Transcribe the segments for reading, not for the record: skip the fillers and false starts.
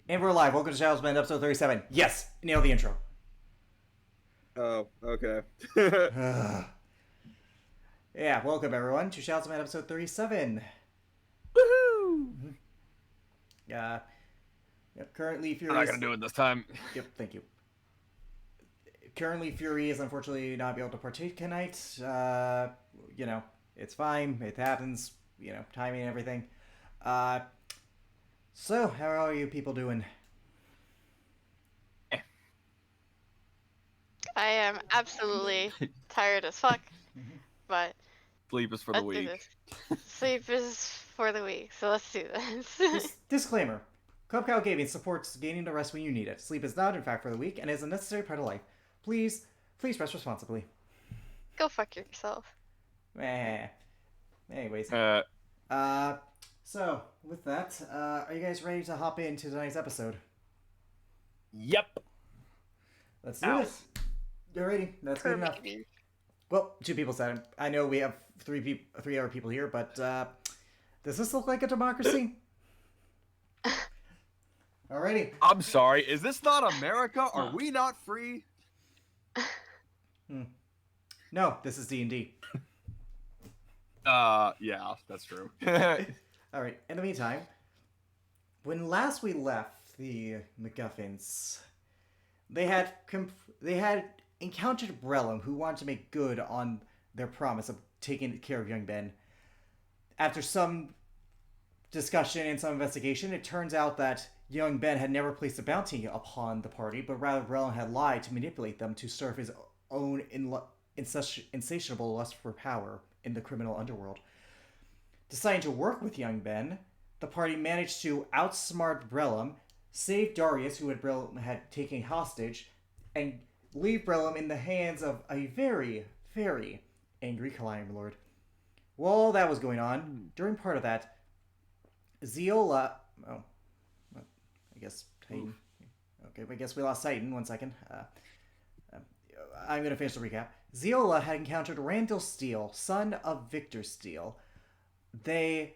And we're live. Welcome to Shadows Band, episode 37. Yes! Nailed the intro. Oh, okay. Yeah, welcome everyone to Shadows Band, episode 37. Woohoo! Currently I'm not Fury gonna do it this time. Yep, thank you. Currently Fury is unfortunately not able to partake tonight. It's fine. It happens. Timing and everything. So, how are you people doing? I am absolutely tired as fuck, but Sleep is for the let's do weak. this. Sleep is for the weak, so let's do this. Disclaimer. Club Cow Gaming supports gaining the rest when you need it. Sleep is not, in fact, for the weak and is a necessary part of life. Please rest responsibly. Go fuck yourself. Anyways. So, with that, are you guys ready to hop into tonight's episode? Yep. Let's do this. You're ready. That's good enough. Maybe. Well, 2 people said it. I know we have 3 other people here, but does this look like a democracy? Alrighty. I'm sorry. Is this not America? Are we not free? No, this is D&D. Yeah, that's true. Alright, in the meantime, when last we left the MacGuffins, they had encountered Brellum, who wanted to make good on their promise of taking care of young Ben. After some discussion and some investigation, it turns out that young Ben had never placed a bounty upon the party, but rather Brellum had lied to manipulate them to serve his own insatiable lust for power in the criminal underworld. Deciding to work with young Ben, the party managed to outsmart Brellum, save Darius, who Brellum had taken hostage, and leave Brellum in the hands of a very, very angry Crime Lord. While all that was going on, during part of that, Zeola... Oh, I guess Titan... Okay, I guess we lost Titan. 1 second. I'm going to finish the recap. Zeola had encountered Randall Steele, son of Victor Steele. They,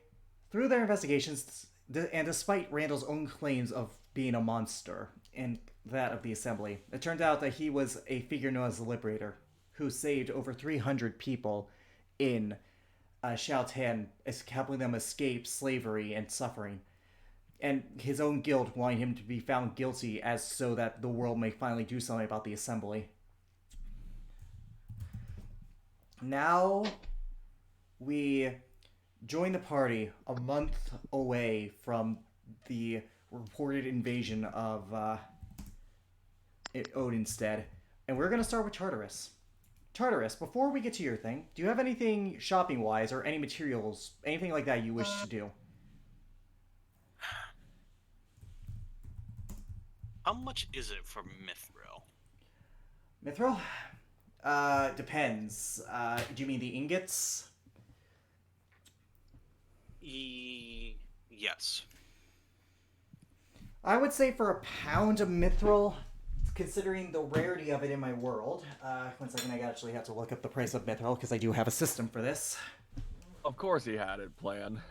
through their investigations, and despite Randall's own claims of being a monster and that of the Assembly, it turned out that he was a figure known as the Liberator, who saved over 300 people in Shaotan, helping them escape slavery and suffering. And his own guild wanting him to be found guilty as so that the world may finally do something about the Assembly. Now, we join the party a month away from the reported invasion of Odonstead. And we're going to start with Tartarus. Tartarus, before we get to your thing, do you have anything shopping-wise or any materials, anything like that you wish to do? How much is it for Mithril? Mithril? Depends. Do you mean the ingots? Yes. I would say for a pound of mithril, considering the rarity of it in my world. 1 second, I actually have to look up the price of mithril because I do have a system for this. Of course he had it planned.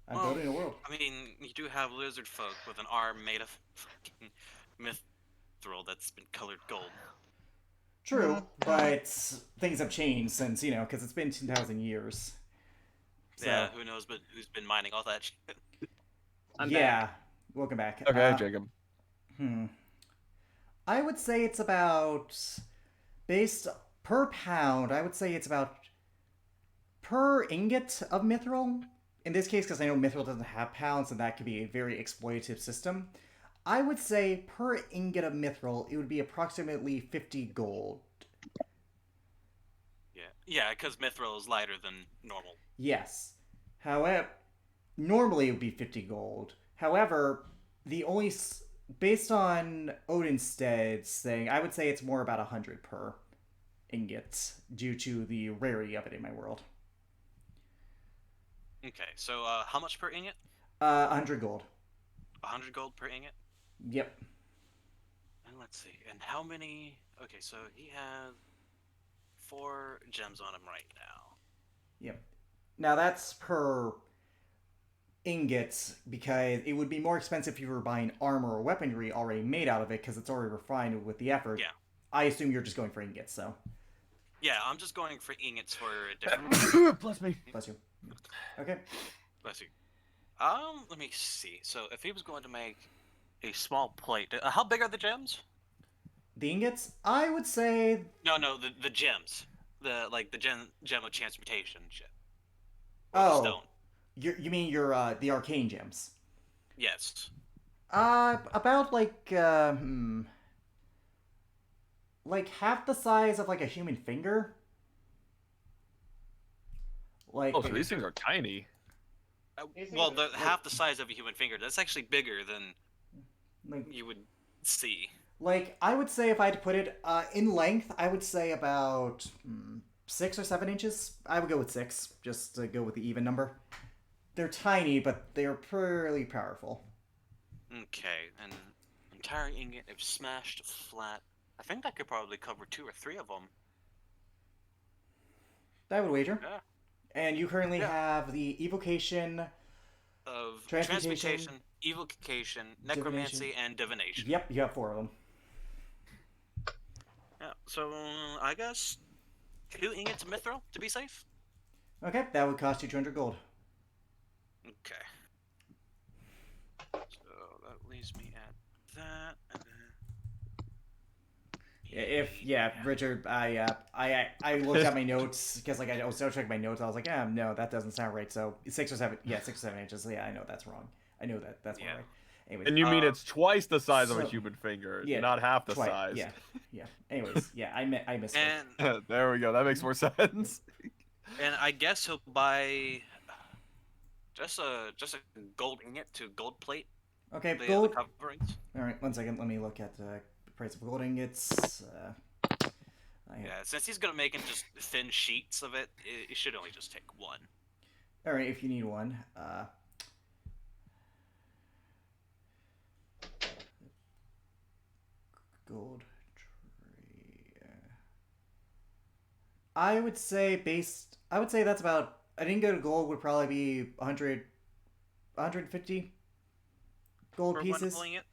I'm building a world. I mean, you do have lizard folk with an arm made of fucking mithril that's been colored gold. True, but things have changed since, because it's been 2,000 years. So, Yeah, who knows but who's been mining all that shit. yeah, welcome back. Okay, Jacob. I would say it's about, based per pound, I would say it's about per ingot of mithril. In this case, because I know mithril doesn't have pounds, and that could be a very exploitative system. I would say per ingot of mithril, it would be approximately 50 gold. Yeah, because mithril is lighter than normal. Yes. However, normally it would be 50 gold. However, based on Odonstead's thing, I would say it's more about 100 per ingot due to the rarity of it in my world. Okay, so how much per ingot? 100 gold. 100 gold per ingot? Yep. And let's see, and how many... Okay, so he has 4 gems on him right now. Yep. Now that's per ingots because it would be more expensive if you were buying armor or weaponry already made out of it because it's already refined with the effort. Yeah. I assume you're just going for ingots, so. Yeah, I'm just going for ingots for a different. Bless me. Bless you. Okay. Bless you. Let me see. So if he was going to make a small plate, how big are the gems? The ingots, I would say. No, the gems, the gem of transmutation shit. Or the Oh, stone. you mean your the arcane gems? Yes. About like half the size of like a human finger. Like, Oh, so these things are tiny. Well, the half the size of a human finger. That's actually bigger than like, you would see. like I would say if I had to put it in length, I would say about 6 or 7 inches. I would go with 6, just to go with the even number. They're tiny, but they're pretty powerful. Okay, an entire ingot if smashed flat. I think that could probably cover 2 or 3 of them. I would wager. Yeah. And you currently have the evocation. Of Transmutation, transmutation, evocation, necromancy, and divination. Yep, you have 4 of them. Yeah, so I guess 2 ingots of mithril to be safe. Okay, that would cost you 200 gold. Okay. So that leaves me at that, and then... Richard, I looked at my notes because like I was still checking my notes. I was like, no, that doesn't sound right. So 6 or 7 inches. Yeah, I know that's wrong. I know that's not right. Anyways, And you mean it's twice the size of a so- human finger, yeah, not half the twice. size. Yeah. Anyways, yeah, I missed it. And There we go. That makes more sense. and I guess he'll buy just a gold ingot to gold plate Okay, the gold. coverings. All right, 1 second. Let me look at the price of gold ingots. Yeah, since he's gonna make him just thin sheets of it, it should only just take 1. All right, if you need one. Gold tree. I would say that's about. I didn't go to gold would probably be 100, 150 gold For pieces. one ingot.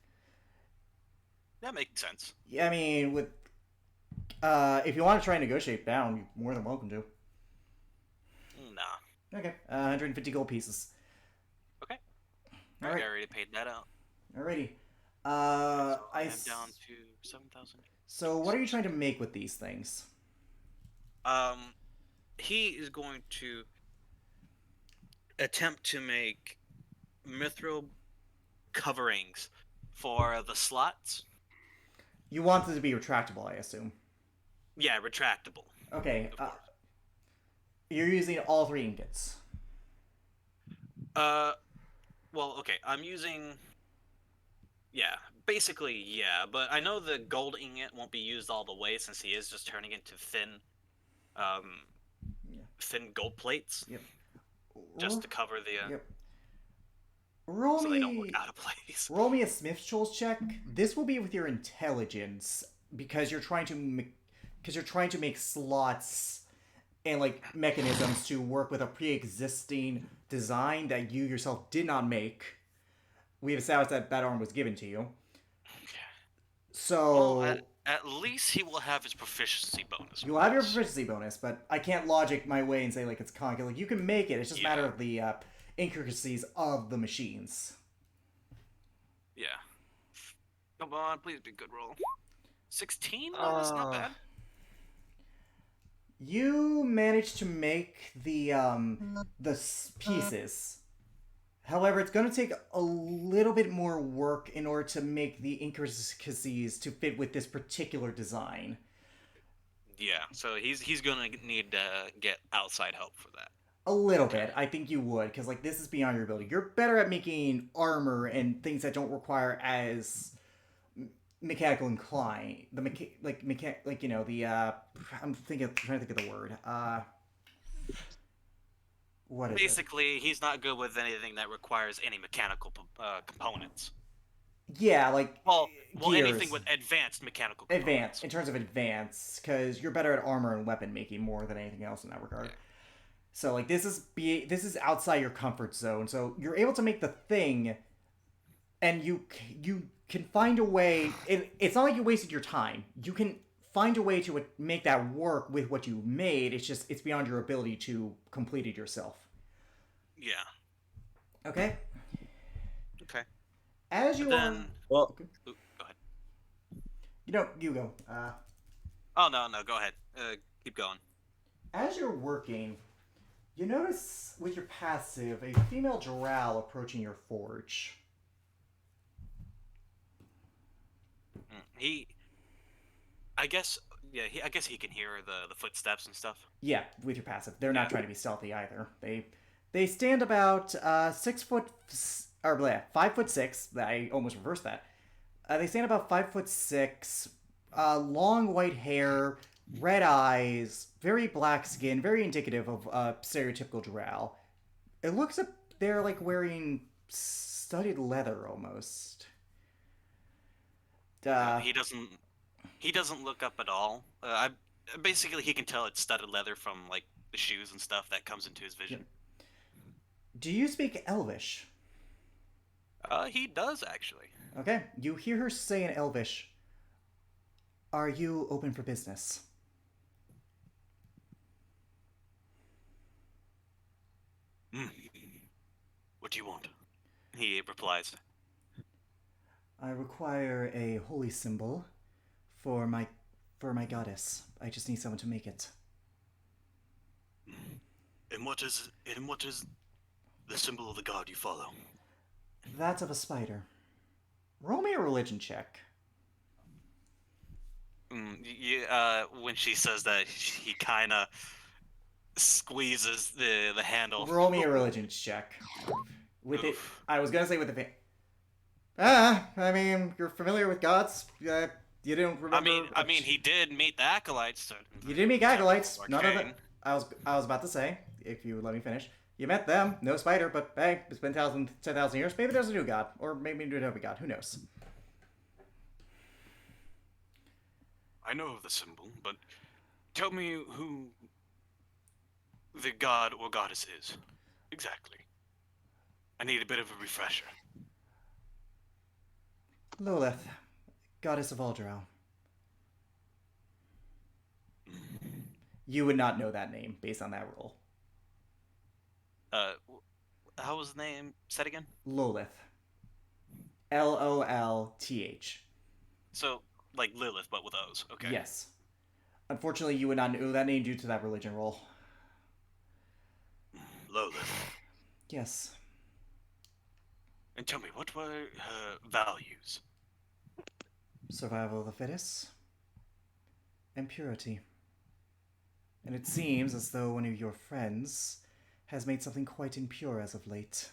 That makes sense. Yeah, I mean, with if you want to try and negotiate down, you're more than welcome to. Nah. Okay, 150 gold pieces. Okay. All Alright, right. I already paid that out. Alrighty. So I am down to 7,000. So what are you trying to make with these things? He is going to attempt to make mithril coverings for the slots. You want it to be retractable, I assume. Yeah, retractable. Okay. Of course. You're using all 3 ingots. Well, okay, I'm using... Yeah, basically, yeah, but I know the gold ingot won't be used all the way since he is just turning into thin, thin gold plates. Yep. Just to cover the... Yep. Roll so me. they don't look out of place. Roll me a Smith's Tools check. This will be with your intelligence because you're trying to make slots and like mechanisms to work with a pre-existing design that you yourself did not make. We've established that that arm was given to you. So Well, at least he will have his proficiency bonus. you'll have your proficiency bonus, but I can't logic my way and say like it's conky. Like you can make it. It's just a matter of the intricacies of the machines. Yeah. Come on, please be a good roll. 16? No, that's not bad. You managed to make the pieces. However, it's going to take a little bit more work in order to make the intricacies to fit with this particular design. Yeah, so he's gonna need to get outside help for that. A little bit, I think you would, because like this is beyond your ability. You're better at making armor and things that don't require as mechanical incline. The I'm trying to think of the word. What is it? Basically, he's not good with anything that requires any mechanical components. Yeah, like Well, gears. anything with advanced mechanical components. In terms of advance, because you're better at armor and weapon making more than anything else in that regard. Yeah. So like this is outside your comfort zone. So you're able to make the thing, and you can find a way. It's not like you wasted your time. You can find a way to make that work with what you made. It's beyond your ability to complete it yourself. Yeah. Okay. Okay. As you But are, then, Well, Ooh, go ahead. you go. Oh no, go ahead. Keep going. As you're working, you notice with your passive a female drow approaching your forge. He, I guess, yeah. I guess he can hear the footsteps and stuff. Yeah, with your passive, they're Yeah. not trying to be stealthy either. They stand about 5'6". I almost reversed that. They stand about 5'6". Long white hair, red eyes, very black skin, very indicative of stereotypical drow. It looks like they're like wearing studded leather almost. He doesn't. He doesn't look up at all. Basically, he can tell it's studded leather from like the shoes and stuff that comes into his vision. Do you speak Elvish? He does actually. Okay, you hear her say in Elvish, "Are you open for business?" What do you want? He replies. I require a holy symbol for my goddess. I just need someone to make it. And what is the symbol of the god you follow? That of a spider. Roll me a religion check. When she says that, he kind of squeezes the handle. Roll me a religion check. With it, Oof. I was gonna say with the. I mean, you're familiar with gods. You didn't remember. I mean, he did meet the acolytes. So You did meet acolytes. Arcane. None of it. I was about to say, if you would let me finish. You met them. No spider, but hey, it's been 10,000 years. Maybe there's a new god, or maybe a new god. Who knows? I know of the symbol, but tell me who the god or goddess is. Exactly. I need a bit of a refresher. Lolith, goddess of all drow. You would not know that name based on that roll. How was the name said again? Lolith. Lolth. So, like Lilith, but with O's. Okay. Yes. Unfortunately, you would not know that name due to that religion roll. Lilith. Yes. And tell me, what were her values? Survival of the fittest. And purity. And it seems as though one of your friends has made something quite impure as of late.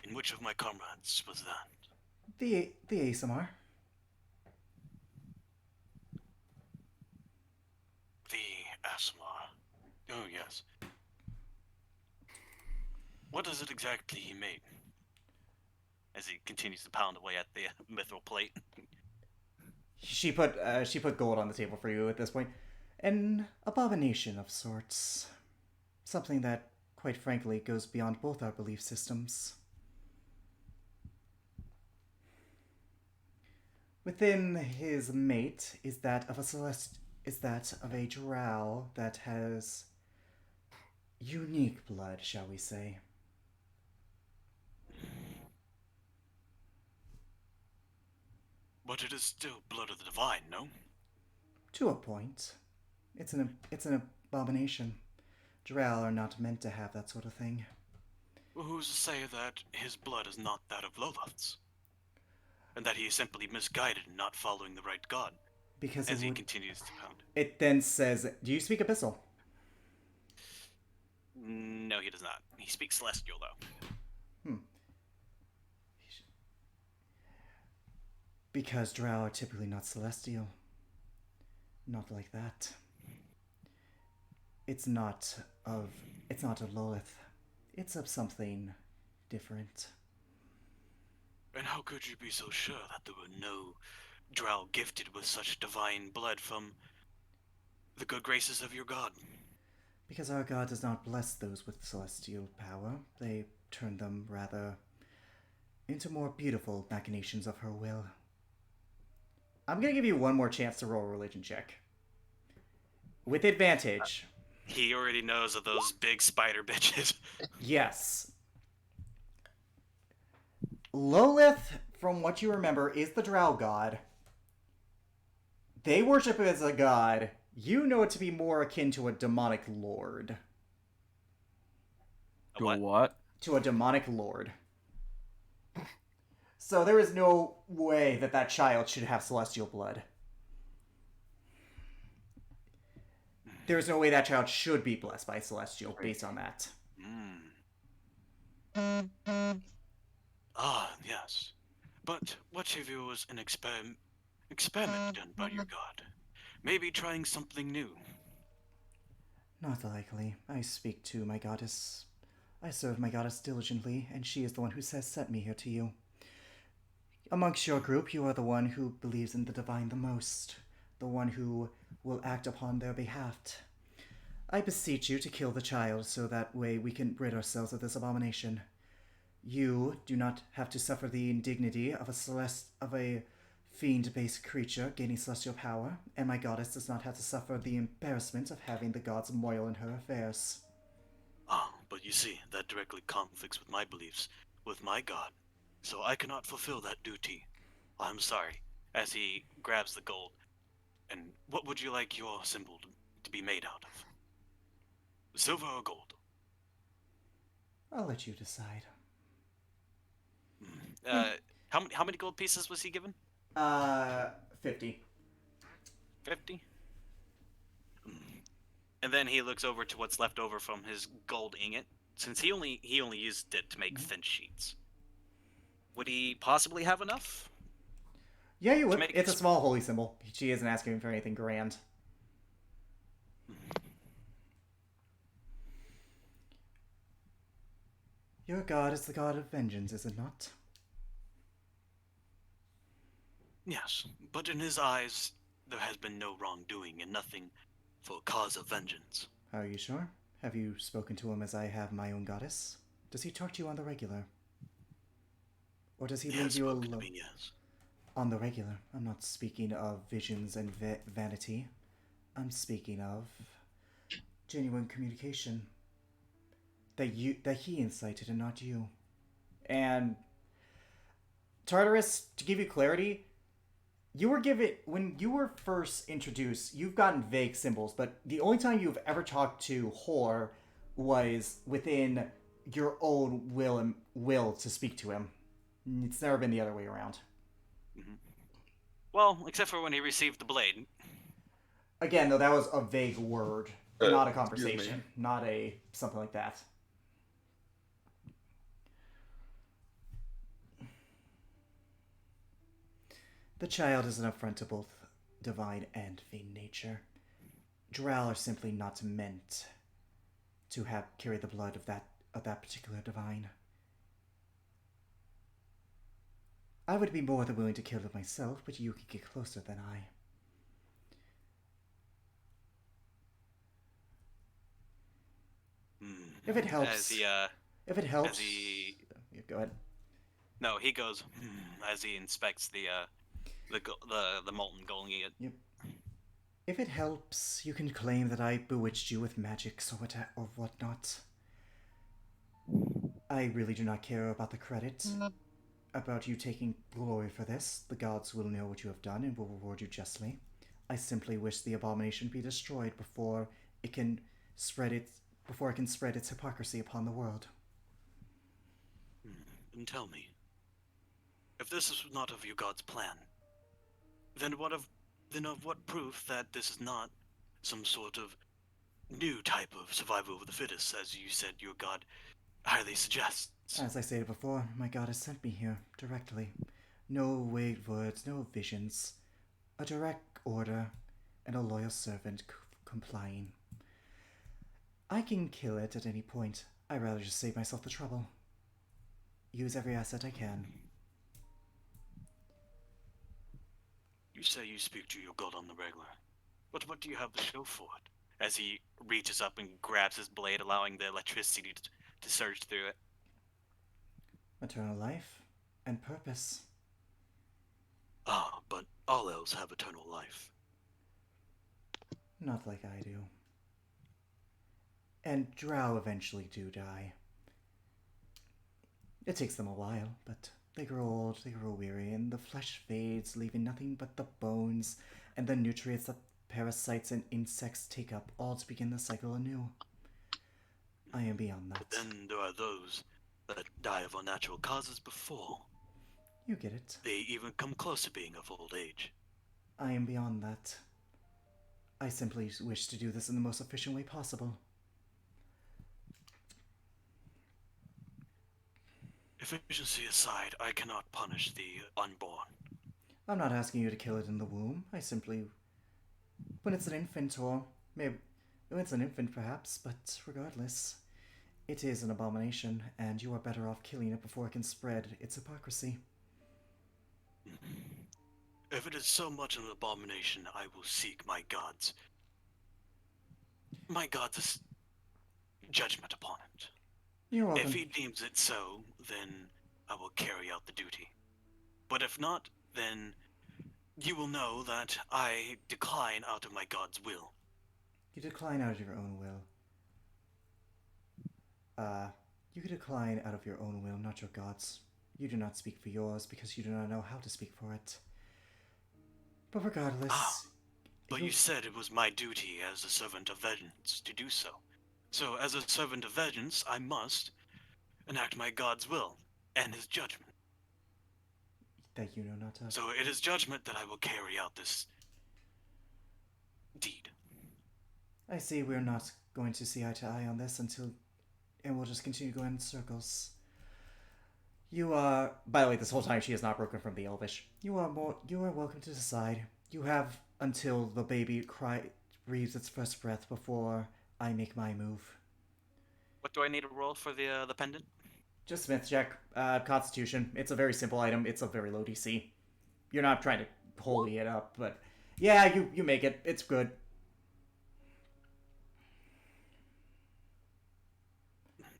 In which of my comrades was that? The ASMR. The Asmar. Oh, yes. What is it exactly he made? As he continues to pound away at the mithril plate. She put gold on the table for you at this point. An abomination of sorts. Something that, quite frankly, goes beyond both our belief systems. Within his mate is that of a drow that has unique blood, shall we say. But it is still blood of the divine, no? To a point. It's an abomination. Drow are not meant to have that sort of thing. Well, who's to say that his blood is not that of Lolith's? And that he is simply misguided in not following the right god? Because As he continues to pound. it then says, "Do you speak Abyssal?" No, he does not. He speaks Celestial, though. Because drow are typically not celestial. Not like that. It's not of Lolith. It's of something different. And how could you be so sure that there were no drow gifted with such divine blood from the good graces of your god? Because our God does not bless those with celestial power. They turn them, rather, into more beautiful machinations of her will. I'm gonna give you one more chance to roll a religion check. With advantage. He already knows of those big spider bitches. Yes. Lolith, from what you remember, is the drow god. They worship him as a god. You know it to be more akin to a demonic lord. To What? what? To a demonic lord. So there is no way that that child should have celestial blood. There is no way that child should be blessed by celestial based on that. Ah, yes. But what if it was an experiment done by your god? Maybe trying something new. Not likely. I speak to my goddess. I serve my goddess diligently, and she is the one who has sent me here to you. Amongst your group, you are the one who believes in the divine the most, the one who will act upon their behalf. I beseech you to kill the child, so that way we can rid ourselves of this abomination. You do not have to suffer the indignity of a fiend-based creature gaining celestial power, and my goddess does not have to suffer the embarrassment of having the gods moil in her affairs. Ah, but you see, that directly conflicts with my beliefs, with my god. So I cannot fulfill that duty. I'm sorry. As he grabs the gold. And what would you like your symbol to be made out of? Silver or gold? I'll let you decide. How many gold pieces was he given? 50. 50? And then he looks over to what's left over from his gold ingot, since he only used it to make thin sheets. Would he possibly have enough? Yeah, you would. make It's a this- small holy symbol. She isn't asking for anything grand. Your god is the god of vengeance, is it not? Yes, but in his eyes, there has been no wrongdoing and nothing for a cause of vengeance. Are you sure? Have you spoken to him as I have my own goddess? Does he talk to you on the regular? Or does he He leave has you spoken to alone? me, yes. On the regular. I'm not speaking of visions and vanity. I'm speaking of genuine communication. That he incited and not you. And Tartarus, to give you clarity, you were given, when you were first introduced, you've gotten vague symbols, but the only time you've ever talked to Hor was within your own will to speak to him. It's never been the other way around. Well, except for when he received the blade. Again, though, that was a vague word, not a Excuse conversation, me. not a something like that. The child is an affront to both divine and fiend nature. Drow are simply not meant to carry the blood of that particular divine. I would be more than willing to kill it myself, but you can get closer than I. If it helps. As he, If it helps. as he... Yeah, go ahead. No, he goes, as he inspects the molten gold ingot. Yep. If it helps, you can claim that I bewitched you with magics or whatnot. I really do not care about the credit. About you taking glory for this. The gods will know what you have done and will reward you justly. I simply wish the abomination be destroyed before it can spread its hypocrisy upon the world. And tell me, if this is not of your god's plan, then of what proof that this is not some sort of new type of survival of the fittest, as you said your god highly suggests? As I stated before, my god has sent me here directly. No vague words, no visions. A direct order, and a loyal servant complying. I can kill it at any point. I'd rather just save myself the trouble. Use every asset I can. You say you speak to your god on the regular, but what do you have to show for it? As he reaches up and grabs his blade, allowing the electricity to surge through it. Eternal life and purpose. Ah, but all elves have eternal life. Not like I do. And drow eventually do die. It takes them a while, but they grow old, they grow weary, and the flesh fades, leaving nothing but the bones and the nutrients that parasites and insects take up, all to begin the cycle anew. I am beyond that. But then there are those that die of unnatural causes before You get it. they even come close to being of old age. I am beyond that. I simply wish to do this in the most efficient way possible. Efficiency aside, I cannot punish the unborn. I'm not asking you to kill it in the womb. I simply... When it's an infant, or maybe... When it's an infant, perhaps, but regardless... It is an abomination, and you are better off killing it before it can spread its hypocrisy. If it is so much an abomination, I will seek my god's judgment upon it. You're welcome. If he deems it so, then I will carry out the duty. But if not, then you will know that I decline out of my god's will. You decline out of your own will. You can decline out of your own will, not your god's. You do not speak for yours because you do not know how to speak for it. But regardless... But you said it was my duty as a servant of vengeance to do so. So as a servant of vengeance, I must enact my god's will and his judgment. That you know not of. So it is judgment that I will carry out this deed. I see we're not going to see eye to eye on this until... And we'll just continue going in circles. You are... By the way, this whole time she has not broken from the Elvish. You are welcome to decide. You have until the baby breathes its first breath before I make my move. What do I need to roll for the pendant? Just Smith check. Constitution. It's a very simple item. It's a very low DC. You're not trying to holy it up, but... Yeah, you make it. It's good.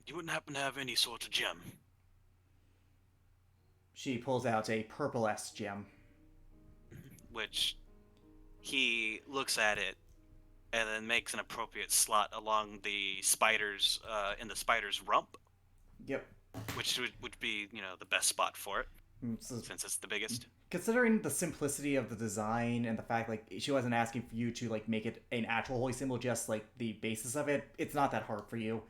You wouldn't happen to have any sort of gem? She pulls out a purple S gem. Which he looks at it and then makes an appropriate slot along the spider's in the spider's rump. Yep. Which would be, you know, the best spot for it, So, since it's the biggest. considering the simplicity of the design and the fact, like, she wasn't asking for you to, like, make it an actual holy symbol, just, like, the basis of it, it's not that hard for you.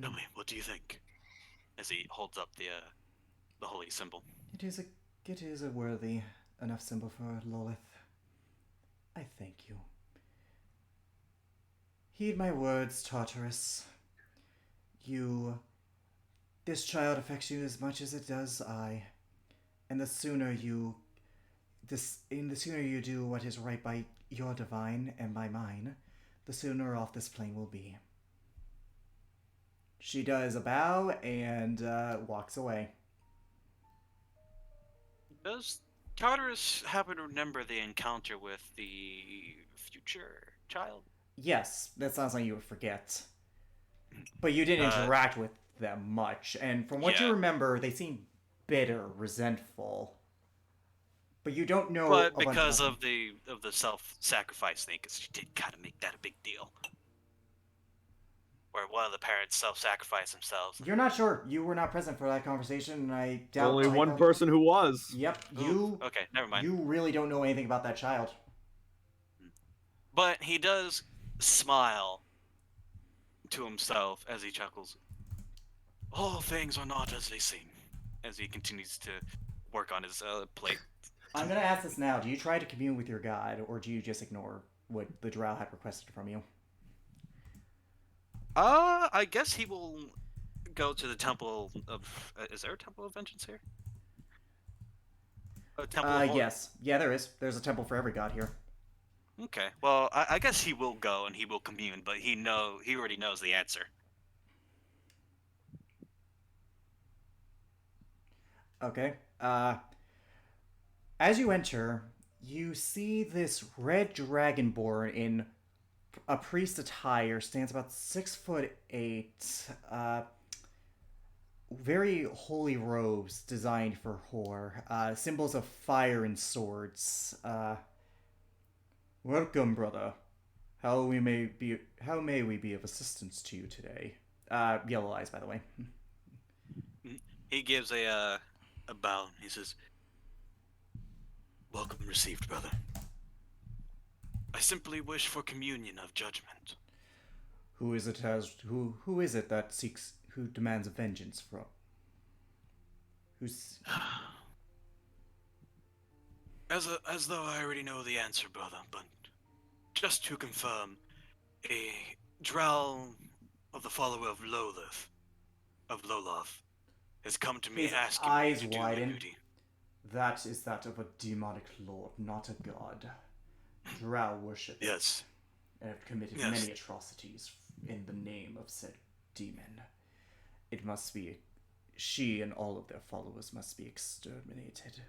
Tell me, what do you think? As he holds up the holy symbol. It is a worthy enough symbol for Lolith. I thank you. Heed my words, Tartarus. This child affects you as much as it does I. And the sooner you do what is right by your divine and by mine, the sooner off this plane will be. She does a bow and walks away. Does Tartarus happen to remember the encounter with the future child? Yes, that sounds like you would forget. But you didn't interact with them much, and from what you Yeah. remember, they seem bitter, resentful. But you don't know. But a bunch because about of the self-sacrifice thing, because she did kind of make that a big deal. Where one of the parents self-sacrificed themselves. them. You're not sure. You were not present for that conversation, and I doubt. Only I one don't- person who was. Yep, Ooh, okay, never mind. You really don't know anything about that child. But he does smile to himself as he chuckles. All things are not as they seem. As he continues to work on his plate. I'm gonna ask this now. Do you try to commune with your god, or do you just ignore what the drow had requested from you? I guess he will go to the temple of. Is there a temple of vengeance here? A temple. Of Yes. Yeah, there is. There's a temple for every god here. Okay. Well, I guess he will go and he will commune, but he already knows the answer. Okay. As you enter, you see this red dragonborn in a priest attire, stands about 6'8". Very holy robes designed for Hor. Symbols of fire and swords. Welcome, brother. How may we be of assistance to you today? Yellow eyes, by the way. He gives a bow. He says, "Welcome received, brother. I simply wish for communion of judgment." Who is it who demands vengeance from? Who's As though I already know the answer, brother, but just to confirm, a drow of the follower of Loloth, has come to me His asking eyes me to do widen. a duty. that is that of a demonic lord, not a god. Drow worship it, Yes. and have committed Yes. many atrocities in the name of said demon. It must be she and all of their followers must be exterminated.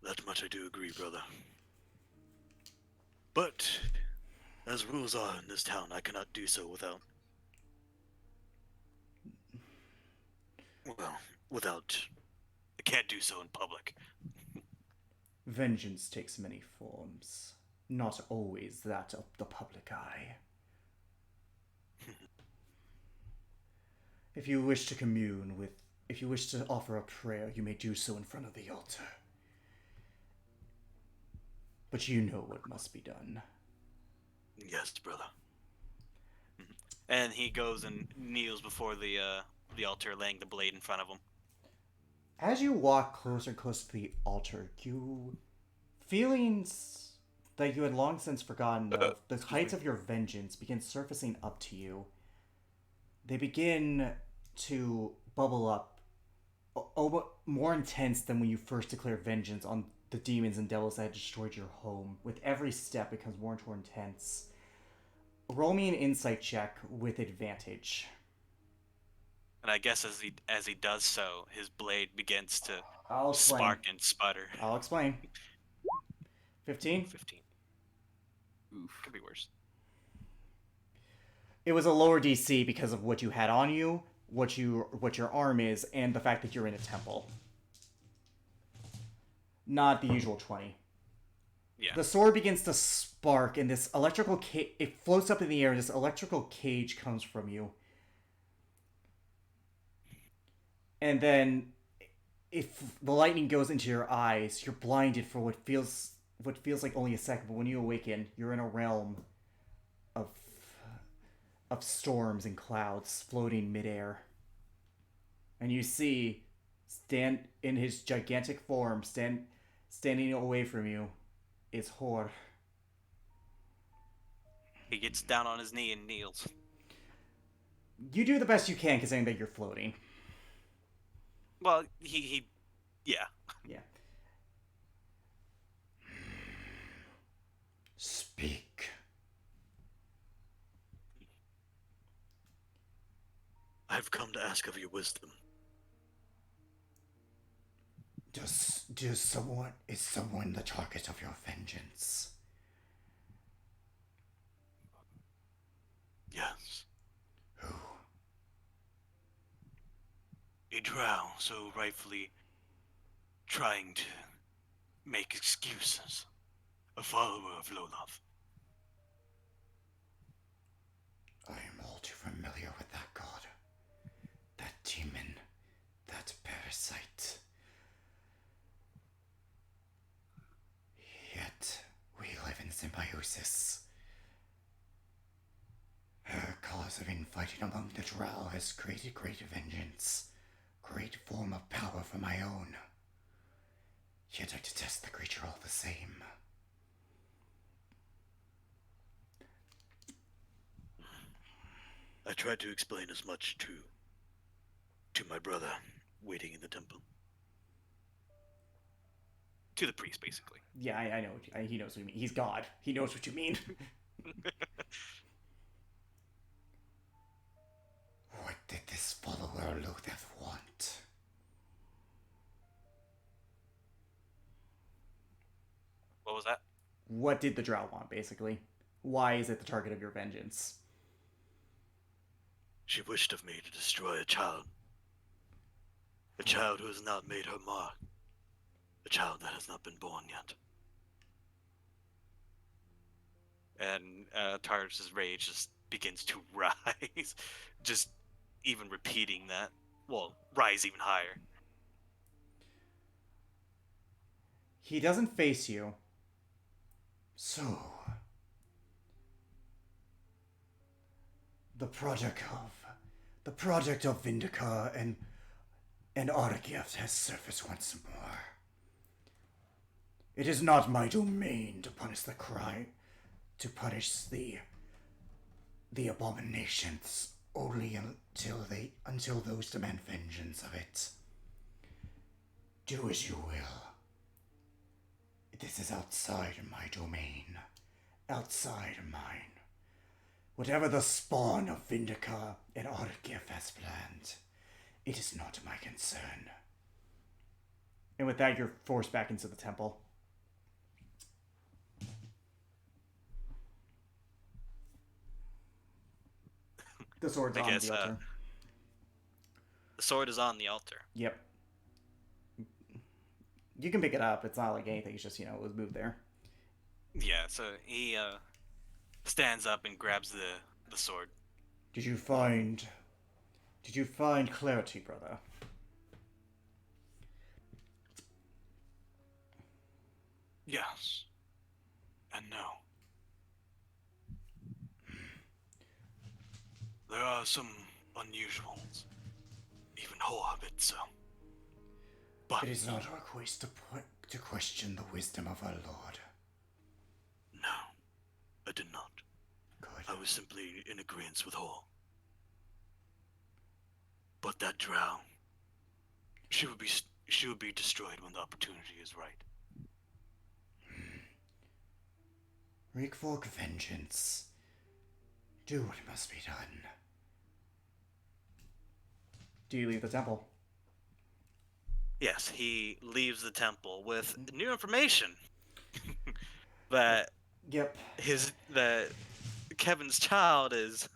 That much I do agree, brother. But, as rules are in this town, I cannot do so without... Well, without... I can't do so in public. Vengeance takes many forms, not always that of the public eye. If you wish to offer a prayer, you may do so in front of the altar. But you know what must be done. Yes, brother. And he goes and kneels before the altar, laying the blade in front of him. As you walk closer and closer to the altar, feelings that you had long since forgotten of, the heights of your vengeance begin surfacing up to you. They begin to bubble up, more intense than when you first declared vengeance on the demons and devils that had destroyed your home. With every step, it becomes more and more intense. Roll me an insight check with advantage. And I guess as he does so, his blade begins to I'll explain. spark and sputter. I'll explain. 15? 15. Oof. Could be worse. It was a lower DC because of what you had on you, what your arm is, and the fact that you're in a temple. Not the usual 20. Yeah. The sword begins to spark, and this electrical it floats up in the air, and this electrical cage comes from you. And then, if the lightning goes into your eyes, you're blinded for what feels like only a second. But when you awaken, you're in a realm of storms and clouds floating midair. And you see, stand in his gigantic form, standing away from you, is Hor. He gets down on his knee and kneels. You do the best you can, considering that you're floating. Well, he yeah. Yeah. Speak. I've come to ask of your wisdom. Is someone the target of your vengeance? Yes. Who? A drow so rightfully trying to make excuses. A follower of Loloth. I am all too familiar with that god. That demon. That parasite. Yet, we live in symbiosis. Her cause of infighting among the drow has created great vengeance. Great form of power for my own. Yet I detest the creature all the same. I tried to explain as much to my brother waiting in the temple. To the priest, basically. Yeah, I know. He knows what you mean. He's God. He knows what you mean. What did this follower Lothath want? was that? What did the drow want, basically? Why is it the target of your vengeance? She wished of me to destroy a child. A child who has not made her mark. A child that has not been born yet. And Tardis' rage just begins to rise. Just even repeating that. Well, rise even higher. He doesn't face you. So, the project of Vindica and Argief has surfaced once more. It is not my domain to punish the crime, to punish the abominations only until those demand vengeance of it. Do as you will. This is outside of my domain. Outside of mine. Whatever the spawn of Vindica and Argif has planned, it is not my concern. And with that, you're forced back into the temple. The sword's on the altar. The sword is on the altar. Yep. You can pick it up. It's not like anything. It's just, it was moved there. Yeah, so he stands up and grabs the sword. Did you find clarity, brother? Yes. And no. There are some unusuals. Even Hobbit, so. But It is not our quest to question the wisdom of our Lord. no, I did not. Good. I was simply in agreement with Hall. But that drow, she would be destroyed when the opportunity is right. Wreak for vengeance. Do what must be done. Do you leave the temple? Yes, he leaves the temple with new information that Yep. that Kevin's child is.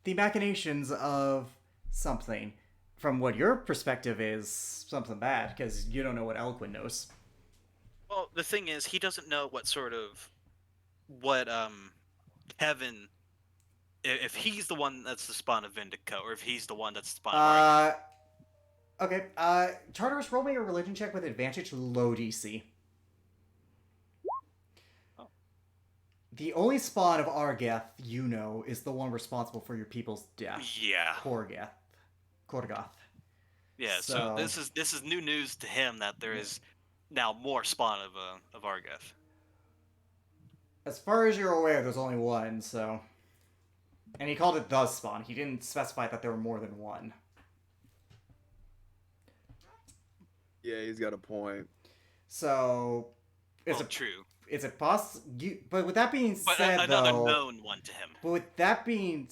The machinations of something, from what your perspective is, something bad, because you don't know what Eloquent knows. Well, the thing is, he doesn't know what Kevin, if he's the one that's the spawn of Vindica, or if he's the one that's the spawn of Argus. Okay, Tartarus, roll me a religion check with advantage, low DC. Oh. The only spawn of Argath you know is the one responsible for your people's death. Yeah. Korgoth. Yeah. So this is new news to him that there is now more spawn of Argath. As far as you're aware, there's only one, so. And he called it the spawn. He didn't specify that there were more than one. Yeah, he's got a point. So, True. Is it possible? But with that being But said, another though, known one to him. But with that being,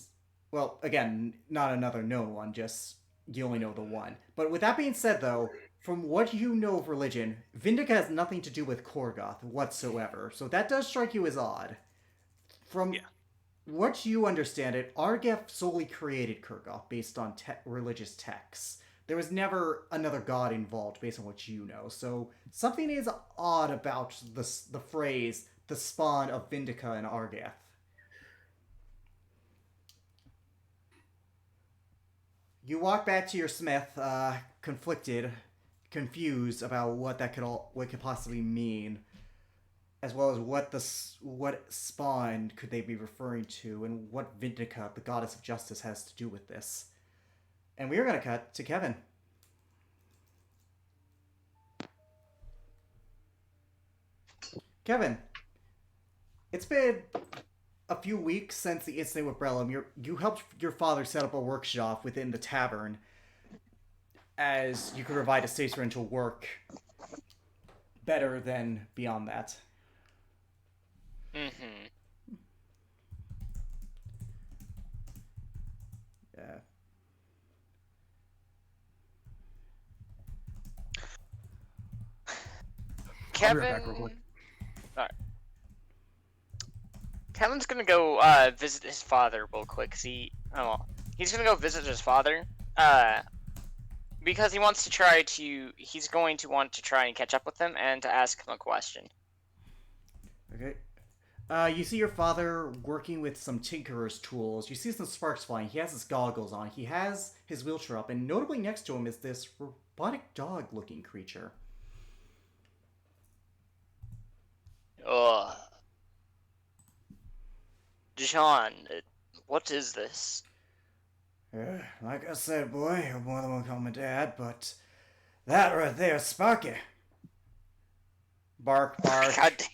well, again, not another known one. Just you only know the one. But with that being said, though, from what you know of religion, Vindica has nothing to do with Korgoth whatsoever. So that does strike you as odd. From what you understand, Argath solely created Korgoth based on religious texts. There was never another god involved based on what you know. So something is odd about the phrase, the spawn of Vindica and Argath. You walk back to your smith, conflicted, confused about what could possibly mean, as well as what spawn could they be referring to, and what Vindica, the goddess of justice, has to do with this. And we are going to cut to Kevin. Kevin, it's been a few weeks since the incident with Brellum. You helped your father set up a workshop within the tavern, as you could provide a space for him to work better than beyond that. Mm-hmm. Yeah. I'll be right back real quick. Alright. Kevin's gonna go visit his father real quick. 'Cause he's gonna go visit his father. Because he wants to try to. He's going to want to try and catch up with him and to ask him a question. Okay. You see your father working with some tinkerer's tools. You see some sparks flying. He has his goggles on. He has his wheelchair up, and notably next to him is this robotic dog-looking creature. John, what is this? Like I said, boy, you're more than welcome to call me Dad, but that right there, Sparky. Bark, bark. God damn.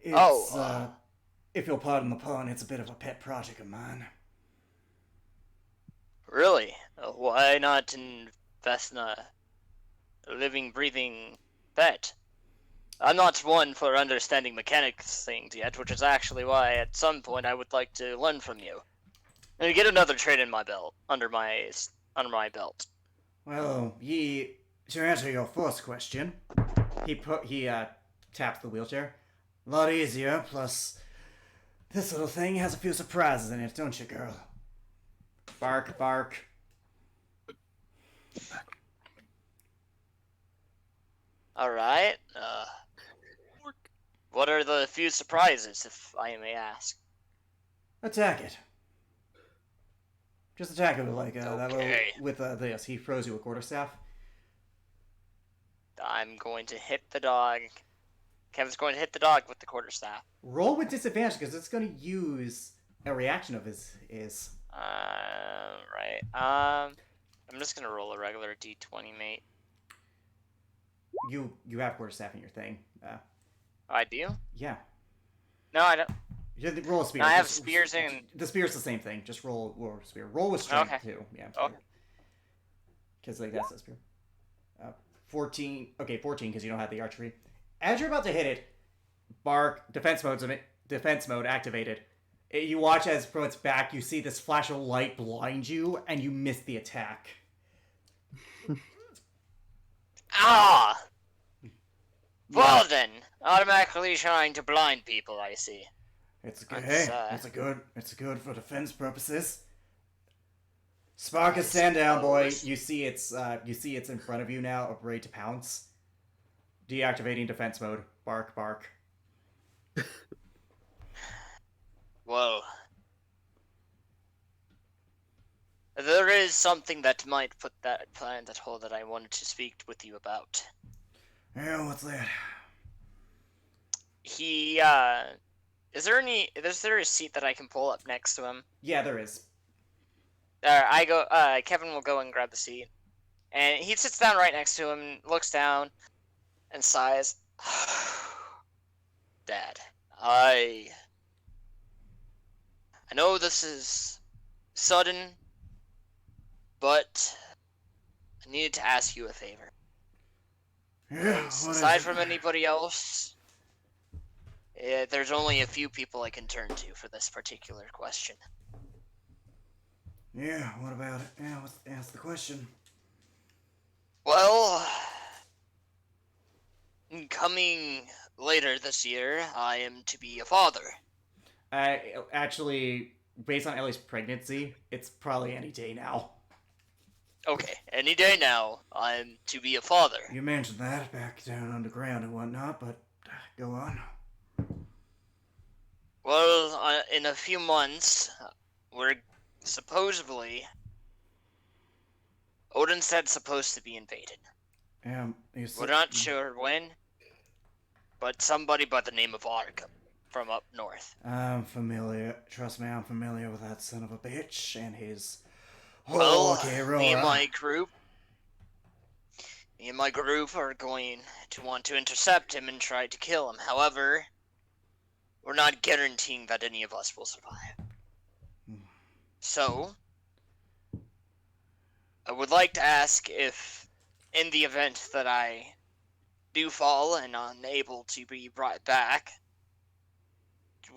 It's, if you'll pardon the pun, it's a bit of a pet project of mine. Really? Why not invest in a living, breathing pet? I'm not one for understanding mechanics things yet, which is actually why at some point I would like to learn from you. And get another trade in my belt, under my belt. Well, to answer your first question, he tapped the wheelchair. A lot easier, plus this little thing has a few surprises in it, don't you, girl? Bark, bark. Alright, what are the few surprises, if I may ask? Attack it. Just attack it with that little, Okay. with this. He throws you a quarterstaff. I'm going to hit the dog. Kevin's going to hit the dog with the quarterstaff. Roll with disadvantage because it's going to use a reaction of his. Right. I'm just gonna roll a regular d20, mate. You have quarterstaff in your thing. I do? Yeah. No, I don't. You roll a spear. No, I have spears and... The spear's the same thing. Just roll a spear. Roll with strength too. Yeah. Okay. Because that's a spear. 14. Okay, 14 because you don't have the archery. As you're about to hit it, bark. Defense mode activated. You watch as from its back, you see this flash of light blind you, and you miss the attack. Ah! Well then, automatically trying to blind people, I see. It's good. Hey, it's good for defense purposes. Sparkus, stand down, boy. You see it's in front of you now, ready to pounce. Deactivating defense mode. Bark, bark. Well, there is something that might put that plan at hold that I wanted to speak with you about. Yeah, what's that? Is there a seat that I can pull up next to him? Yeah, there is. Kevin will go and grab the seat. And he sits down right next to him, looks down, and sighs. Dad, I know this is sudden, but I needed to ask you a favor. Yeah, Aside from anybody else, there's only a few people I can turn to for this particular question. Yeah, what about it? Yeah, ask the question. Well, coming later this year, I am to be a father. Actually, based on Ellie's pregnancy, it's probably any day now. Okay, any day now, I'm to be a father. You mentioned that back down underground and whatnot, but go on. Well, in a few months, we're supposedly... Odonstead's supposed to be invaded. We're not sure when, but somebody by the name of Arkham from up north. I'm familiar. Trust me, I'm familiar with that son of a bitch and his... Well, okay, me and my group are going to want to intercept him and try to kill him. However, we're not guaranteeing that any of us will survive. So, I would like to ask if, in the event that I do fall and unable to be brought back,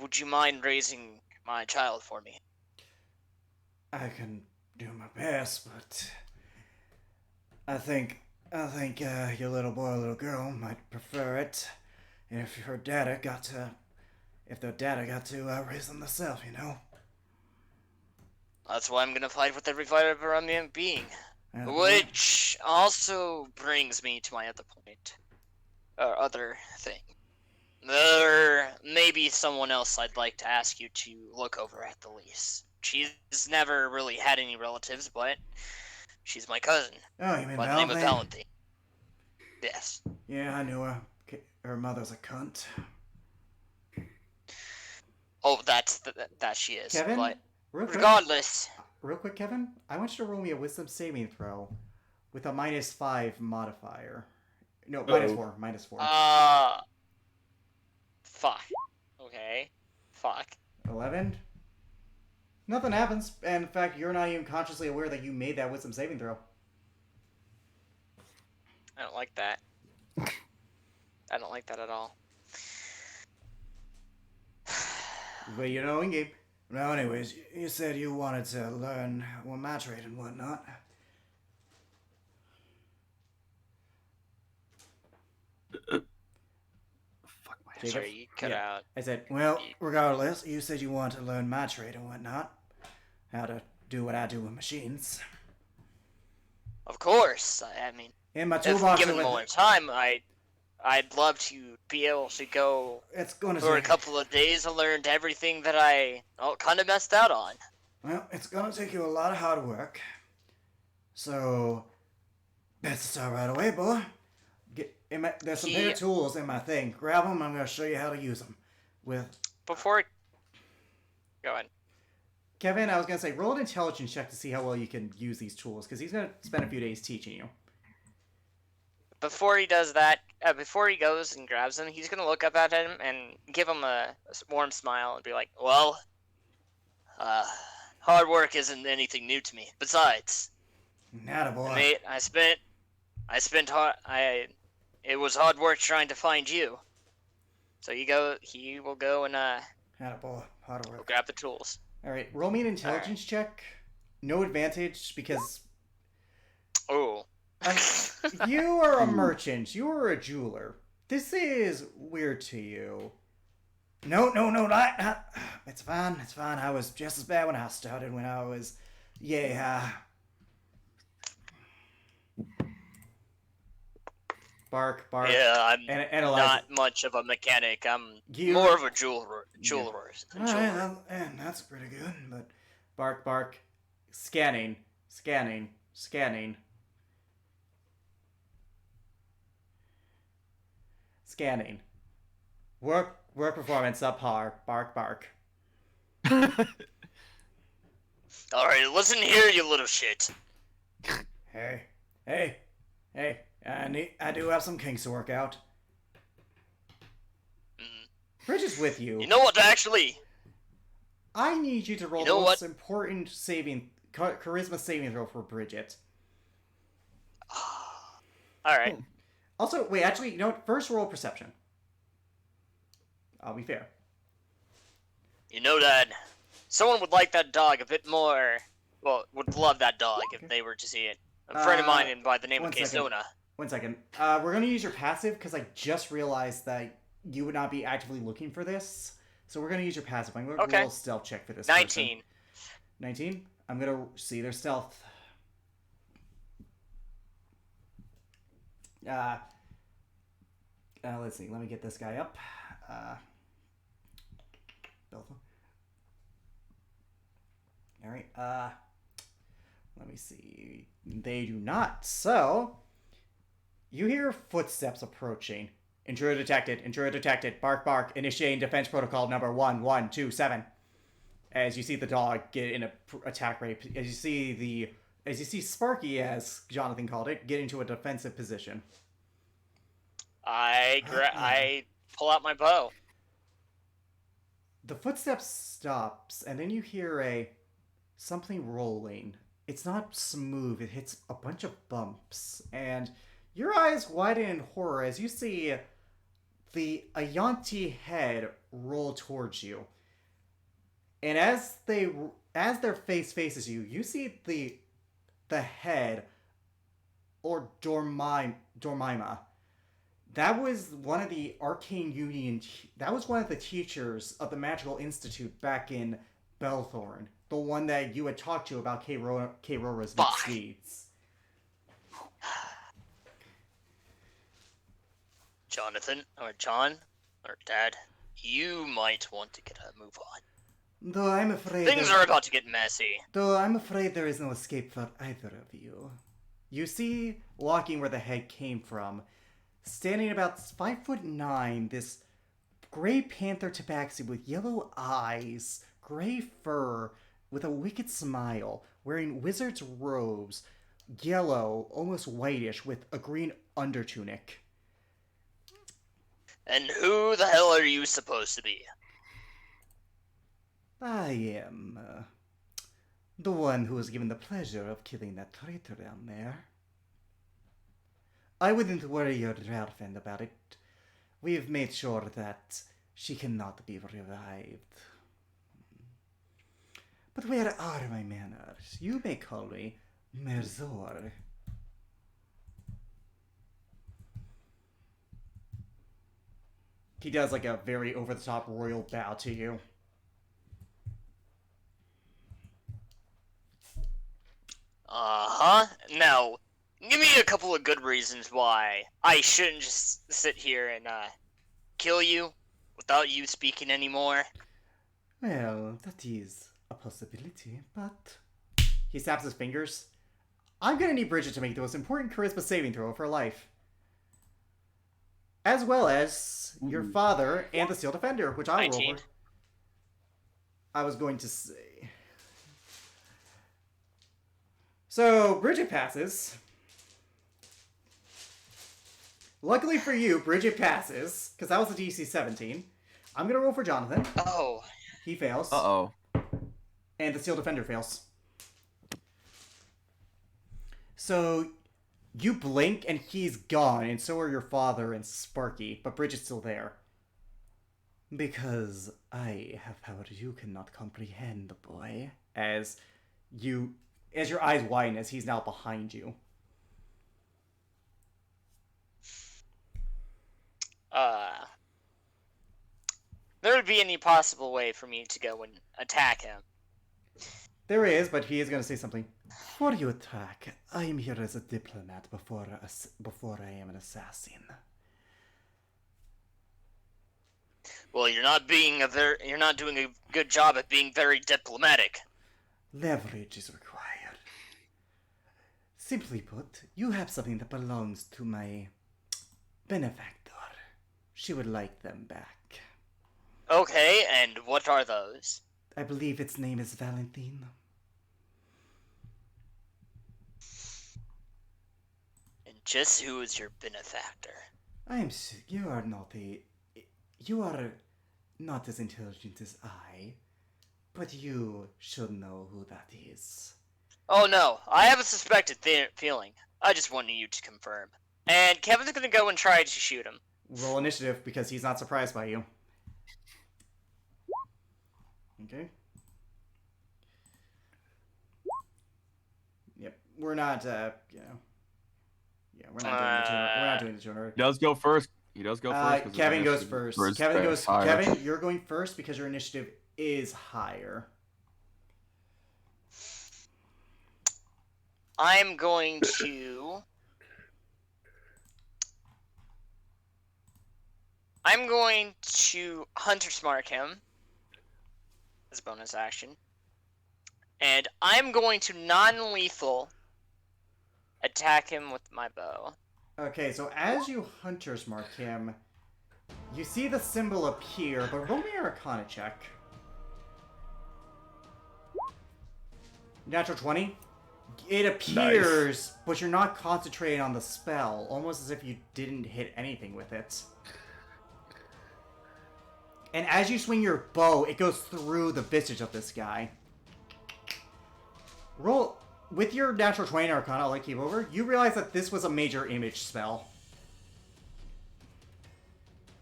would you mind raising my child for me? I can do my best, but I think your little boy or little girl might prefer it if their daddy got to raise them themselves, you know. That's why I'm gonna fight with every fiber I'm being. And Which also brings me to my other point. Or other thing. There may be someone else I'd like to ask you to look over at the lease. She's never really had any relatives, but she's my cousin. oh, you mean By the name of Valentine? Valentine. Yes. Yeah, I knew her. Her mother's a cunt. Oh, that she is. Kevin, But real regardless, quick, Kevin, I want you to roll me a wisdom saving throw with a -5 modifier. No, -4, -4. fuck. Okay. Fuck. 11. Nothing happens, and in fact, you're not even consciously aware that you made that wisdom saving throw. I don't like that. I don't like that at all. But you know, in-game. Well, anyways, you said you wanted to learn match rate and whatnot. Fuck my Jacob? Sorry, you cut Yeah. out. I said, well, regardless, you said you want to learn match rate and whatnot. How to do what I do with machines. Of course. I mean, In my if toolbox, given more time, I'd love to be able to go it's gonna for a take. couple of days and learned everything that I kind of messed out on. Well, it's gonna take you a lot of hard work. So, best start right away, boy. There's some better tools in my thing. Grab them. I'm gonna show you how to use them. Before, go ahead. Kevin, I was gonna say, roll an intelligence check to see how well you can use these tools, because he's gonna spend a few days teaching you. Before he does that, before he goes and grabs them, he's gonna look up at him and give him a warm smile and be like, "Well, hard work isn't anything new to me. Besides, Attaboy. mate, it was hard work trying to find you. So he will go and Attaboy. Hard work. grab the tools. Alright, roll me an intelligence check. No advantage, because Oh. you are a merchant. You are a jeweler. This is weird to you. No, not. It's fine. I was just as bad when I started. When I was, bark. Yeah, I'm and Eliza. not much of a mechanic. I'm You- more of a jeweler. Alright, and that's pretty good. But bark. Scanning. Work performance subpar. Bark. All right, listen here, you little shit. Hey. I do have some kinks to work out. Bridget's with you. You know what? Actually, I need you to roll You know the most what? important charisma saving throw for Bridget. all right. Also, wait, actually, you know what? First roll perception. I'll be fair. You know that someone would like that dog a bit more. Well, would love that dog if they were to see it. A friend of mine by the name of one second. Kesona. 1 second. We're going to use your passive because I just realized that you would not be actively looking for this. So we're going to use your passive. I'm going to roll a stealth check for this 19. person. 19? I'm going to see their stealth. Let's see. Let me get this guy up. All right. Let me see. They do not. So, you hear footsteps approaching. Intruder detected. Bark. Initiating defense protocol number 1127. As you see the dog get in a attack rate, as you see Sparky, as Jonathan called it, get into a defensive position. I pull out my bow. The footsteps stops, and then you hear something rolling. It's not smooth. It hits a bunch of bumps, and your eyes widen in horror as you see the Ayanti head roll towards you. And as their face faces you, you see the head or Dormima. That was one of the Arcane Union. That was one of the teachers of the Magical Institute back in Belthorn. The one that you had talked to about Rora's misdeeds. Jonathan, or John, or Dad, you might want to get a move on. Though I'm afraid Things are about to get messy. Though I'm afraid there is no escape for either of you. You see, walking where the head came from, standing about 5'9", this gray panther tabaxi with yellow eyes, gray fur, with a wicked smile, wearing wizard's robes, yellow, almost whitish, with a green undertunic. And who the hell are you supposed to be? I am the one who was given the pleasure of killing that traitor down there. I wouldn't worry your girlfriend about it. We've made sure that she cannot be revived. But where are my manners? You may call me Merzor. He does like a very over-the-top royal bow to you. Uh-huh. Now, give me a couple of good reasons why I shouldn't just sit here and, kill you without you speaking anymore. Well, that is a possibility, but... He snaps his fingers. I'm gonna need Bridget to make the most important charisma saving throw of her life. As well as your father and the Steel Defender, which I'll roll 19. for. I was going to say... So, Bridget passes. Luckily for you, Bridget passes, because that was a DC 17. I'm going to roll for Jonathan. Oh. He fails. Uh-oh. And the Steel Defender fails. So, you blink and he's gone, and so are your father and Sparky, but Bridget's still there. Because I have power you cannot comprehend, boy. As your eyes widen as he's now behind you. There would be any possible way for me to go and attack him. There is, but he is going to say something. Before you attack, I am here as a diplomat before I am an assassin. Well, you're not doing a good job at being very diplomatic. Leverage is required. Simply put, you have something that belongs to my benefactor. She would like them back. Okay, and what are those? I believe its name is Valentine. And just who is your benefactor? You are not as intelligent as I, but you should know who that is. Oh no, I have a suspected feeling. I just wanted you to confirm. And Kevin's gonna go and try to shoot him. Roll initiative because he's not surprised by you. Okay. Yep, we're not. Yeah, we're not doing the tuner. He does go first. He does go first. 'Cause Kevin his goes initiative first. is Kevin, higher. you're going first because your initiative is higher. I'm going to Hunter's Mark him as a bonus action. And I'm going to non-lethal attack him with my bow. Okay, so as you Hunter's Mark him, you see the symbol appear, but roll me an Arcana check. Natural 20? It appears, but you're not concentrating on the spell, almost as if you didn't hit anything with it. And as you swing your bow, it goes through the visage of this guy. Roll... With your natural 20 Arcana, I'll keep over, you realize that this was a major image spell.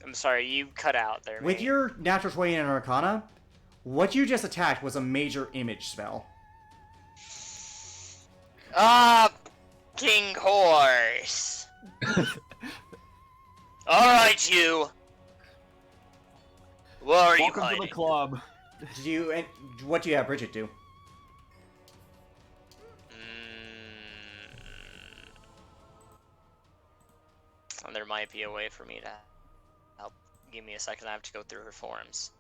I'm sorry, you cut out there. With mate. your natural 20 and Arcana, what you just attacked was a major image spell. fucking horse. Alright, you. Where are you Welcome to hiding? the club. What do you have Bridget do? There might be a way for me to help. Give me a second. I have to go through her forums.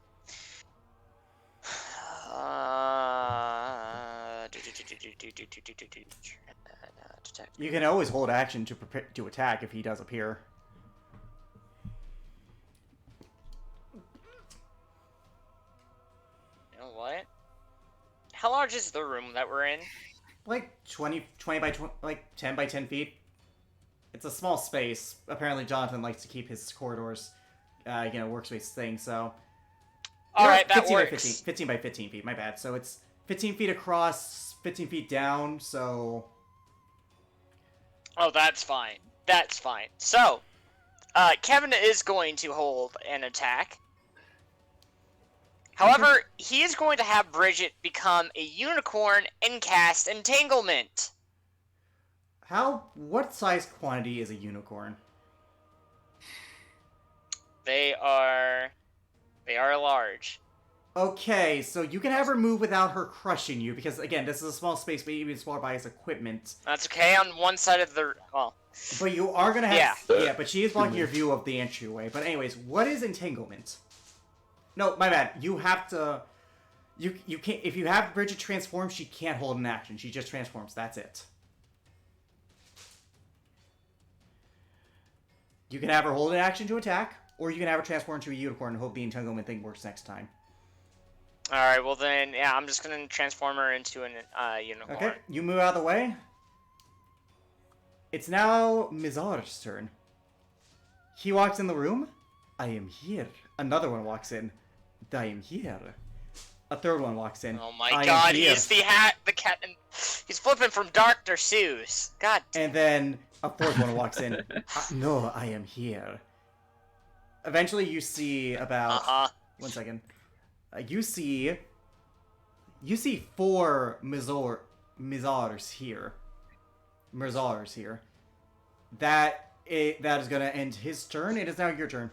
You can always hold action to prepare to attack if he does appear. You know what? How large is the room that we're in? Like 20 by 20, like 10 by 10 feet. It's a small space. Apparently Jonathan likes to keep his corridors, workspace thing, so... Alright, that 15 by works. 15 by 15 feet, my bad. So it's 15 feet across, 15 feet down, so... Oh, that's fine. That's fine. So, Kevin is going to hold an attack. However, he is going to have Bridget become a unicorn and cast Entanglement. What size quantity is a unicorn? They are large. Okay, so you can have her move without her crushing you, because again, this is a small space, but even smaller by his equipment. That's okay on one side of the... Well... But you are gonna have... Yeah. Yeah, but she is blocking your view of the entryway. But anyways, what is entanglement? No, my bad. You have to... You can't... If you have Bridget transform, she can't hold an action. She just transforms. That's it. You can have her hold an action to attack, or you can have her transform into a unicorn and hope the entanglement thing works next time. Alright, well then, yeah, I'm just gonna transform her into an unicorn. Okay, you move out of the way. It's now Mizar's turn. He walks in the room. I am here. Another one walks in. I am here. A third one walks in. Oh my I am god, here. he's the cat, and he's flipping from Dr. Seuss. God damn. And then a fourth one walks in. No, I am here. Eventually you see about... 1 second. You see 4 Mizars here. Mirzars here. That is going to end his turn. It is now your turn.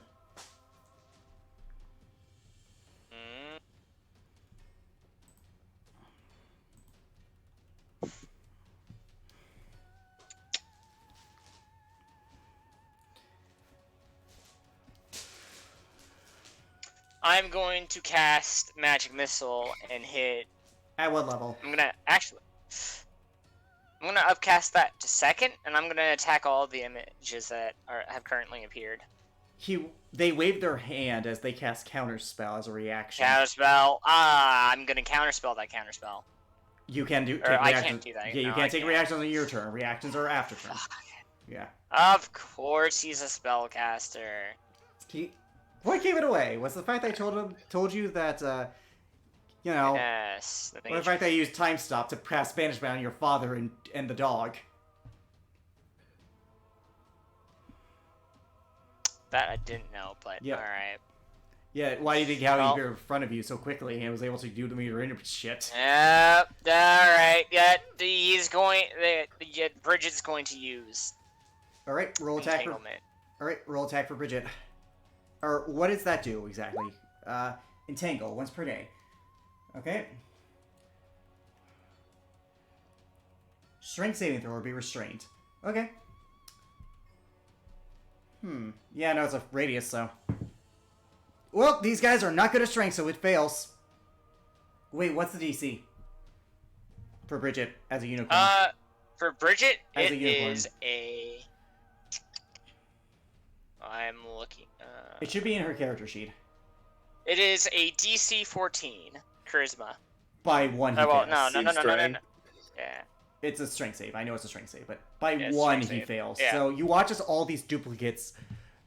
I'm going to cast Magic Missile and hit... At what level? I'm gonna upcast that to second, and I'm gonna attack all the images that have currently appeared. They wave their hand as they cast Counterspell as a reaction. Counterspell. I'm gonna counterspell that counterspell. You can do. I can't do that. Yeah, you No, can't I take can't. reactions on your turn. Reactions are after turn. Yeah. Of course, he's a spellcaster. What gave it away was the fact that I told you that Yes. or the fact that I used Time Stop to pass banishment on your father and the dog. That I didn't know, but Yep. alright. Yeah, why do you think how Well- he appeared in front of you so quickly and was able to do the meter shit? Yep. Alright. Yeah. He's going. Bridget's going to use All right, roll attack. Entanglement. All right, roll attack for Bridget. Or what does that do exactly? Entangle once per day. Okay. Strength saving throw or be restrained. Okay. Yeah, no, it's a radius, so. Well, these guys are not good at strength, so it fails. Wait, what's the DC? For Bridget as a unicorn. For Bridget, As a it unicorn. is a. I'm looking. It should be in her character sheet. It is a DC 14 charisma. By 1 he Oh, well, fails. no. Yeah. It's a strength save. I know it's a strength save, but by Yeah, it's 1 strength he save. fails. Yeah. So you watch as all these duplicates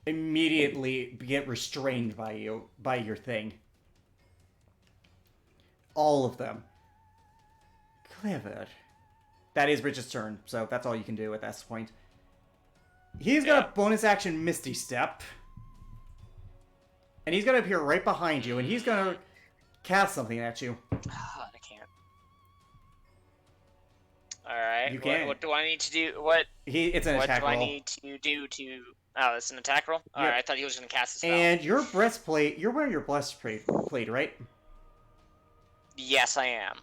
immediately get restrained by your thing. All of them. Clever. That is Bridget's turn, so that's all you can do at this point. He's got a bonus action Misty Step. And he's going to appear right behind you, and he's going to cast something at you. I can't. Alright. You can. What do I need to do? It's an What attack do I roll. need to do to... Oh, it's an attack roll? Alright, I thought he was going to cast a spell. And your breastplate, you're wearing your breastplate, right? Yes, I am.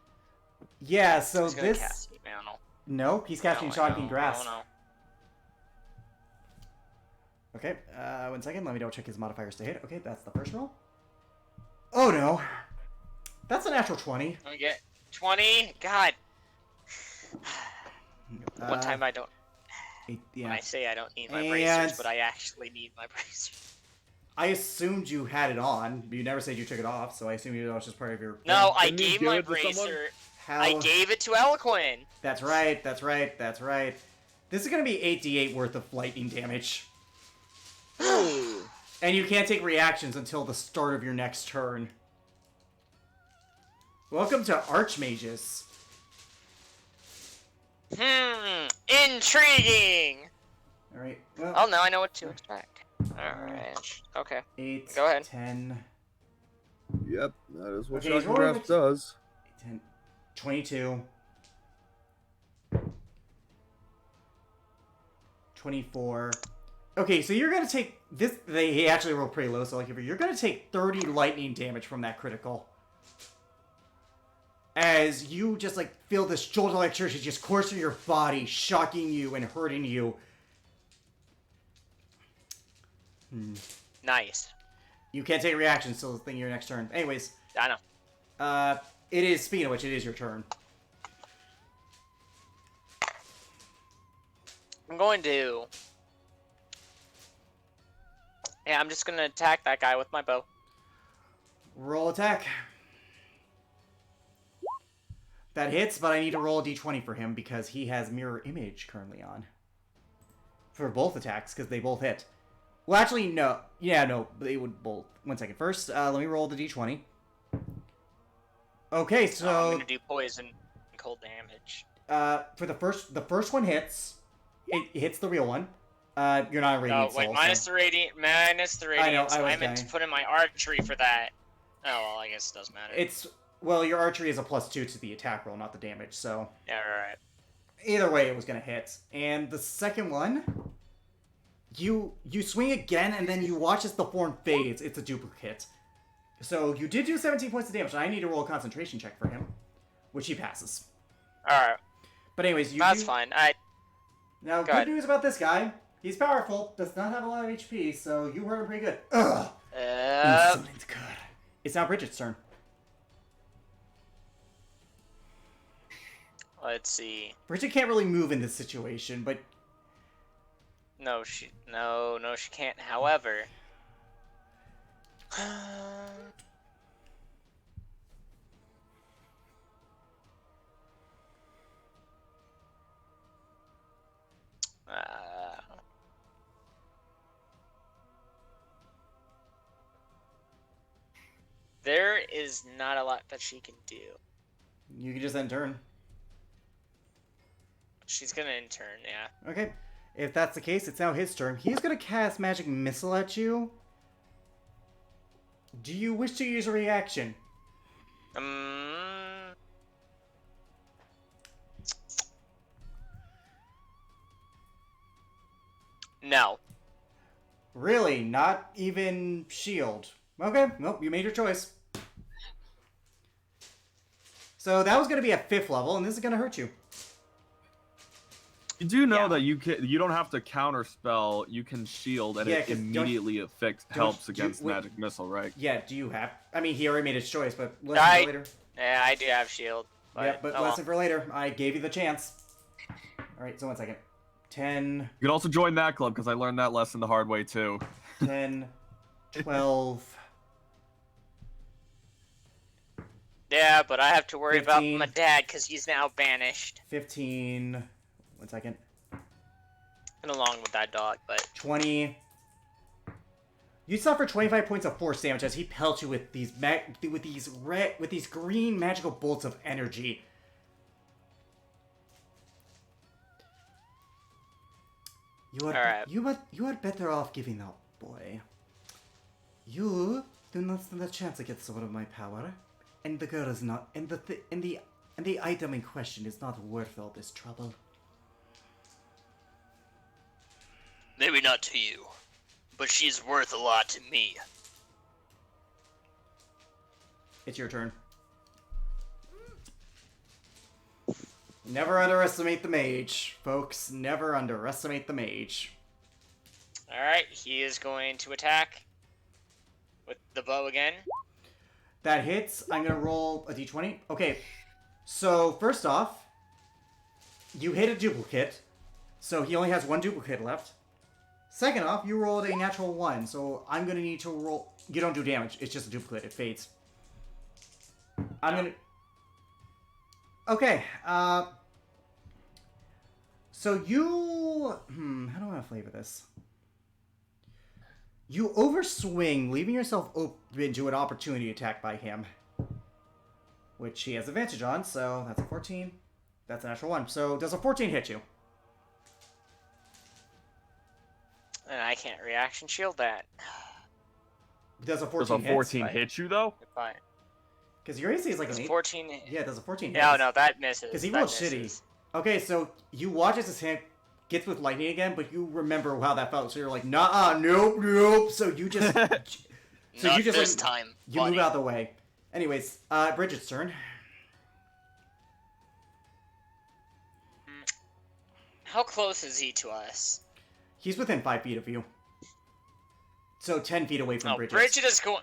Yeah, so He's gonna this... cast it. I don't know. No, he's casting Shocking Grasp. No. Okay, 1 second. Let me double check his modifiers to hit. Okay, that's the first roll. Oh no. That's a natural 20. Let me get 20. God. One time I don't... Yeah. When I say I don't need my And- bracers, but I actually need my bracers. I assumed you had it on, but you never said you took it off, so I assume it was just part of your... No, I Can you gave give my it to someone? bracer. How... I gave it to Eloquin. That's right. This is going to be 8d8 worth of lightning damage. And you can't take reactions until the start of your next turn. Welcome to Archmages. Intriguing. Alright, well... Oh, now I know what to expect. Alright. Okay. 8, Go ahead. 10, Yep, that is what Okay, he's Shocking rolling Grasp with- does. 10, 22, 24. Okay, so you're gonna take this. He actually rolled pretty low, so like if you're gonna take 30 lightning damage from that critical. As you just like feel this jolt of electricity just course through your body, shocking you and hurting you. Nice. You can't take reactions till the thing your next turn. Anyways, I know. it is, speaking of which, it is your turn. I'm going to... Yeah, I'm just going to attack that guy with my bow. Roll attack. That hits, but I need to roll a d20 for him because he has mirror image currently on. For both attacks, because they both hit. Well, actually, no. Yeah, no, they would both. 1 second. First, let me roll the d20. Okay, so... I'm going to do poison and cold damage. For the first one hits. It hits the real one. You're not a radiant Oh, wait, soul, minus so... the radiant. Minus the radiant. I was I meant to dying. put in my archery for that. Oh, well, I guess it doesn't matter. It's... Well, your archery is a +2 to the attack roll, not the damage, so... Yeah, alright. Either way, it was gonna hit. And the second one... You swing again, and then you watch as the form fades. It's a duplicate. So, you did do 17 points of damage, and I need to roll a concentration check for him. Which he passes. Alright. But anyways, That's fine. Now, Go good ahead. news about this guy. He's powerful, does not have a lot of HP, so you hurt him pretty good. Ugh! Insolent god. It's now Bridget's turn. Let's see. Bridget can't really move in this situation, but... No, she can't. However, there is not a lot that she can do. You can just end turn. She's gonna intern, yeah. Okay. If that's the case, it's now his turn. He's gonna cast Magic Missile at you. Do you wish to use a reaction? No. Really? Not even shield? Okay, nope, you made your choice. So that was gonna be at 5th level, and this is gonna hurt you. You do know Yeah. that you don't have to counter spell. You can shield, and Yeah, it 'cause immediately helps against wait. magic missile, right? Yeah, do you have... I mean, he already made his choice, but lesson I- for later. Yeah, I do have shield. But, Yeah, but oh well. lesson for later. I gave you the chance. Alright, so 1 second. 10, You can also join that club because I learned that lesson the hard way too. 10, 12... Yeah, but I have to worry 15. about my dad because he's now banished. 15... 1 second. And along with that dog, but 20. You suffer 25 points of force damage as he pelts you with these green magical bolts of energy. You are Alright. you are better off giving up, boy. You do not stand a chance against some of my power, and the girl is not, and the And the item in question is not worth all this trouble. Maybe not to you, but she's worth a lot to me. It's your turn. Never underestimate the mage, folks. Never underestimate the mage. Alright, he is going to attack with the bow again. That hits. I'm going to roll a d20. Okay, so first off, you hit a duplicate, so he only has one duplicate left. Second off, you rolled a natural 1, so I'm going to need to roll... You don't do damage, it's just a duplicate, it fades. I'm going to... Okay, so you... how do I want to flavor this? You overswing, leaving yourself open to an opportunity attack by him. Which he has advantage on, so that's a 14. That's a natural 1. So does a 14 hit you? And I can't reaction shield that. Does a Does 14 a hit? 14 hit you though? Fine. Because your AC is like Does an 8. 14 Yeah, does a 14 hit? No, no, that misses. Because he that rolled misses. shitty. Okay, so you watch as his hand gets with lightning again, but you remember how that felt. So you're like, nah, nope. So you just... so Not you just this like, time, you buddy. move out of the way. Anyways, Bridget's turn. How close is he to us? He's within 5 feet of you. So 10 feet away from Oh, Bridget. Bridget is going...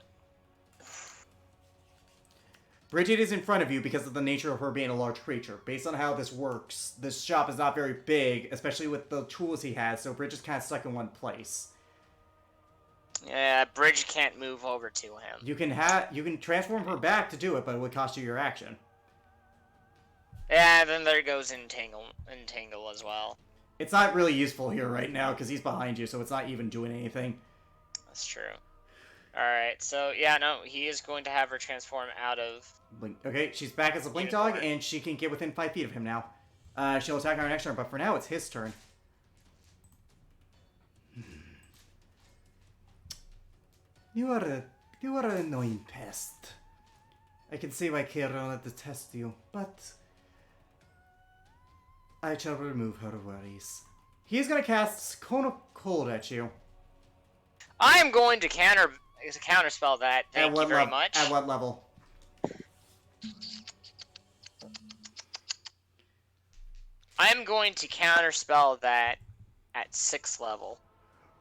Bridget is in front of you because of the nature of her being a large creature. Based on how this works, this shop is not very big, especially with the tools he has, so Bridget's kind of stuck in one place. Yeah, Bridget can't move over to him. You can transform her back to do it, but it would cost you your action. Yeah, then there goes Entangle as well. It's not really useful here right now because he's behind you, so it's not even doing anything. That's true. Alright, so yeah, no, he is going to have her transform out of... Blink. Okay, she's back as a blink dog, and she can get within 5 feet of him now. She'll attack on her next turn, but for now it's his turn. You are an annoying pest. I can say I care not to test you, but I shall remove her worries. He's gonna cast Cone of Cold at you. I am going to counterspell that. Thank you very much. At what level? I am going to counterspell that at 6th level.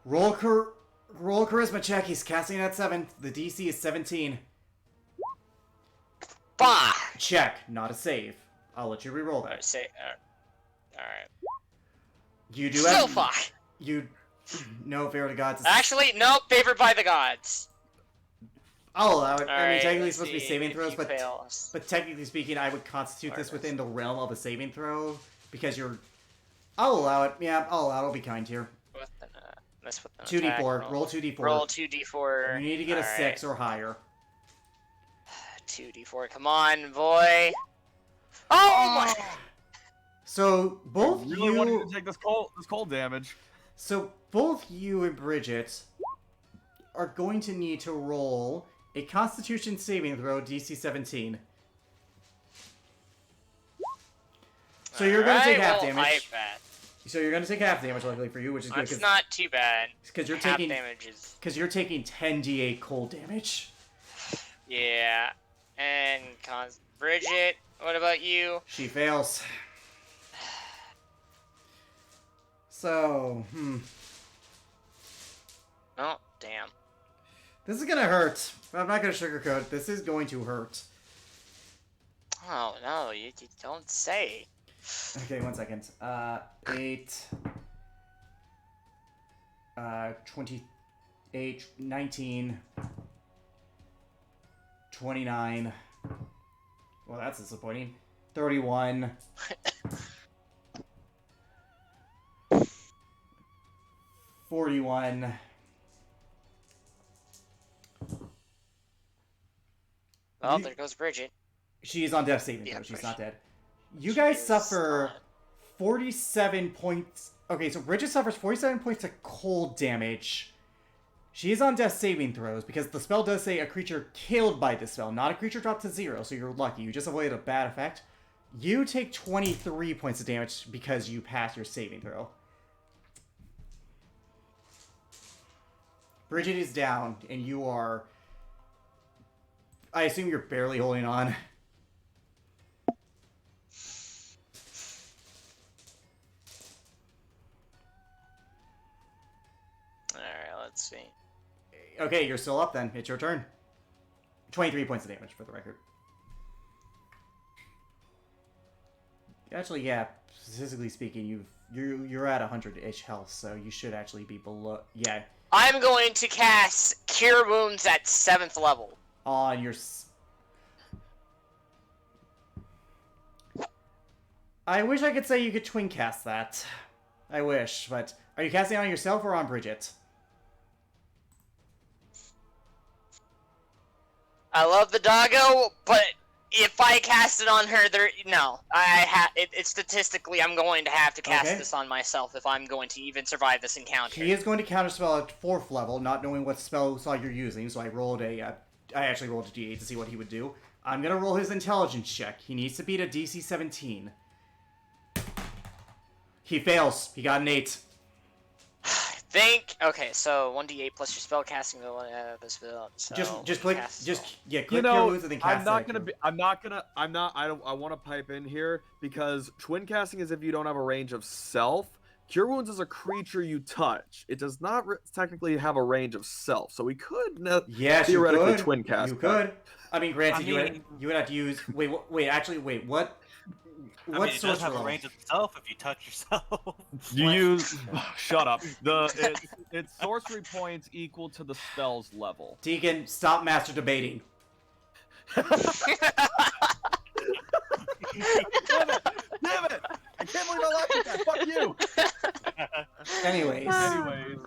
Roll charisma check. He's casting at 7. The DC is 17. Bah! Check, not a save. I'll let you re-roll that. Alright. You do Still have... fuck! You... No, favor to gods. Actually, no, favored by the gods. I'll allow it. I mean, Alright, technically it's let's supposed to be see saving if throws, he but fails. technically speaking, I would constitute this Alright, within the realm of a saving throw, because you're... I'll allow it. Yeah, I'll allow it. I'll be kind here. Mess with an 2d4. attack Roll 2d4. Roll 2d4. You need to get a Alright. 6 or higher. 2d4, come on, boy. Oh my! So, both I really want you you... to take this cold damage. So, both you and Bridget are going to need to roll a Constitution saving throw, DC 17. So you're going to take half Alright, well, damage. bet. So you're going to take half damage, luckily for you, which is good. That's not too bad. Because you're Half taking... damage is... Because you're taking 10d8 cold damage. Yeah. And Bridget, what about you? She fails. So, Oh, damn. This is going to hurt. I'm not going to sugarcoat it. This is going to hurt. Oh, no, you don't say. Okay, 1 second. 8... 28, 19, 29. Well, that's disappointing. 31. 41. Well, You- there goes Bridget. She's on death saving Yeah, throw. She's Bridget. not dead. You guys She is suffer not. 47 points. Okay, so Bridget suffers 47 points of cold damage. She is on death saving throws because the spell does say a creature killed by this spell, not a creature dropped to 0, so you're lucky. You just avoided a bad effect. You take 23 points of damage because you pass your saving throw. Bridget is down, and you are... I assume you're barely holding on. Alright, let's see. Okay, you're still up then. It's your turn. 23 points of damage, for the record. Actually, yeah, statistically speaking, you're at 100-ish health, so you should actually be below... Yeah. I'm going to cast Cure Wounds at 7th level. On your... I wish I could say you could twin cast that. I wish, but... Are you casting it on yourself or on Bridget? I love the doggo, but if I cast it on her, it's statistically I'm going to have to cast this on myself if I'm going to even survive this encounter. He is going to counterspell at 4th level, not knowing what spell slot you're using, so I actually rolled a d8 to see what he would do. I'm gonna roll his intelligence check. He needs to beat a DC 17. He fails. He got an 8. Okay, so 1d8 plus your spell casting ability. The spell. So Just click. Click your moves and then cast. I want to pipe in here because twin casting is if you don't have a range of self. Cure Wounds is a creature you touch. It does not technically have a range of self, so we could theoretically twin cast. You could. I mean, granted, you would have to use. Wait. What? What it does have a range of self if you touch yourself. You use... Shut up. It's sorcery points equal to the spell's level. Deacon, stop master debating. Damn it! I can't believe I laughed at that. Fuck you! Anyways. Anyways.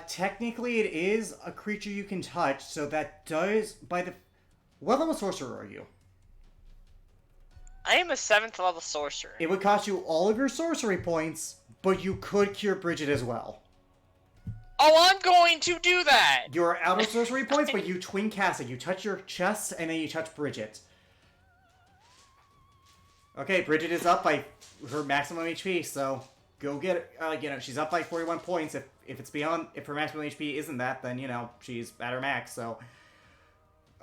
Technically it is a creature you can touch, so that does... What level sorcerer are you? I am a 7th level sorcerer. It would cost you all of your sorcery points, but you could cure Bridget as well. Oh, I'm going to do that! You're out of sorcery points, but you twin cast it. You touch your chest, and then you touch Bridget. Okay, Bridget is up by her maximum HP, so go get it. She's up by 41 points. If her maximum HP isn't that, then, she's at her max, so...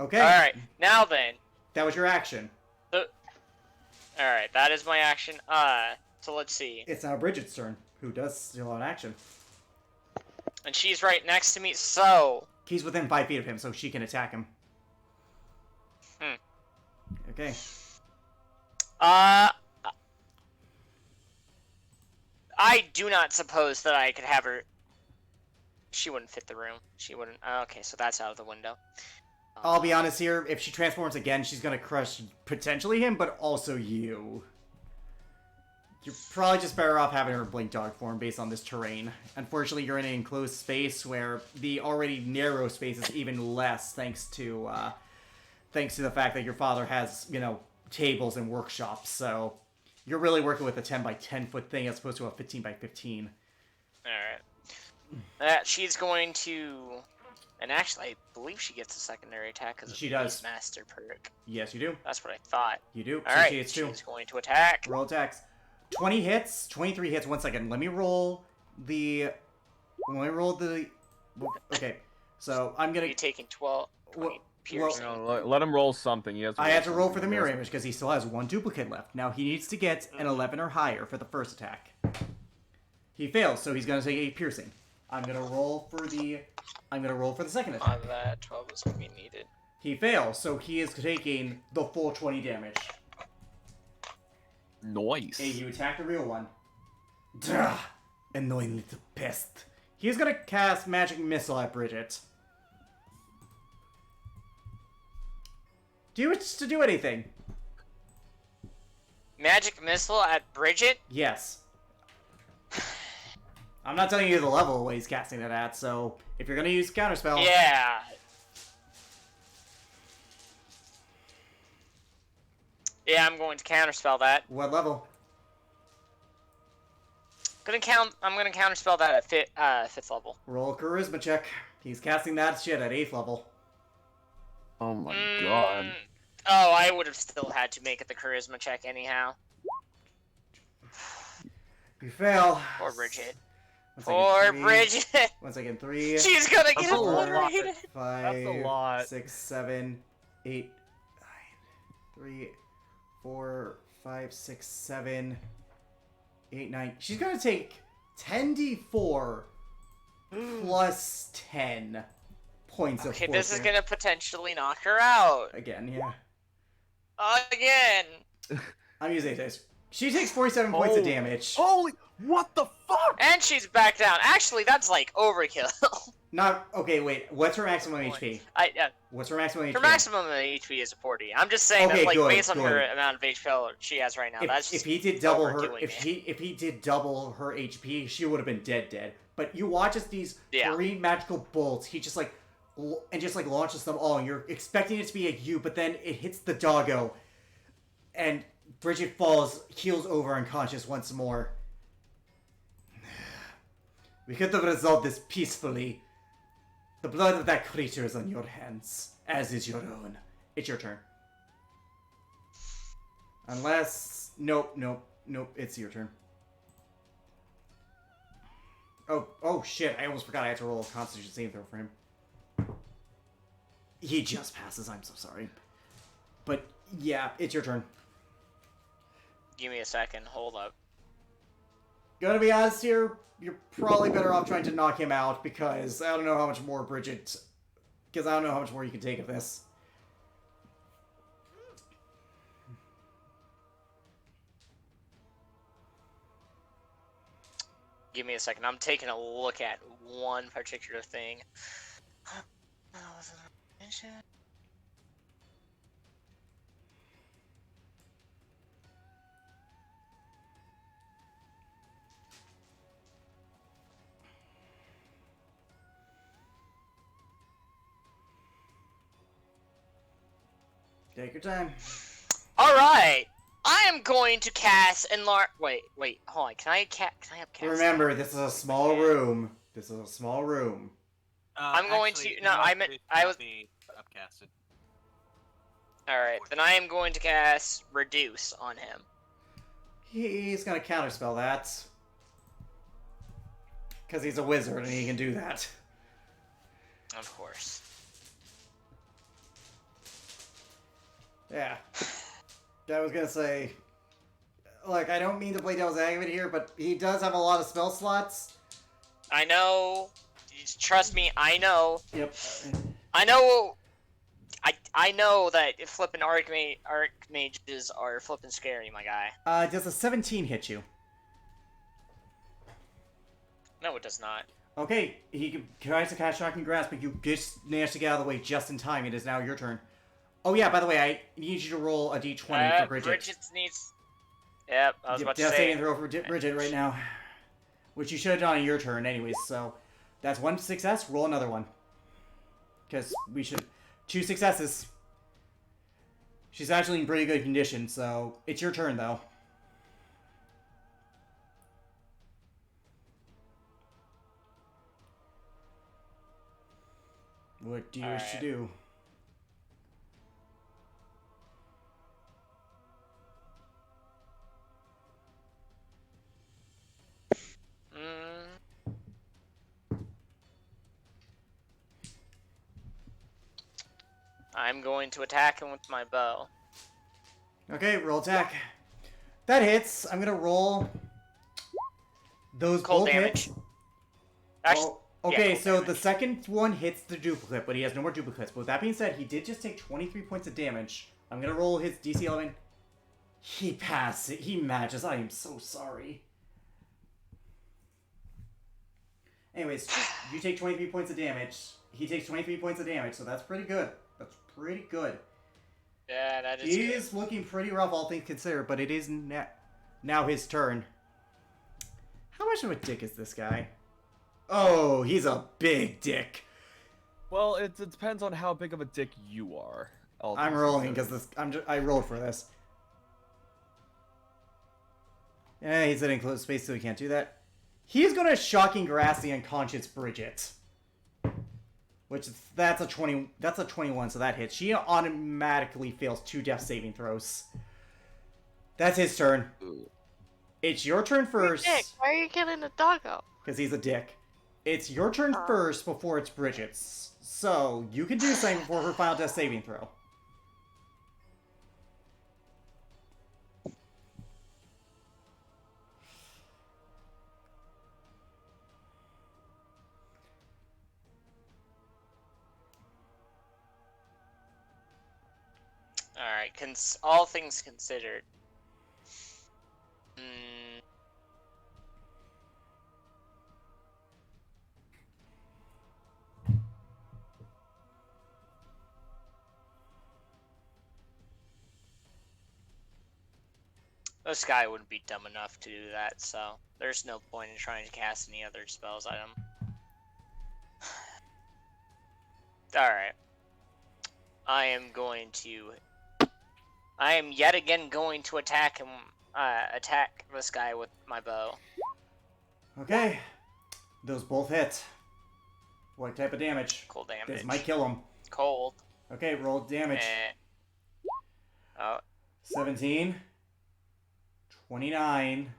Okay. Alright, now then. That was your action. Alright, that is my action. So let's see. It's now Bridget's turn, who does still have action. And she's right next to me, so... He's within 5 feet of him, so she can attack him. Okay. I do not suppose that I could have her... She wouldn't fit the room. She wouldn't... Okay, so that's out of the window. I'll be honest here, if she transforms again, she's gonna crush potentially him, but also you. You're probably just better off having her blink dog form based on this terrain. Unfortunately, you're in an enclosed space where the already narrow space is even less thanks to the fact that your father has, tables and workshops, so you're really working with a 10 by 10 foot thing as opposed to a 15 by 15. Alright. She's going to... And actually, I believe she gets a secondary attack because she does. Master perk. Yes, you do. That's what I thought. You do. Alright, so she's going to attack. Roll attacks. 20 hits, 23 hits. 1 second. Let me roll the... Okay. So, I'm gonna... You're taking 12... 20 piercing. Let him roll something. I had to roll for the mirror image because he still has 1 duplicate left. Now, he needs to get an 11 or higher for the first attack. He fails, so he's gonna take 8 piercing. I'm gonna roll for the second attack. On that, 12 is gonna be needed. He fails, so he is taking the full 20 damage. Nice. Hey, you attack the real one. Duh! Annoying little pest. He's gonna cast Magic Missile at Bridget. Do you wish to do anything? Magic Missile at Bridget? Yes. I'm not telling you the level of what he's casting it at, so if you're gonna use Counterspell... Yeah. Yeah, I'm going to Counterspell that. What level? I'm gonna Counterspell that at 5th level. Roll a Charisma check. He's casting that shit at 8th level. Oh my god. Oh, I would have still had to make it the charisma check anyhow. You fail. Poor Bridget. One second, Poor three. Bridget. 1 second, 3. She's gonna That's get a lot. obliterated. 5, That's a lot. 6, 7, 8, 9, 3, 4, 5, 6, 7, 8, 9. She's gonna take 10d4 plus 10 points of Okay, fortune. this is gonna potentially knock her out. Again, yeah. Again. I'm using this. She takes 47 points of damage. Holy, what the fuck? And she's back down. Actually, that's like overkill. Not okay. Wait, what's her maximum HP? What's her maximum HP? Her maximum HP is 40. I'm just saying Okay, that, like, good, based on good. her amount of HP she has right now, that's If he did double her, overdoing if it. he did double her HP, she would have been dead. But you watch as these Yeah. 3 magical bolts, he just like launches them all, and you're expecting it to be at you, but then it hits the doggo, and Bridget falls, keels over, unconscious once more. We could have resolved this peacefully. The blood of that creature is on your hands, as is your own. It's your turn. Unless... Nope, it's your turn. Oh shit, I almost forgot I had to roll a Constitution saving throw for him. He just passes, I'm so sorry. But, yeah, it's your turn. Give me a second. Hold up. Gonna be honest here, you're probably better off trying to knock him out, because I don't know how much more Bridget... Because I don't know how much more you can take of this. Give me a second. I'm taking a look at one particular thing. Take your time. Alright! I am going to cast enlarge. Wait, hold on. Can I have cast? Remember, this is a small room. This is a small room. I'm going to. No, I meant. I was. Upcasted. Alright, then I am going to cast Reduce on him. He's gonna counterspell that. Because he's a wizard and he can do that. Of course. Yeah. I was gonna say, like, I don't mean to play devil's advocate here, but he does have a lot of spell slots. I know. Trust me, I know. Yep. I know. I know that flipping archmages are flipping scary, my guy. Does a 17 hit you? No, it does not. Okay, he tries to cast Shocking Grasp, but you just managed to get out of the way just in time. It is now your turn. Oh yeah, by the way, I need you to roll a d20 for Bridget. Bridget needs... Yep, I was about to say. Saving throw for Bridget right now. Which you should have done on your turn anyways, so... That's 1 success, roll another one. Because we should... 2 successes. She's actually in pretty good condition, so... It's your turn, though. What do you wish to do? I'm going to attack him with my bow. Okay, roll attack. That hits. I'm gonna roll those Cold both damage. hits. Actually, Okay, yeah, so damage. the second one hits the duplicate, but he has no more duplicates. But with that being said, he did just take 23 points of damage. I'm gonna roll his DC 11. He passes. He matches. I am so sorry. Anyways, you take 23 points of damage. He takes 23 points of damage, so that's pretty good. That's pretty good. Yeah, that is He good. is looking pretty rough, all things considered, but it is now his turn. How much of a dick is this guy? Oh, he's a big dick. Well, it depends on how big of a dick you are. I'm rolling because I rolled for this. Yeah, he's in enclosed space, so he can't do that. He's gonna Shocking Grass the unconscious Bridget. Which that's a 20. That's a 21, so that hits. She automatically fails 2 death saving throws. That's his turn. It's your turn first. Dick, why are you killing the doggo? Because he's a dick. It's your turn first before it's Bridget's. So you can do something before her final death saving throw. Alright, all things considered. This guy wouldn't be dumb enough to do that, so there's no point in trying to cast any other spells at him. Alright. I am yet again going to attack him, attack this guy with my bow. Okay. Those both hit. What type of damage? Cold damage. This might kill him. Cold. Okay, roll damage. Oh. 17. 29.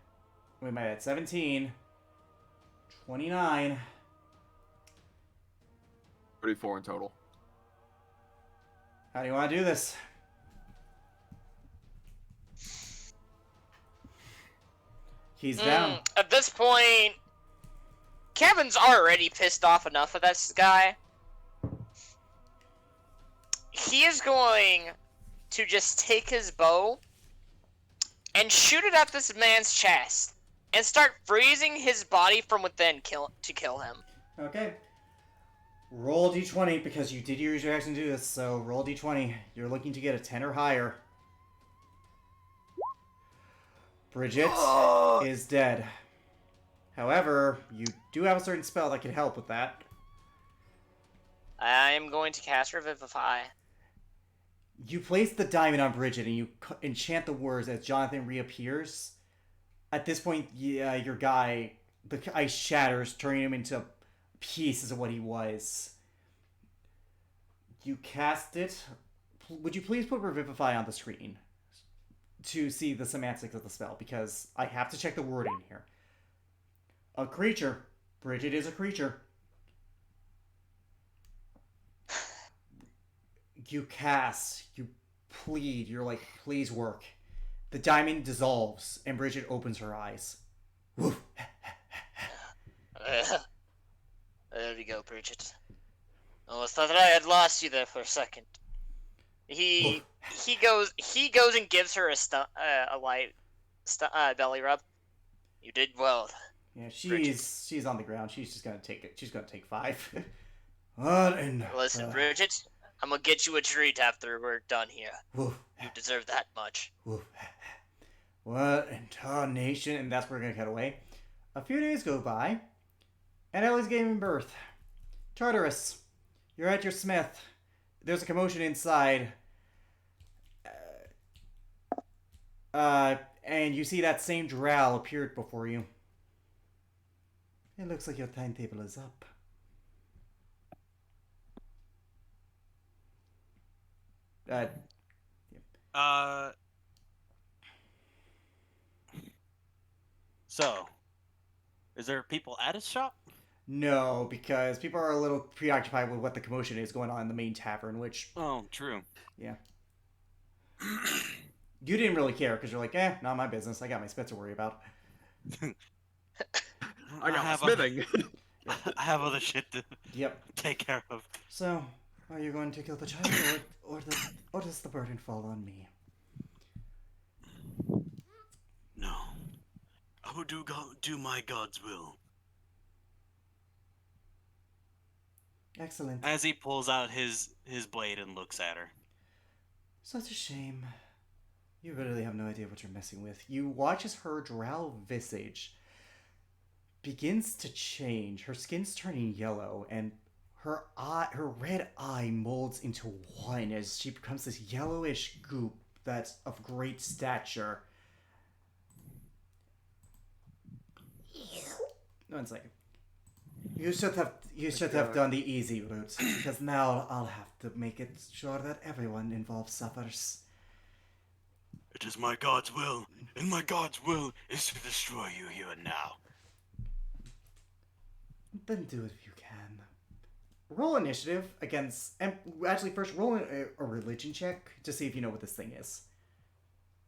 Wait, my bad. 17. 29. 34 in total. How do you want to do this? He's down. At this point, Kevin's already pissed off enough of this guy. He is going to just take his bow and shoot it at this man's chest and start freezing his body from within to kill him. Okay. Roll d20 because you did use your action to do this, so roll d20. You're looking to get a 10 or higher. Bridget is dead. However, you do have a certain spell that can help with that. I am going to cast Revivify. You place the diamond on Bridget and you enchant the words as Jonathan reappears. At this point, your guy, the ice shatters, turning him into pieces of what he was. You cast it. Would you please put Revivify on the screen to see the semantics of the spell? Because I have to check the wording here. A creature. Bridget is a creature. You cast, you plead, you're like, please work. The diamond dissolves, and Bridget opens her eyes. Woof. There we go, Bridget. I thought that I had lost you there for a second. He goes and gives her a light belly rub. You did well. Yeah, she's on the ground. She's just gonna take it. She's gonna take 5. Listen, Bridget, I'm gonna get you a treat after we're done here. Woof. You deserve that much. Woof. What in tarnation? And that's where we're gonna cut away. A few days go by, and Ellie's giving birth. Tartarus, you're at your smith. There's a commotion inside. And you see that same drow appeared before you. It looks like your timetable is up. So, is there people at his shop? No, because people are a little preoccupied with what the commotion is going on in the main tavern, which... Oh, true. Yeah. You didn't really care, because you're like, not my business. I got my spit to worry about. I got my smithing. I have other shit to take care of. So, are you going to kill the child, or does the burden fall on me? No. I will do my God's will. Excellent. As he pulls out his blade and looks at her. Such a shame. You really have no idea what you're messing with. You watch as her drow visage begins to change. Her skin's turning yellow, and her red eye molds into one as she becomes this yellowish goop that's of great stature. 1 second. You should have done the easy route, because now I'll have to make it sure that everyone involved suffers. It is my God's will, and my God's will is to destroy you here and now. Then do it if you can. Roll initiative against... And actually, first roll a religion check to see if you know what this thing is.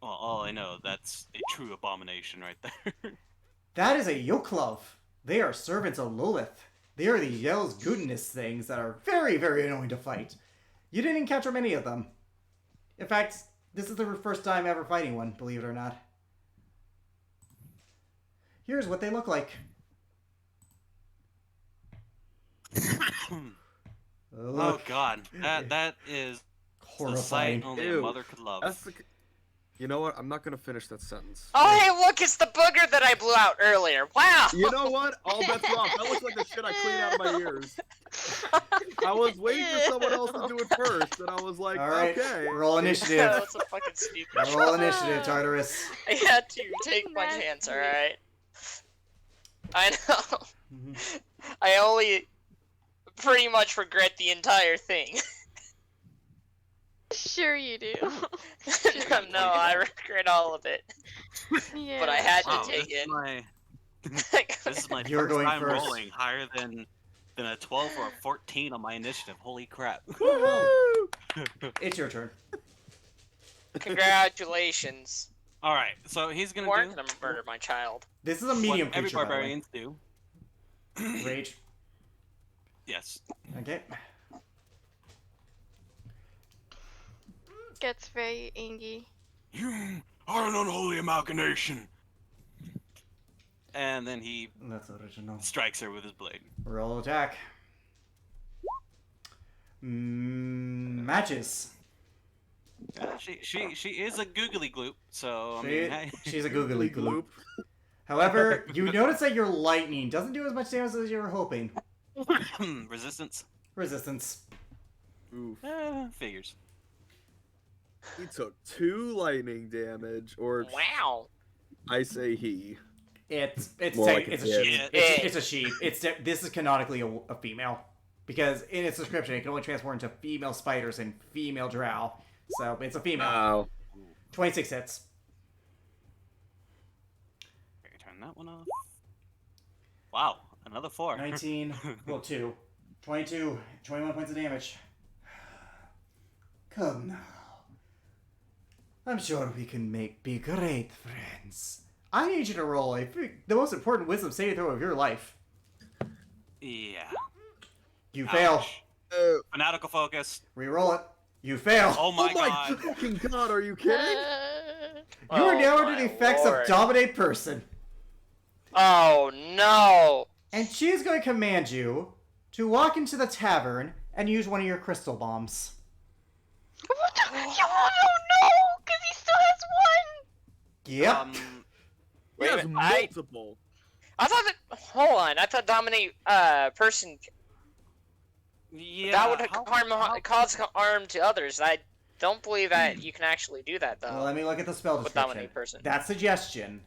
Well, all I know, that's a true abomination right there. That is a Yoklov. They are servants of Lilith. They are the Yell's goodness things that are very, very annoying to fight. You didn't encounter many of them. In fact, this is the first time ever fighting one, believe it or not. Here's what they look like. Oh God, that is horrifying. The sight only Ew. a mother could love. You know what? I'm not gonna finish that sentence. Oh, hey, look, it's the booger that I blew out earlier. Wow. You know what? All bets are off. That looks like the shit I cleaned out of my ears. I was waiting for someone else to do it first, and I was like, All right, okay. roll initiative. That's a fucking stupid. Roll initiative, Tartarus. I had to take my chance, alright? I know. I only pretty much regret the entire thing. Sure you do. No, I regret all of it. Yeah. But I had to Wow, take it. This is my You're first going time first. rolling higher than a 12 or a 14 on my initiative. Holy crap. It's your turn. Congratulations. Alright, so he's gonna You aren't do gonna murder my child. This is a medium what every creature, by the way. barbarians do. Rage. Yes. Okay. Gets very angry. You are an unholy amalgamation. And then he That's original. strikes her with his blade. Roll attack. Matches. She is a googly gloop, so I mean, hey. She's a googly gloop. However, you notice that your lightning doesn't do as much damage as you were hoping. Resistance. Resistance. Oof. Figures. He took 2 lightning damage, or Wow. I say he. It's More like it's a a kid. she. It's a she. This is canonically a female because in its description it can only transform into female spiders and female drow. So it's a female. Wow. 26 hits. Turn that one off. Wow, another 4. 19. Well, 2. 22. 21 points of damage. Come now. I'm sure we can be great friends. I need you to roll the most important wisdom saving throw of your life. Yeah. You fail. Fanatical focus. Reroll it. You fail. Oh my Oh my God. fucking god, are you kidding? You are now Oh under the my effects lord. of Dominate Person. Oh no. And she is going to command you to walk into the tavern and use one of your crystal bombs. What the? Oh no! Because he still has one! Yep. He has Wait, multiple. I thought that. Hold on. I thought dominate person Yeah. that would cause harm to others. I don't believe that you can actually do that though. Well, let me look at the spell With description. dominate person. That suggestion.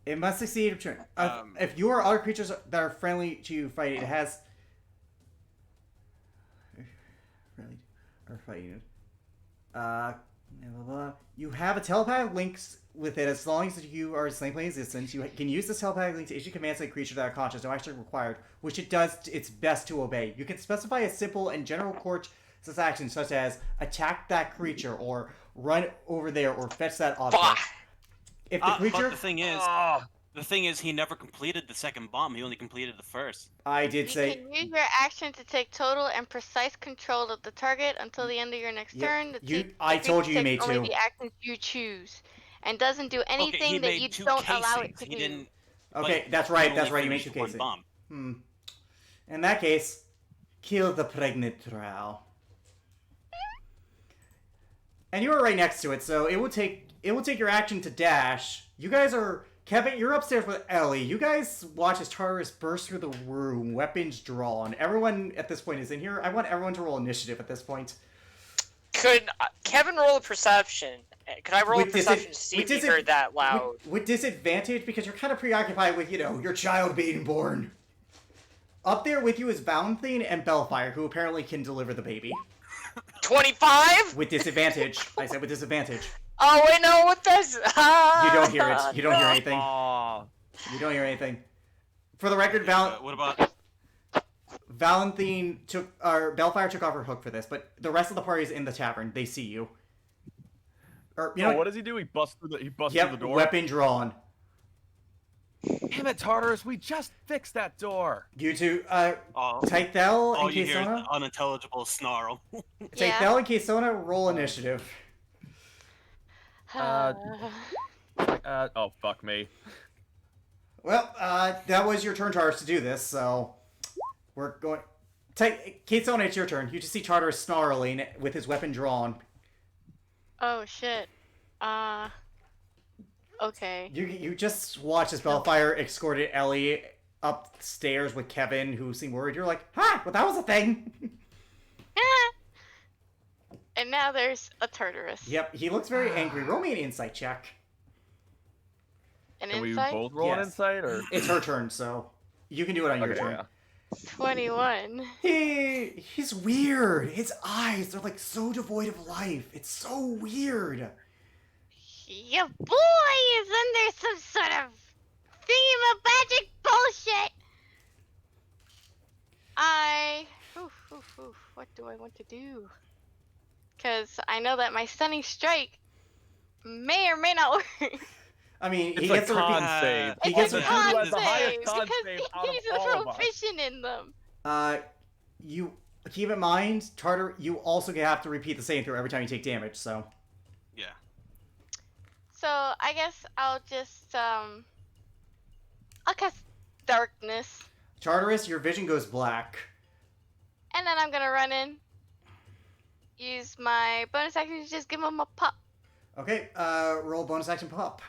It must succeed if you or other creatures that are friendly to you fight it, has... Friendly are fighting it. Blah, blah, blah. You have a telepathic link with it as long as you are same plane existence. You can use this telepathic link to issue commands to creatures that are conscious, no action required, which it does its best to obey. You can specify a simple and general course action such as attack that creature or run over there or fetch that object. Bah! If the creature... But the thing is, he never completed the second bomb. He only completed the first. I did You say... can use your action to take total and precise control of the target until the end of your next turn. I told you made only two. the actions you choose, and doesn't do anything that you don't allow it to He do. didn't. Okay, But that's right. he That's only right. You made finished two one cases. bomb. In that case, kill the pregnant drow. And you are right next to it, so it will take your action to dash. You guys are Kevin. You're upstairs with Ellie. You guys watch as Tartarus bursts through the room, weapons drawn. Everyone at this point is in here. I want everyone to roll initiative at this point. Could Kevin roll a perception? Could I roll a With perception to see if he heard that loud? With disadvantage because you're kind of preoccupied with your child being born. Up there with you is Valentine and Bellfire, who apparently can deliver the baby. 25? With disadvantage. I said with disadvantage. Oh, wait, no, what does... You don't hear it. You don't hear anything. Aw. You don't hear anything. For the record, What about... Valentine took... Or Bellfire took off her hook for this, but the rest of the party is in the tavern. They see you. Or, you know, what does he do? He busts through the yep, through the door. Weapon drawn. Damn it, Tartarus! We just fixed that door. You two, all Tythel and you hear is Kaysona? an unintelligible snarl. Tythel and Kaysona, roll initiative. Oh, fuck me. Well, that was your turn, Tartarus, to do this, so... We're going... Kaysona, it's your turn. You just see Tartarus snarling with his weapon drawn. Oh shit. Okay. You just watch as Bellfire escorted Ellie upstairs with Kevin, who seemed worried. You're like, "Ha! Well, that was a thing." And now there's a Tartarus. Yep, he looks very angry. Roll me an insight check. An Can we insight? both roll an Yes. insight, or? It's her turn, so you can do it on your Okay, turn. yeah. 21. He's weird. His eyes, they're like so devoid of life. It's so weird. Your boy is under some sort of theme of magic bullshit. What do I want to do? Because I know that my stunning strike may or may not work. I mean, It's he a gets to repeat. con save. He It's gets a to- con has the highest save con because save out of he's all of us. proficient in them. You keep in mind, Tartar. You also have to repeat the same throw every time you take damage. So. Yeah. So I guess I'll just I'll cast darkness, Tartarus, your vision goes black. and then I'm gonna run in. Use my bonus action to just give him a pop. Okay, roll bonus action pop.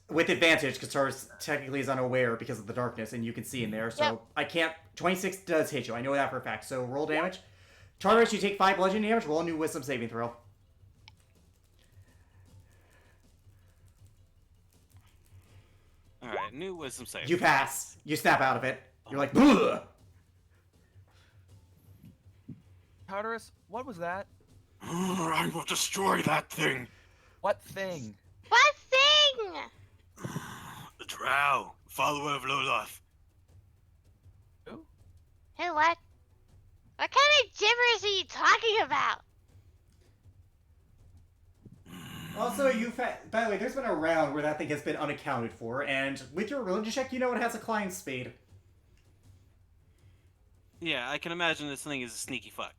With advantage, because Tartarus technically is unaware because of the darkness, and you can see in there, so Yep. I can't... 26 does hit you, I know that for a fact, so roll damage. Tartarus, you take 5 bludgeoning damage, roll a new wisdom saving throw. Alright, new wisdom save. You pass. You snap out of it. You're like, "Ugh." Tartarus, what was that? I will destroy that thing. What thing? What thing? The Drow, follower of Loloth. Who? Hey, what? What kind of gibberish are you talking about? Also, by the way, there's been a round where that thing has been unaccounted for, and with your religion check, you know it has a climb speed. Yeah, I can imagine this thing is a sneaky fuck.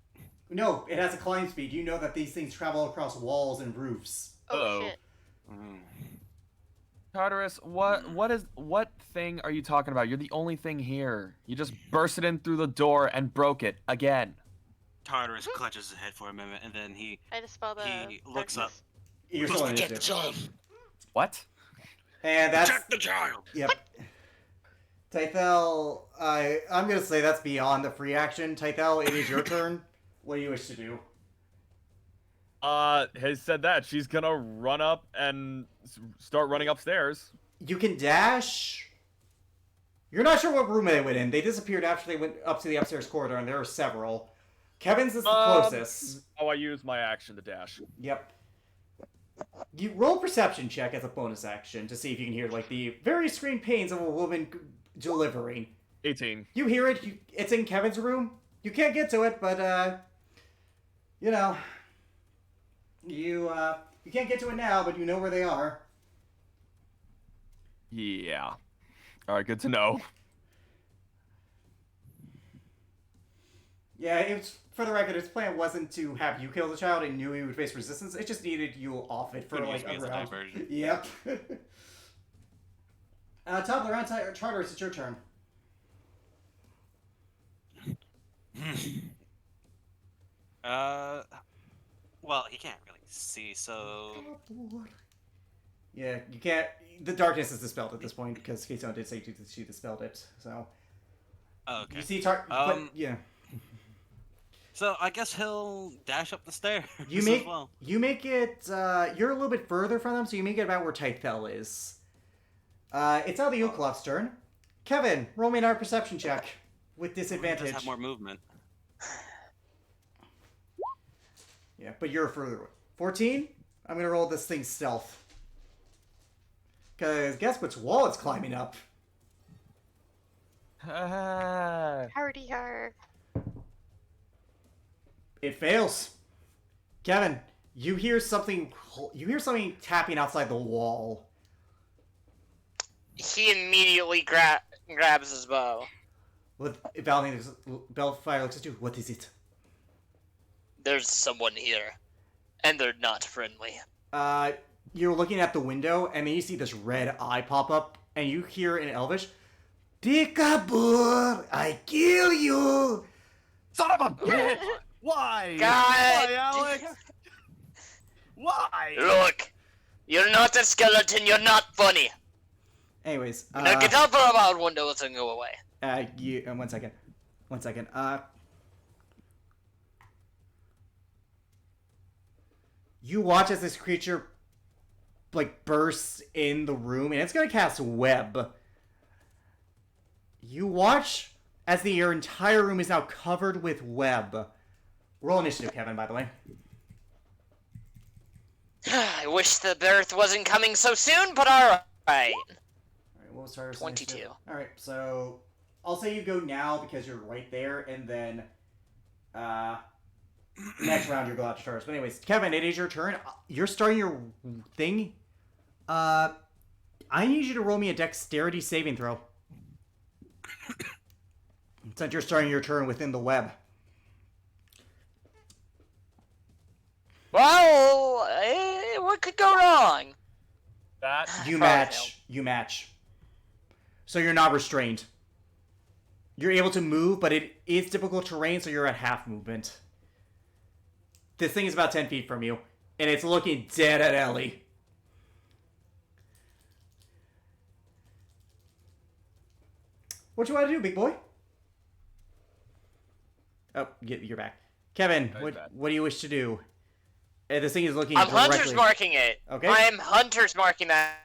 No, it has a climb speed. You know that these things travel across walls and roofs. Oh Uh-oh. shit. Tartarus, what thing are you talking about? You're the only thing here. You just bursted in through the door and broke it again. Tartarus clutches his head for a moment, and then he I dispel the. He looks up. darkness. You're still on initiative. child. What? And that's... Protect the child. Yep. Tythel, I'm gonna say that's beyond the free action. Tythel, it is your turn. What do you wish to do? Has said that she's gonna run up and start running upstairs. You can dash. You're not sure what room they went in. They disappeared after they went up to the upstairs corridor, and there are several. Kevin's is the closest. Oh, I used my action to dash. Yep. You roll perception check as a bonus action to see if you can hear like the various scream pains of a woman delivering. 18. You hear it. It's in Kevin's room. You can't get to it, but you know, you can't get to it now, but you know where they are. Yeah. All right, good to know. Yeah, it's for the record. His plan wasn't to have you kill the child. It knew he would face resistance. It just needed you off it for Could like use me a as a round. diversion. Yep. Top of the round, Charters, it's your turn. Well, he can't really see, so Yeah, you can't. The darkness is dispelled at this point because Keystone did say she dispelled it. So okay. you see, but yeah, So I guess he'll dash up the stairs. you as make well. you make it. You're a little bit further from them, so you make it about where Tythel is. It's now the Uklop's turn. Kevin, roll me another perception check with He disadvantage. does have more movement. Yeah, but you're further away. 14? I'm gonna roll this thing stealth. Because guess which wall it's climbing up? Hardy har. It fails. Kevin, you hear something tapping outside the wall. He immediately grabs his bow. Bellfire looks at you. What is it? There's someone here, and they're not friendly. You're looking at the window, and then you see this red eye pop up, and you hear in Elvish, Peekaboo, I kill you! Son of a bitch! Why? God! Why, Alex? Why? Look, you're not a skeleton, you're not funny. Anyways, Now get out from out windows and go away. one second. You watch as this creature, like, bursts in the room, and it's gonna cast web. You watch as your entire room is now covered with web. Roll initiative, Kevin, by the way. I wish the birth wasn't coming so soon, but alright. Alright, we'll start 22. Alright, so I'll say you go now because you're right there, and then next round you'll go out to start. But anyways, Kevin, it is your turn. You're starting your thing. I need you to roll me a dexterity saving throw. Since you're starting your turn within the web. Well, what could go wrong? That You Probably match. You match. So you're not restrained. You're able to move, but it is difficult terrain, so you're at half movement. This thing is about 10 feet from you, and it's looking dead at Ellie. What you want to do, big boy? Oh, you're back. Kevin, what do you wish to do? This thing is looking I'm directly... hunter's marking it. Okay. I am hunter's marking that.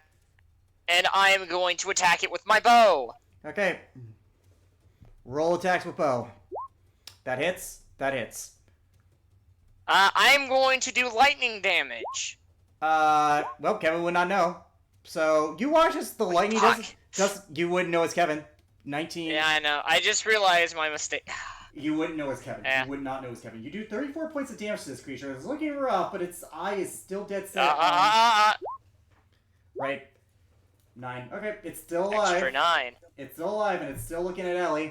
And I am going to attack it with my bow. Okay. Roll attacks with bow. That hits. That hits. I'm going to do lightning damage. Well, Kevin would not know. So, you watch as the lightning does... You wouldn't know it's Kevin. 19... Yeah, I know. I just realized my mistake. You wouldn't know it's Kevin. Yeah. You would not know it's Kevin. You do 34 points of damage to this creature. It's looking rough, but its eye is still dead set. Right. 9. Okay, it's still alive. Extra 9. It's still alive, and it's still looking at Ellie.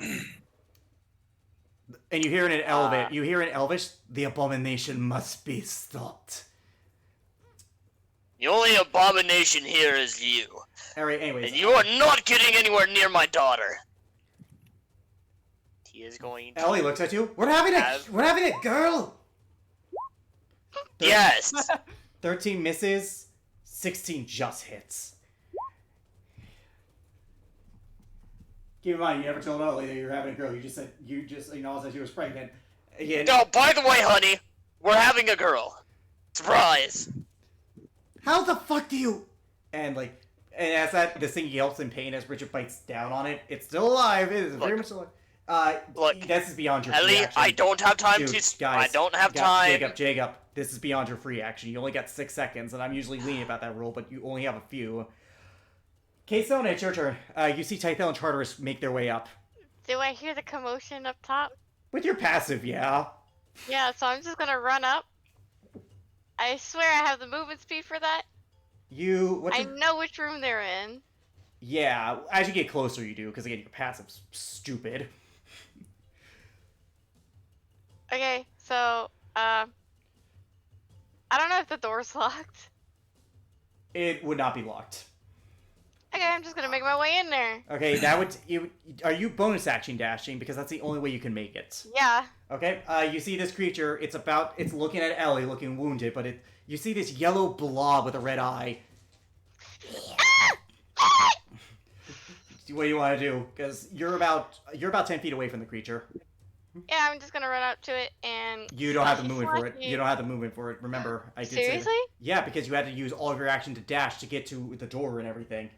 And you hear it in Elvish. You hear in Elvish, the abomination must be stopped. The only abomination here is you. Alright, anyways. And you are not getting anywhere near my daughter. He is going to... Ellie looks at you. We're having a girl! Yes! 13 misses. 16 just hits. Keep in mind, you never told Ellie that you were having a girl. You just acknowledged that she was pregnant. Again. No, by the way, honey, we're having a girl. Surprise! How the fuck do you... And as this thing yelps in pain as Richard bites down on it, it's still alive. It is very much alive. Look, this is beyond your Ellie, free action. I don't have time Dude, to... guys, I don't have time. Jacob, this is beyond your free action. You only got 6 seconds, and I'm usually lenient about that rule, but you only have a few. K-Stone, it's your turn. You see Tythel and Charteris make their way up. Do I hear the commotion up top? With your passive, yeah. Yeah, so I'm just gonna run up. I swear I have the movement speed for that. I know which room they're in. Yeah, as you get closer you do, because again, your passive's stupid. Okay, so, I don't know if the door's locked. It would not be locked. Okay, I'm just gonna make my way in there. Okay, are you bonus action dashing? Because that's the only way you can make it. Yeah. Okay, you see this creature, it's looking at Ellie, looking wounded, but you see this yellow blob with a red eye. What do you want to do? Because you're about 10 feet away from the creature. Yeah, I'm just gonna run up to it and... You don't have the movement for it. You don't have the movement for it. Remember, I did say Seriously? that. Yeah, because you had to use all of your action to dash to get to the door and everything.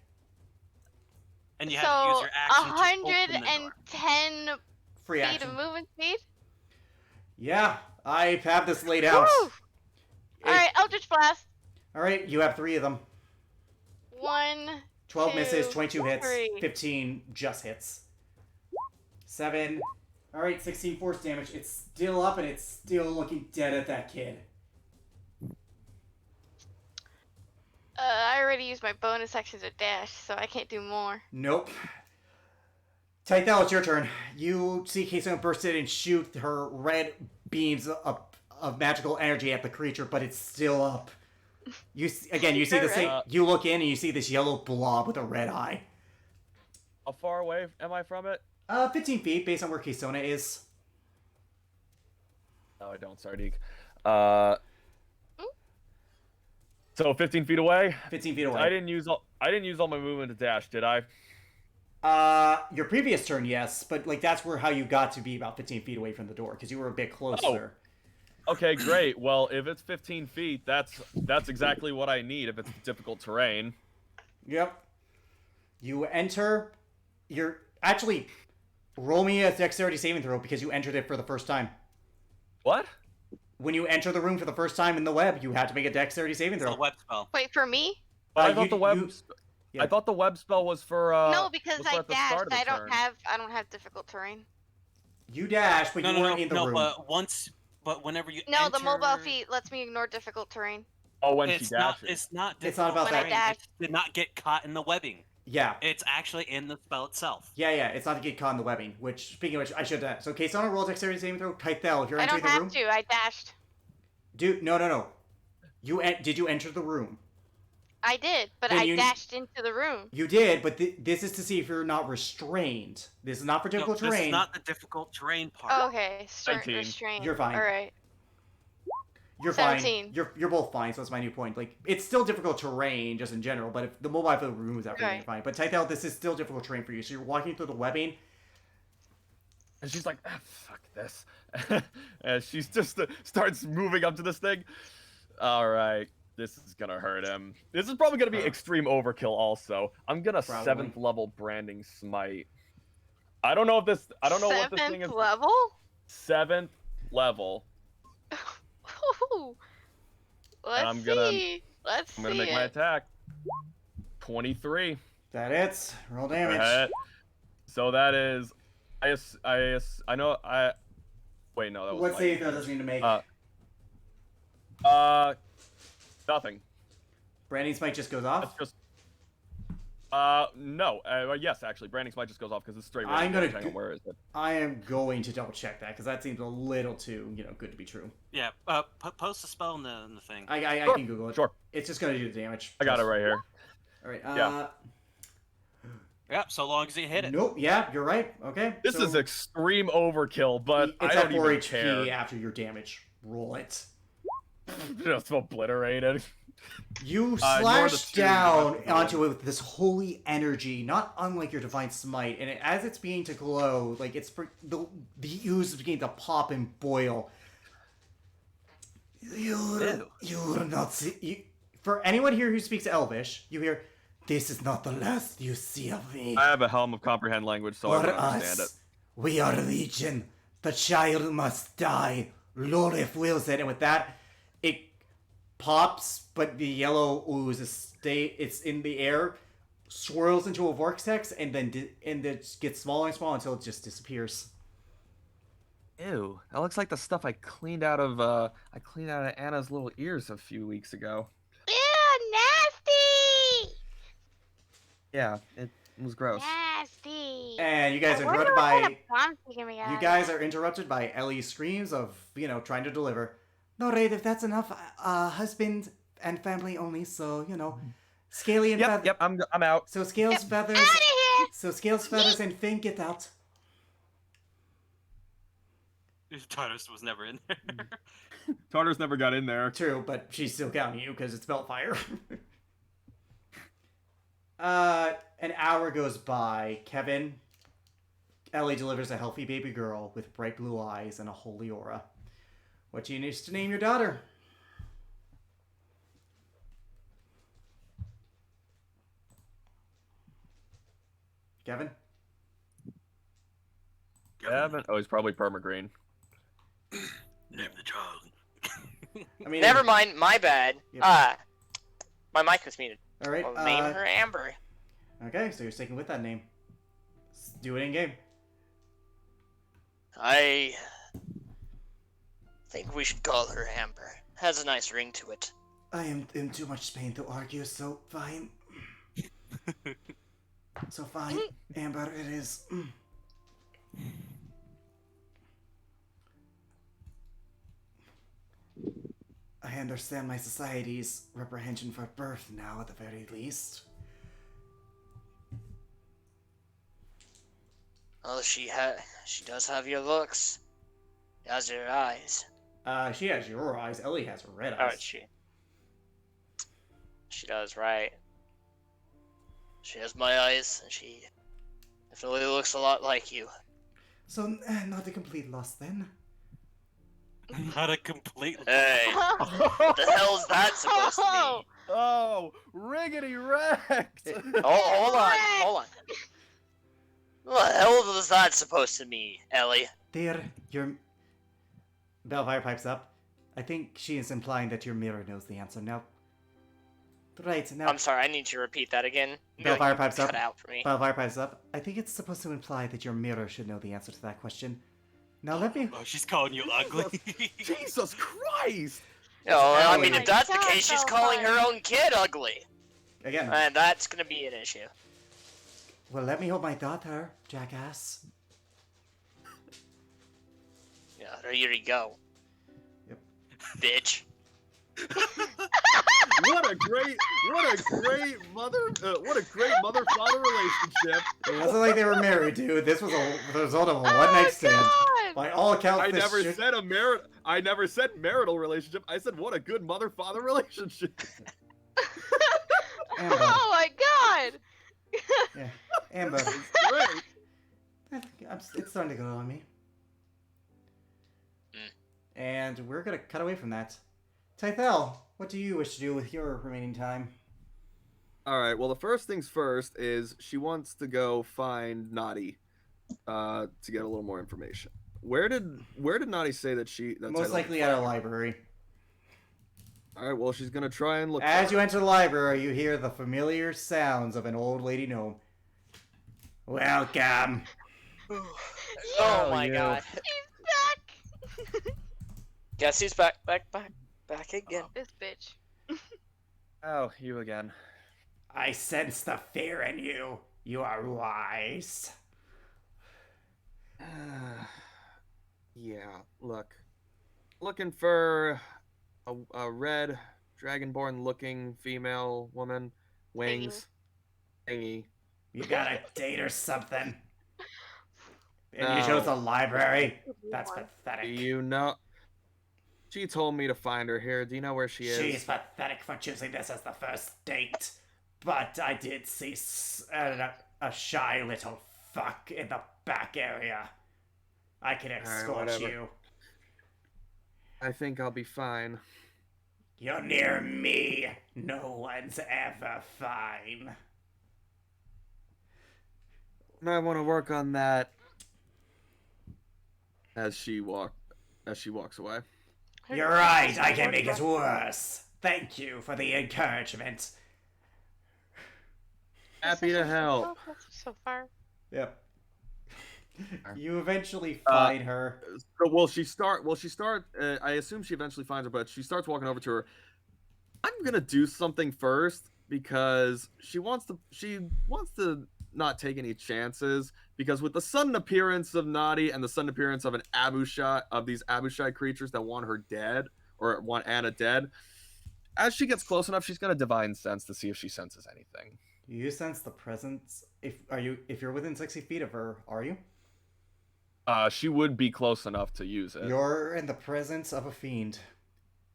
And you So have to use your action to open the door. 110 Free feet action. of movement speed. Yeah, I have this laid out. Woo! All right, Eldritch Blast. All right, you have 3 of them. 1, 12 2, misses, 22 hits, 3. 15 just hits. 7. All right, 16 force damage. It's still up and it's still looking dead at that kid. I already used my bonus action to dash, so I can't do more. Nope. Tythel, it's your turn. You see Keystone burst in and shoot her red beams of magical energy at the creature, but it's still up. You see the same. You look in and you see this yellow blob with a red eye. How far away am I from it? 15 feet, based on where Keystone is. No, I don't. Sorry, Deke. So 15 feet away. 15 feet away. I didn't use all my movement to dash, did I? Your previous turn, yes, but like that's how you got to be about 15 feet away from the door because you were a bit closer. Oh. Okay, great. Well, if it's 15 feet, that's exactly what I need if it's difficult terrain. Yep. You enter. You're actually roll me a dexterity saving throw because you entered it for the first time. What? When you enter the room for the first time in the web, you have to make a dexterity saving throw. It's a web spell. Wait, for me? I thought the web. Yeah. I thought the web spell was for. No, because I dashed. I don't have difficult terrain. You dash, but you weren't in the room. But whenever you No, enter... the mobile feat lets me ignore difficult terrain. Oh, when she dashes. It's not about that. It did not get caught in the webbing. Yeah. It's actually in the spell itself. Yeah, it's not to get caught in the webbing, which, speaking of which, I should have. So, Kaysana, roll dexterity saving throw. Tythel, if you're entering the room... I don't have to, I dashed. Dude, no. Did you enter the room? I did, but I dashed into the room. You did, but this is to see if you're not restrained. This is not for difficult terrain. This is not the difficult terrain part. Oh, okay, restrained. You're fine. All right. You're 17. Fine. You're both fine, so that's my new point. Like, it's still difficult terrain, just in general, but if the mobile field removes everything, you're fine. But Tythel, this is still difficult terrain for you, so you're walking through the webbing. And she's like, fuck this. And she just starts moving up to this thing. All right, this is gonna hurt him. This is probably gonna be extreme overkill also. I'm gonna 7th level branding smite. I don't know what this thing is. 7th level? 7th level. Let's see. I'm gonna make my attack. 23. That hits. Roll damage. So that is, I know. Wait, no, that was. What save does it need to make? Nothing. Branding smite just goes off. That's just. No. Yes, actually, branding smite just goes off because it's straight. Where is it? I am going to double check that because that seems a little too, good to be true. Yeah. Post the spell in the thing. I can Google it. Sure. It's just gonna do the damage. I got it right here. All right. Yeah. So long as you hit it. Nope. Yeah, you're right. Okay. This is extreme overkill, but it's I don't at 4 even HP care. after your damage. Roll it. Just obliterated. You slash down onto it with this holy energy, not unlike your divine smite, and as it's beginning to glow, like the ooze is beginning to pop and boil. You're not see. For anyone here who speaks Elvish, you hear, "This is not the last you see of me." I have a helm of comprehend language, so I don't understand it. We are legion. The child must die. Lorif wills it, and with that, it pops, but the yellow ooze it's in the air, swirls into a vortex, and then gets smaller and smaller until it just disappears. Ew, that looks like the stuff I cleaned out of Anna's little ears a few weeks ago. Ew, nasty! Yeah, it was gross. Nasty. And you guys are interrupted by Ellie's screams of trying to deliver. No, Raid, if that's enough, husband and family only, so, Scaly and Feathers. Yep, I'm out. So Scales, Feathers... Out of here! So Scales, Feathers, and Finn get out. Tartarus was never in there. Tartarus never got in there. True, but she's still counting you, because it's Beltfire. An hour goes by. Kevin, Ellie delivers a healthy baby girl with bright blue eyes and a holy aura. What do you need to name your daughter? Gavin? Gavin? Oh, he's probably permagreen. Name the child. I mean, Never mind, my bad. Yep. My mic was muted. All right. I'll name her Amber. Okay, so you're sticking with that name. Let's do it in game. I think we should call her Amber. Has a nice ring to it. I am in too much pain to argue, so fine. So fine, Amber, it is. I understand my society's reprehension for birth now, at the very least. Oh, she does have your looks. She has your eyes. She has your eyes. Ellie has red Oh, eyes. she does, right. She has my eyes, and she definitely looks a lot like you. So, not a complete loss then. Not a complete. Hey, what the hell's that supposed to mean? Oh, riggedy wrecked! Oh, hold on. What the hell was that supposed to mean, Ellie? Dear, your... Bellfire pipes up. I think she is implying that your mirror knows the answer now. Right, now... I'm sorry, I need you to repeat that again. Bellfire pipes up. Cut out for me. Bellfire pipes up. I think it's supposed to imply that your mirror should know the answer to that question. Now let me... Oh, she's calling you ugly. Jesus Christ! No, I mean, Oh if that's the case, she's calling her own kid ugly. Again. And that's gonna be an issue. Well, let me hold my daughter, jackass. Yeah, there you go. Yep. Bitch. What a great mother-father relationship. It wasn't like they were married, dude. This was the result of a one-night stand. God! By all accounts, I this never should... said marital relationship. I said what a good mother-father relationship. Amber. Oh my god! Yeah. Amber. Great. It's starting to go on me. And we're gonna cut away from that. Tythel, what do you wish to do with your remaining time? All right. Well, the first things first is she wants to go find Naughty, to get a little more information. Where did Naughty say that Most likely at a library. All right. Well, she's gonna try and look. As you enter the library, you hear the familiar sounds of an old lady gnome. Welcome. Oh my god. He's back! Guess he's back again. This bitch. Oh, you again. I sense the fear in you. You are wise. Yeah. Looking for a red dragonborn looking female woman, wings, thingy. You got a date or something? And you chose the library? That's pathetic. Do you know? She told me to find her here. Do you know where she is? She's pathetic for choosing this as the first date. But I did see a shy little fuck in the back area. I can escort you. I think I'll be fine. You're near me. No one's ever fine. And I want to work on that. As she walks away. You're right. I can make it worse. Thank you for the encouragement. Happy to help. So far. Yep. You eventually find her. So I assume she eventually finds her, but she starts walking over to her. I'm gonna do something first because she wants to not take any chances, because with the sudden appearance of Naughty and the sudden appearance of these Abushai creatures that want her dead or want Anna dead, as she gets close enough, she's gonna divine sense to see if she senses anything. You sense the presence. If you're within 60 feet of her, are you? She would be close enough to use it. You're in the presence of a fiend.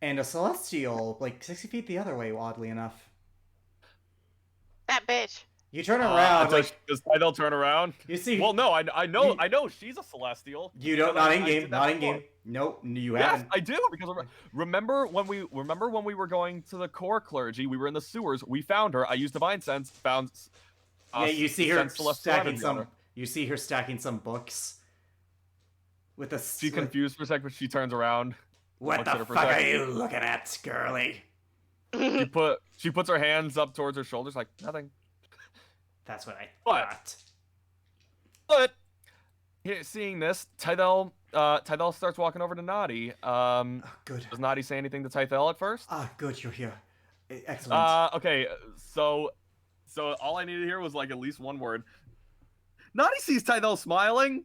And a celestial, like 60 feet the other way, oddly enough. That bitch. You turn around. Does Tythel turn around? You see. Well, no, I know she's a celestial. You don't. Not in game. Not in game. Nope. You haven't. Yes, I do, because remember when we were going to the core clergy, we were in the sewers, we found her, I used divine sense, Yeah, you see her sense left stacking together. some. You see her stacking some books. With a. She's confused for a second, but she turns around. What the fuck are you looking at, girly? She puts her hands up towards her shoulders like nothing. That's what I thought. But seeing this, Tydel starts walking over to Nadi. Good. Does Nadi say anything to Tydel at first? Good, you're here. Excellent. Okay, so all I needed to hear was like at least one word. Nadi sees Tydel smiling.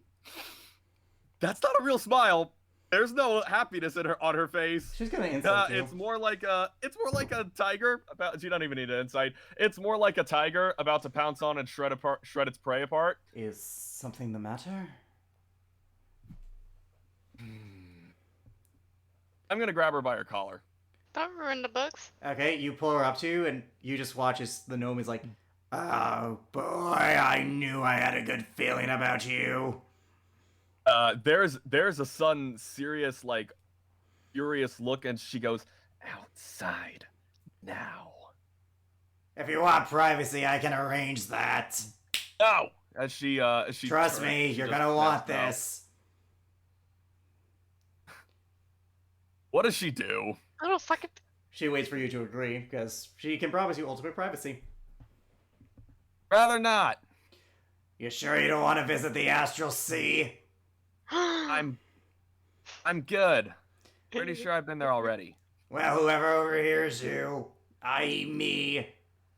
That's not a real smile. There's no happiness on her face. She's gonna insult you. It's more like a tiger about. You don't even need an insight. It's more like a tiger about to pounce on and shred its prey apart. Is something the matter? I'm gonna grab her by her collar. Don't ruin the books. Okay, you pull her up to you, and you just watch as the gnome is like, "Oh boy, I knew I had a good feeling about you." There's a sudden serious, like, furious look, and she goes, "Outside now." If you want privacy, I can arrange that. No! As she Trust me, you're gonna want this. What does she do? Little fucking. She waits for you to agree, because she can promise you ultimate privacy. Rather not. You sure you don't want to visit the Astral Sea? I'm good. Pretty sure I've been there already. Well, whoever overhears you, i.e. me,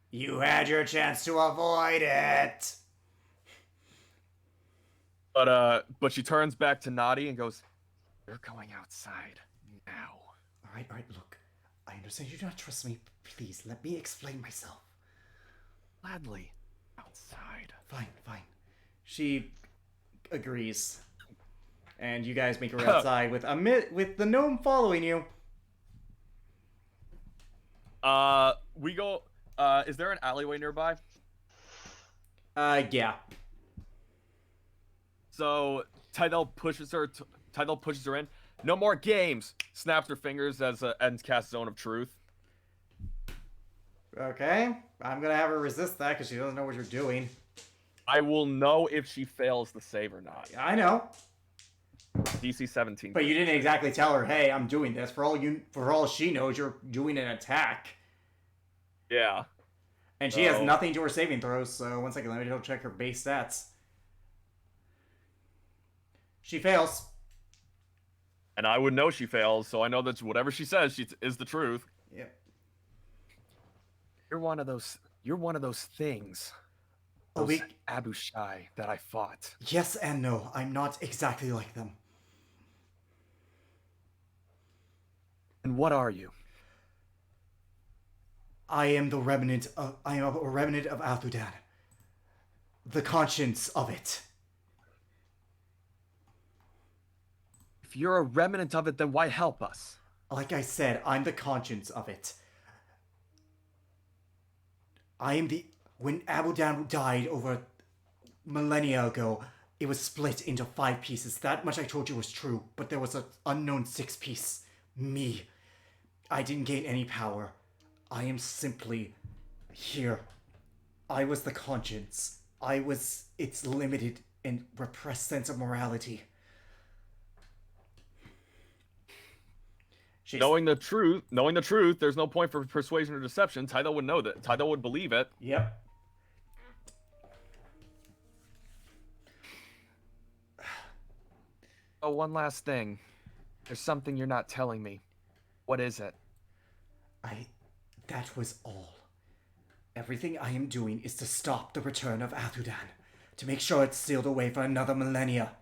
you had your chance to avoid it. But she turns back to Nadi and goes, "You're going outside now." All right, look. I understand you do not trust me. Please, let me explain myself. Gladly. Outside. Fine. She agrees. And you guys make her outside with the gnome following you. We go. Is there an alleyway nearby? Yeah. So Tydel pushes her in. "No more games." Snaps her fingers and casts Zone of Truth. Okay. I'm gonna have her resist that because she doesn't know what you're doing. I will know if she fails the save or not. I know. DC 17. But you didn't exactly tell her, "Hey, I'm doing this." For all she knows, you're doing an attack. Yeah. And she has nothing to her saving throws, so 1 second, let me double check her base stats. She fails. And I would know she fails, so I know that whatever she says is the truth. Yep. You're one of those things. Those Abushai that I fought. Yes and no. I'm not exactly like them. And what are you? I am a remnant of Althudan. The conscience of it. If you're a remnant of it, then why help us? Like I said, I'm the conscience of it. When Abudan died over millennia ago, it was split into 5 pieces. That much I told you was true, but there was an unknown 6th piece. Me. I didn't gain any power. I am simply here. I was the conscience. I was its limited and repressed sense of morality. Knowing the truth, there's no point for persuasion or deception. Tydel would know that. Tydel would believe it. Yep. Oh, one last thing. There's something you're not telling me. What is it? That was all. Everything I am doing is to stop the return of Althudan, to make sure it's sealed away for another millennia.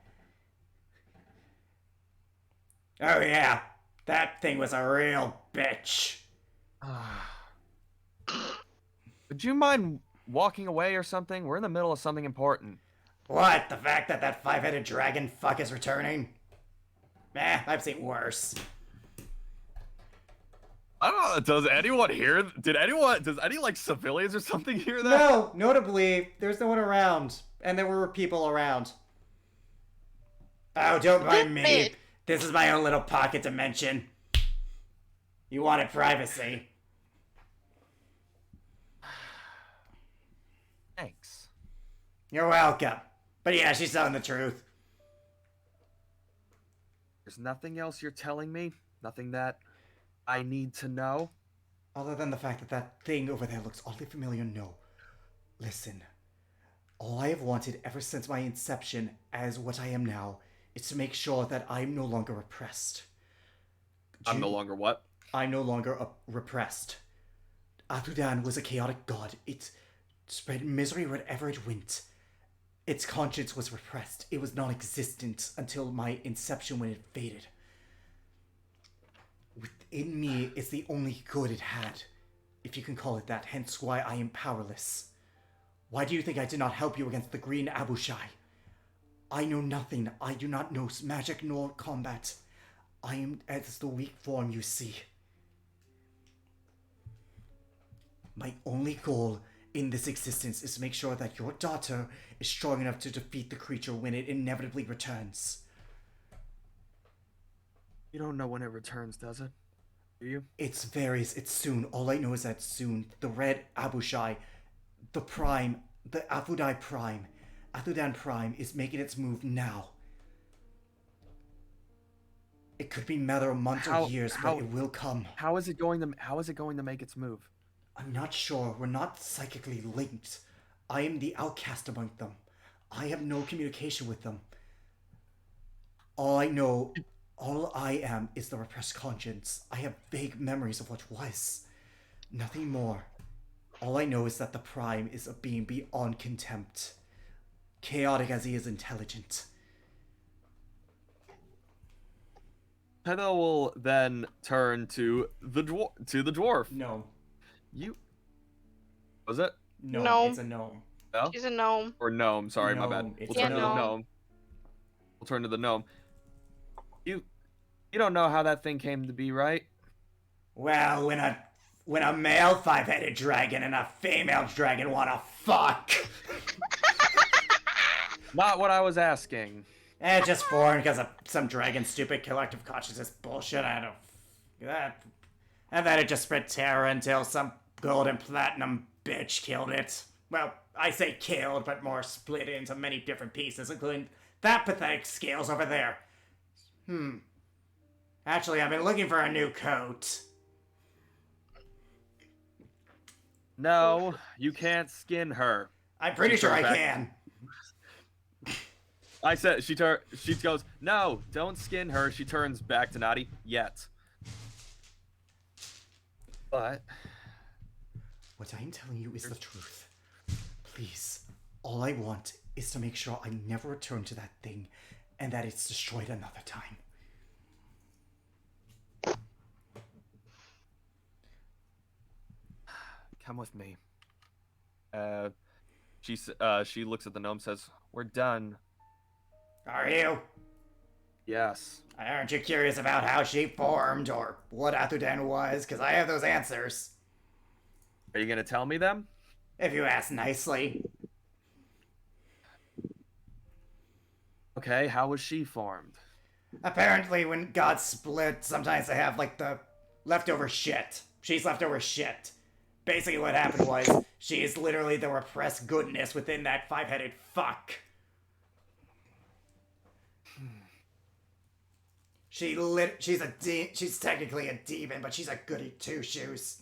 Oh yeah, that thing was a real bitch. Would you mind walking away or something? We're in the middle of something important. What, the fact that 5-headed dragon fuck is returning? I've seen worse. I don't know, does anyone hear? Does any, like, civilians or something hear that? No, notably, there's no one around. And there were people around. Oh, don't mind me. This is my own little pocket dimension. You wanted privacy. Thanks. You're welcome. But yeah, she's telling the truth. There's nothing else you're telling me? Nothing that I need to know? Other than the fact that that thing over there looks oddly familiar, no. Listen, all I have wanted ever since my inception as what I am now is to make sure that I'm no longer oppressed. I'm no longer what? I'm no longer repressed. Athudan was a chaotic god. It spread misery wherever it went. Its conscience was repressed. It was non-existent until my inception when it faded. Within me is the only good it had, if you can call it that, hence why I am powerless. Why do you think I did not help you against the Green Abushai? I know nothing. I do not know magic nor combat. I am as the weak form you see. My only goal in this existence is to make sure that your daughter is strong enough to defeat the creature when it inevitably returns. You don't know when it returns, does it? Do you? It varies. It's soon. All I know is that soon. The Red Abushai, the Prime, the Athudan Prime is making its move now. It could be a matter of months or years, but it will come. How is it going to make its move? I'm not sure. We're not psychically linked. I am the outcast among them. I have no communication with them. All I am is the repressed conscience. I have vague memories of what was. Nothing more. All I know is that the Prime is a being beyond contempt. Chaotic as he is intelligent. Heather will then turn to the dwarf. No. Was it? No. It's a gnome. No? She's a gnome. Or gnome, sorry, my bad. It's We'll turn to the gnome. We'll turn to the gnome. You don't know how that thing came to be, right? Well, when a male five-headed dragon and a female dragon wanna fuck. Not what I was asking. It just formed because of some dragon stupid collective consciousness bullshit. I don't that. And then it just spread terror until some gold and platinum bitch killed it. Well, I say killed, but more split into many different pieces, including that pathetic scales over there. Actually, I've been looking for a new coat. No, you can't skin her. I'm pretty sure I can. I said she goes, no, don't skin her. She turns back to Naughty. Yet. But what I'm telling you is the truth. Please, all I want is to make sure I never return to that thing and that it's destroyed another time. come with me. She looks at the gnome, says, "We're done." Are you? Yes. Aren't you curious about how she formed or what Athudan was? Because I have those answers. Are you gonna tell me them? If you ask nicely. Okay, how was she formed? Apparently, when gods split, sometimes they have, like, the leftover shit. She's leftover shit. Basically, what happened was, she is literally the repressed goodness within that five-headed fuck. She's technically a demon, but she's a goody two-shoes.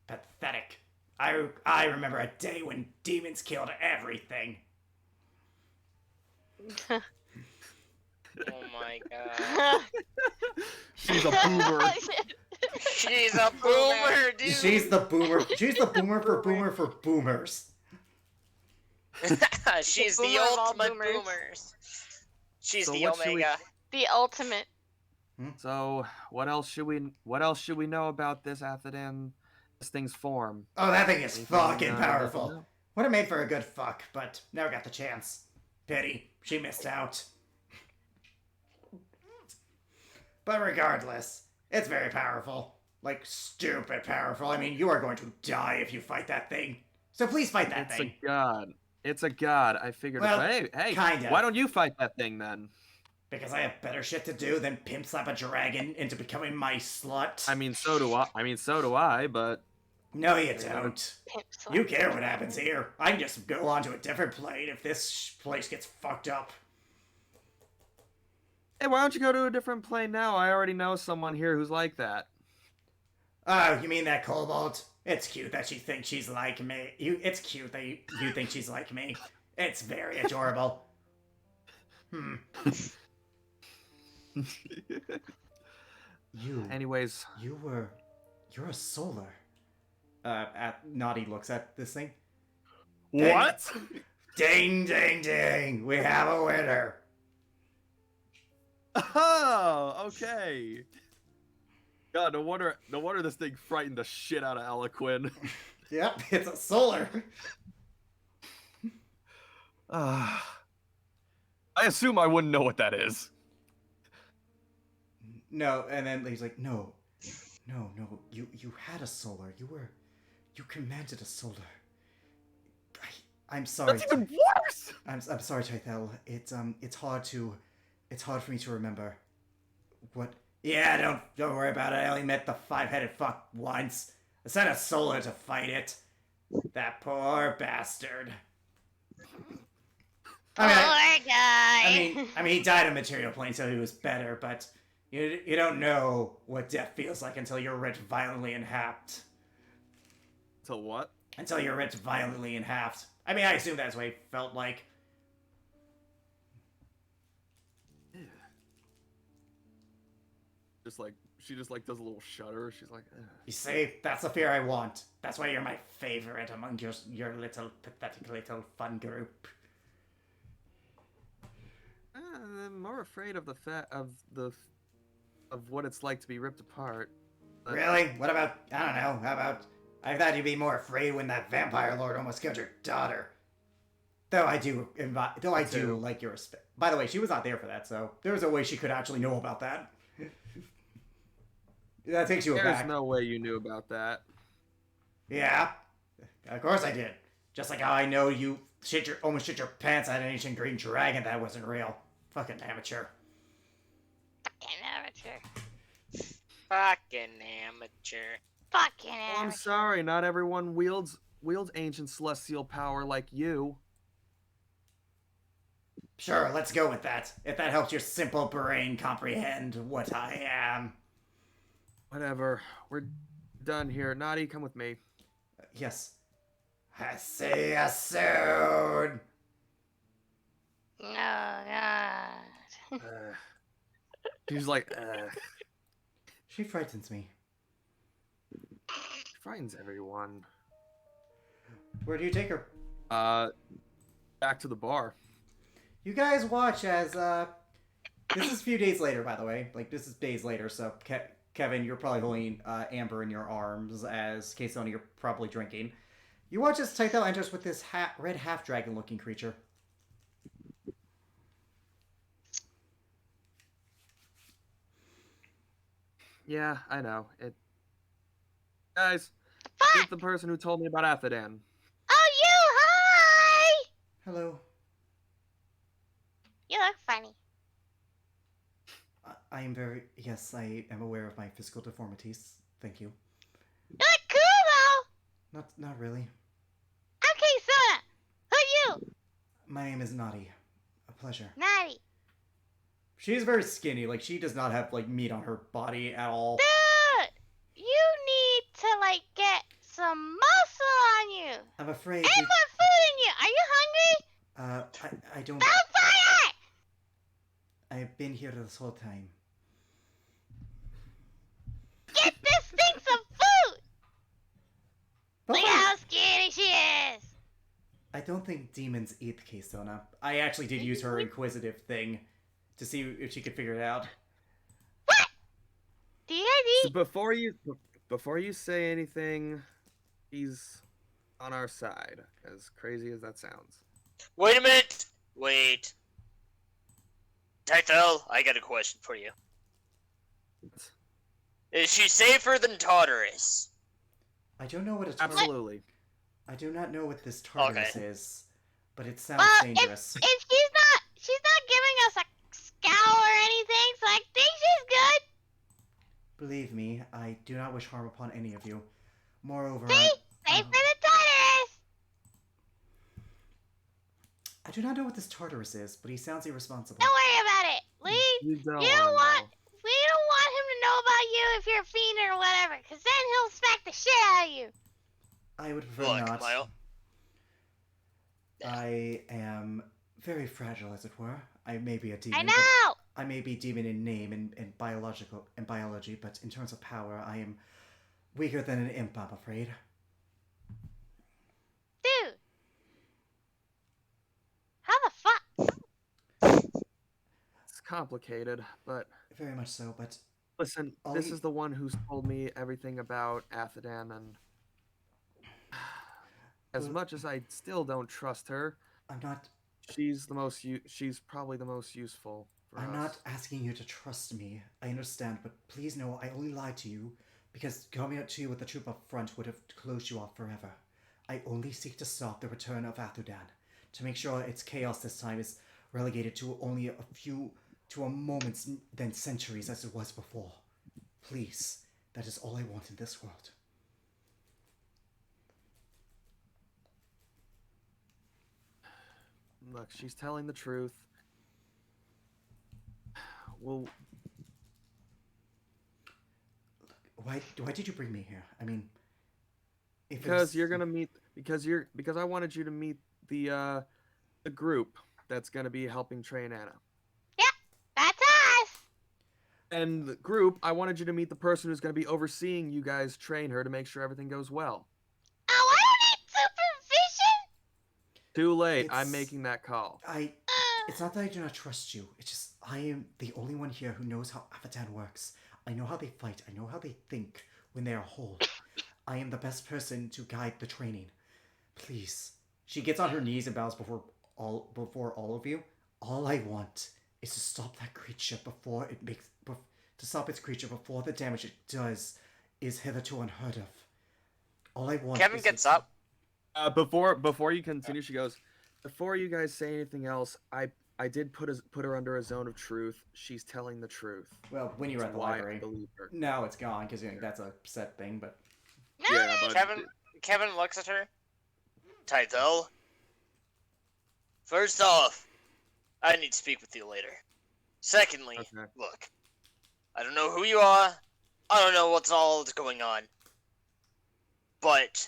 Pathetic. I remember a day when demons killed everything. Oh my god. She's a boomer. She's a boomer, dude. She's the boomer. She's the boomer for boomers. She's Boomer the of all ultimate boomers. boomers. She's So the what should we- Omega. The ultimate. So, what else should we know about this thing's form? Oh, that thing is Anything, fucking that powerful. you know? Would have made for a good fuck, but never got the chance. Pity. She missed out. But regardless, it's very powerful. Like, stupid powerful. I mean, you are going to die if you fight that thing. So please fight that It's thing. a god. It's a god. I figured. Well, hey, kinda. why don't you fight that thing then? Because I have better shit to do than pimp slap a dragon into becoming my slut. I mean, so do I. But No, you don't. You care what happens here. I can just go on to a different plane if this place gets fucked up. Hey, why don't you go to a different plane now? I already know someone here who's like that. Oh, you mean that kobold? It's cute that she thinks she's like me. It's cute that you think she's like me. It's very adorable. Anyways. You're a solar. Naughty looks at this thing. What? Ding, ding, ding. We have a winner. Oh, okay. God, no wonder this thing frightened the shit out of Eloquin. Yep, it's a solar. I assume I wouldn't know what that is. No, and then he's like, no, you had a solar. You commanded a solar. I'm sorry. That's even worse. I'm sorry, Tythel. It's hard for me to remember. What? Yeah, don't worry about it. I only met the five-headed fuck once. I sent a solar to fight it. That poor bastard. Poor guy. I mean, he died in material plane, so he was better. But you don't know what death feels like until you're ripped violently in half. Until what? Until you're ripped violently in half. I mean, I assume that's what he felt like. She just does a little shudder. She's like, ugh. You see, that's the fear I want. That's why you're my favorite among your little pathetic little fun group. I'm more afraid of of what it's like to be ripped apart. But... Really? What about, I don't know, how about, I thought you'd be more afraid when that vampire lord almost killed your daughter. Though I do like your respect. By the way, she was not there for that, so there's a way she could actually know about that. That takes you aback. There's no way you knew about that. Yeah, of course I did. Just like how I know you almost shit your pants at an ancient green dragon that wasn't real. Fucking amateur. Fucking amateur. Oh, I'm sorry, not everyone wields ancient celestial power like you. Sure, let's go with that. If that helps your simple brain comprehend what I am. Whatever. We're done here. Naughty, come with me. Yes. I see you soon. No, God. She's like, She frightens me. She frightens everyone. Where do you take her? Back to the bar. You guys watch as, this is a few days later, by the way. Like, this is days later, so Kevin, you're probably holding Amber in your arms, as Kaysoni, you're probably drinking. You watch as Tythel enters with this red half-dragon looking creature. Yeah, I know. Guys, it's the person who told me about Athadan. Oh, you! Hi! Hello. You look funny. Yes, I am aware of my physical deformities. Thank you. You look cool, though! Not really. Okay, Sona! Who you? My name is Naughty. A pleasure. Naughty. She's very skinny. Like, she does not have, like, meat on her body at all. Dude! You need to, like, get some muscle on you! I'm afraid... And put food in you! Are you hungry? I don't... Vampire! I've been here this whole time. Get this thing some food! Look how skinny she is! I don't think demons eat Kaysona. I actually did use her inquisitive thing to see if she could figure it out. What? D.I.D.? So before you say anything, he's on our side, as crazy as that sounds. Wait a minute! Wait. Tythel, I got a question for you. Is she safer than Tartarus? I don't know what a Tartarus... Absolutely. I do not know what this Tartarus is, but it sounds Well, dangerous. if she's not giving us a scowl or anything, so I think she's good. Believe me, I do not wish harm upon any of you. Moreover, See? Same for the Tartarus! I do not know what this Tartarus is, but he sounds irresponsible. Don't worry about it. You don't We don't want him to know about you if you're a fiend or whatever, because then he'll smack the shit out of you. I would prefer Look, not. I am very fragile, as it were. I may be a demon. I know! I may be demon in name and biology, but in terms of power, I am weaker than an imp, I'm afraid. Dude. How the fuck? It's complicated, but... Very much so, but... Listen, this is the one who's told me everything about Athadan, and... As much as I still don't trust her... I'm not... She's probably the most useful for us. I'm not asking you to trust me. I understand, but please know I only lied to you because coming up to you with the troop up front would have closed you off forever. I only seek to stop the return of Athadan, to make sure its chaos this time is relegated to only a moments than centuries as it was before. Please, that is all I want in this world. Look, she's telling the truth. Well, why did you bring me here? I mean, because I wanted you to meet the group that's gonna be helping train Anna. Yep, that's us. And the group, I wanted you to meet the person who's gonna be overseeing you guys train her to make sure everything goes well. Oh, I don't need supervision. Too late. I'm making that call. It's not that I do not trust you. It's just I am the only one here who knows how Athadan works. I know how they fight. I know how they think when they are whole. I am the best person to guide the training. Please. She gets on her knees and bows before all of you. All I want is to stop that creature before before the damage it does is hitherto unheard of. All I want. Kevin gets up. Before you continue, she goes, before you guys say anything else, I did put her under a zone of truth. She's telling the truth. Well, when you were at the library. I believe her. Now it's gone because that's a set thing. But yeah, but Kevin looks at her. Title. First off, I need to speak with you later. Secondly, okay. Look, I don't know who you are. I don't know what's all going on. But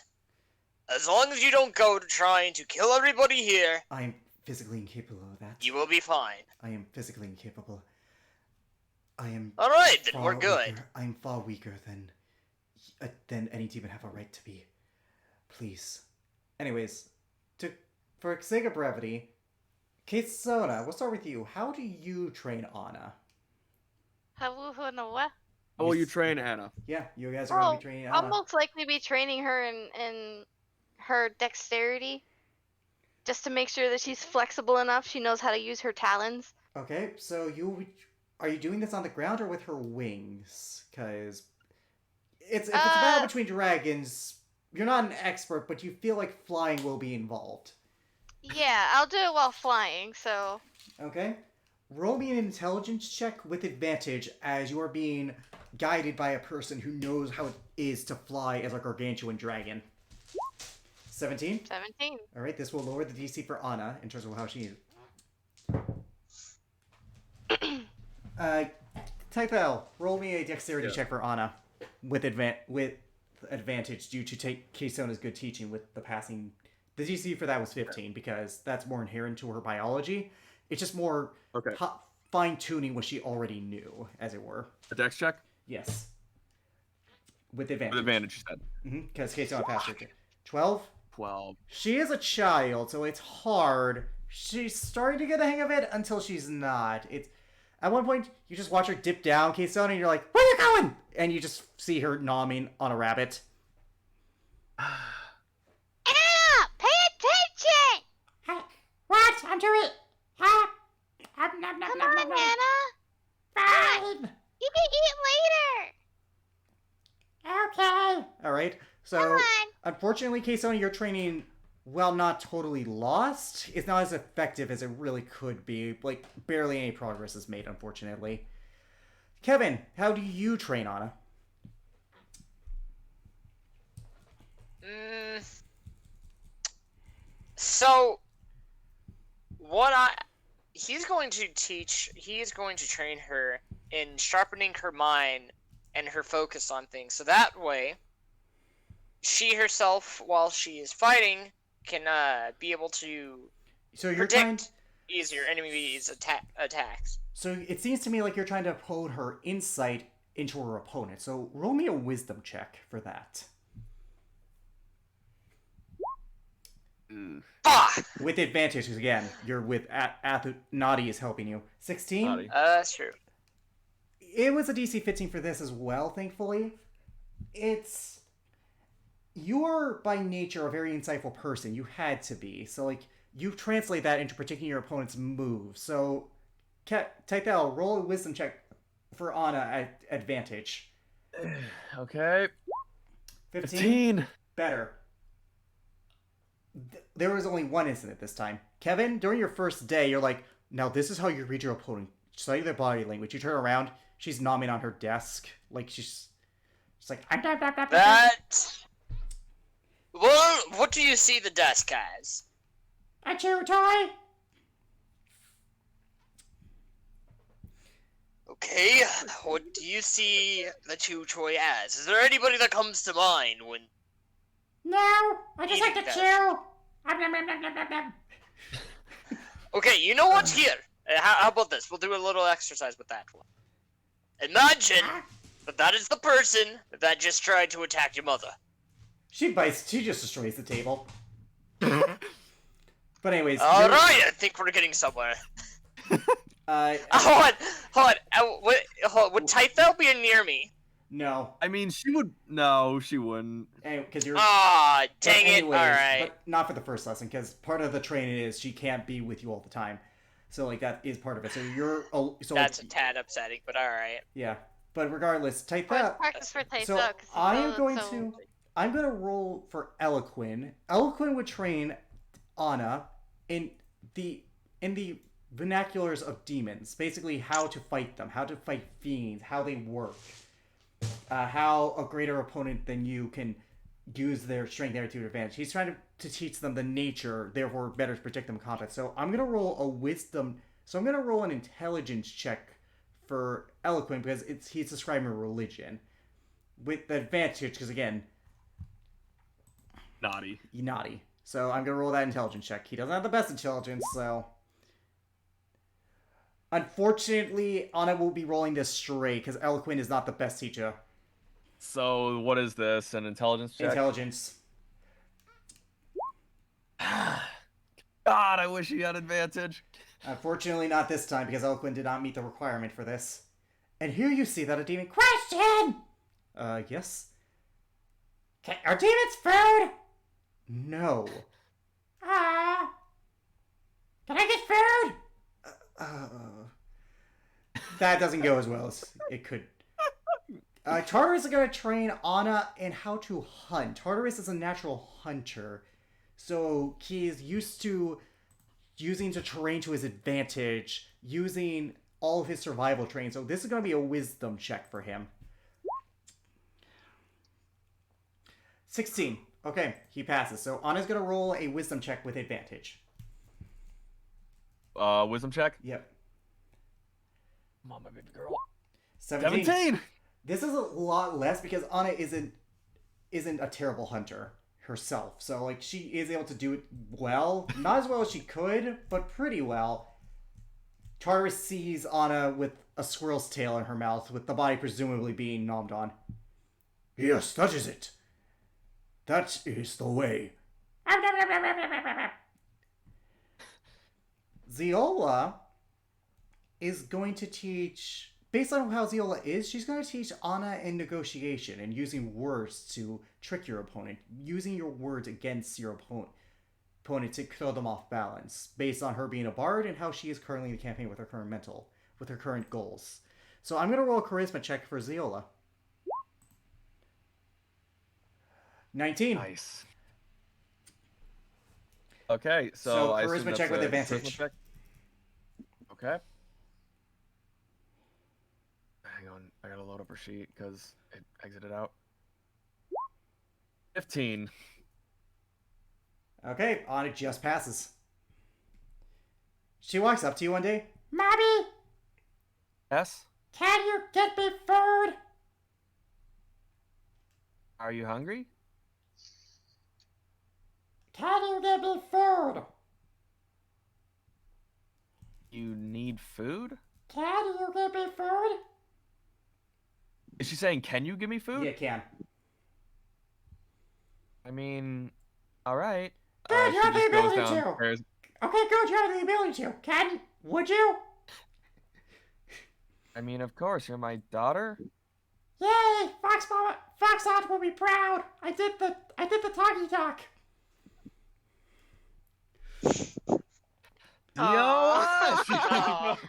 as long as you don't go to trying to kill everybody here, I'm physically incapable of that. You will be fine. I am physically incapable. I am. All right, then we're good. I am far weaker than any demon have a right to be. Please. Anyways, for sake of brevity, Kesona, we'll start with you. How do you train Anna? How will you train Anna? Yeah, you guys are going to be training Anna. I'll most likely be training her in her dexterity, just to make sure that she's flexible enough. She knows how to use her talons. Okay, so are you doing this on the ground or with her wings? Because if it's a battle between dragons, you're not an expert, but you feel like flying will be involved. Yeah, I'll do it while flying, so... Okay. Roll me an intelligence check with advantage as you are being guided by a person who knows how it is to fly as a gargantuan dragon. 17? 17. Alright, this will lower the DC for Anna in terms of how she... Type L, roll me a dexterity check for Anna with advantage due to Kesona's good teaching with the passing... The DC for that was 15 because that's more inherent to her biology. It's just more fine-tuning what she already knew, as it were. A dex check? Yes. With advantage. With advantage, you said. Because Kesona passed her. 12? 12. She is a child, so it's hard. She's starting to get the hang of it until she's not. It's at one point, you just watch her dip down, Kesona, and you're like, where are you going? And you just see her nomming on a rabbit. Anna, pay attention! What? I'm doing... Come on, Anna. Fine. You can eat later. Okay. Alright, so unfortunately, Kesona, your training, while not totally lost, is not as effective as it really could be. Like, barely any progress is made, unfortunately. Kevin, how do you train Anna? So, what he's going to train her in sharpening her mind and her focus on things. So that way, she herself, while she is fighting, can be able to predict easier enemies' attacks. So it seems to me like you're trying to pull her insight into her opponent. So roll me a wisdom check for that. With advantage, because again, you're with Naughty is helping you. 16? That's true. It was a DC 15 for this as well, thankfully. You're by nature a very insightful person. You had to be. So, like, you translate that into predicting your opponent's move. So, Tythel, roll a wisdom check for Anna at advantage. Okay. 15? Better. There was only one incident this time. Kevin, during your first day, you're like, now this is how you read your opponent. Study their body language. You turn around, she's nomming on her desk. Like, she's like, That... Well, what do you see the desk as? A chew toy. Okay, what do you see the chew toy as? Is there anybody that comes to mind when... No, I just like to chew. Okay, you know what's here? How about this? We'll do a little exercise with that one. Imagine that is the person that just tried to attack your mother. She just destroys the table. But anyways. Alright, I think we're getting somewhere. Hold on. Would Tythel be near me? No. I mean, she would. No, she wouldn't. Because you're. Dang it! All right. But not for the first lesson, because part of the training is she can't be with you all the time. So like that is part of it. So you're. That's a tad upsetting, but all right. Yeah, but regardless, Tythel. Practice for Tythel. So I'm going to roll for Eloquin. Eloquin would train Anna in the vernaculars of demons, basically how to fight them, how to fight fiends, how they work. How a greater opponent than you can use their strength there to advantage. He's trying to teach them the nature, therefore better to protect them in combat. So I'm going to roll a wisdom... So I'm going to roll an intelligence check for Eloquent, because he's describing a religion. With the advantage, because again... Naughty. So I'm going to roll that intelligence check. He doesn't have the best intelligence, so... Unfortunately, Anna will be rolling this straight, because Eloquent is not the best teacher. So, what is this? An intelligence check? Intelligence. God, I wish he had advantage. Unfortunately, not this time, because Eloquent did not meet the requirement for this. And here you see that a demon... Question! Yes? Are demons food? No. Can I get food? That doesn't go as well as it could. Tartarus is going to train Anna in how to hunt. Tartarus is a natural hunter, so he is used to using the terrain to his advantage, using all of his survival training. So this is going to be a wisdom check for him. 16. Okay, he passes. So Anna's going to roll a wisdom check with advantage. Wisdom check? Yep. Come on, my baby girl. 17. This is a lot less because Anna isn't a terrible hunter herself. So like she is able to do it well. Not as well as she could, but pretty well. Tartarus sees Anna with a squirrel's tail in her mouth, with the body presumably being nommed on. Yes, that is it. That is the way. Zeola is going to teach, based on how Zeola is, she's going to teach Anna in negotiation and using words to trick your opponent, using your words against your opponent to throw them off balance, based on her being a bard and how she is currently in the campaign with her current goals. So I'm going to roll a charisma check for Zeola. 19. Nice. Okay, so I assume charisma that's check with a advantage. charisma check? Okay. Hang on, I gotta load up her sheet because it exited out. 15. Okay, Anna just passes. She walks up to you one day. Mommy! Yes? Can you get me food? Are you hungry? Can you get me food? You need food? Can you get me food? Is she saying, can you give me food? Yeah, can. I mean, all right. Good, you have the ability to. downstairs. Okay, good, you have the ability to. Would you? I mean, of course, you're my daughter. Yay! Fox Aunt will be proud. I did the talkie talk.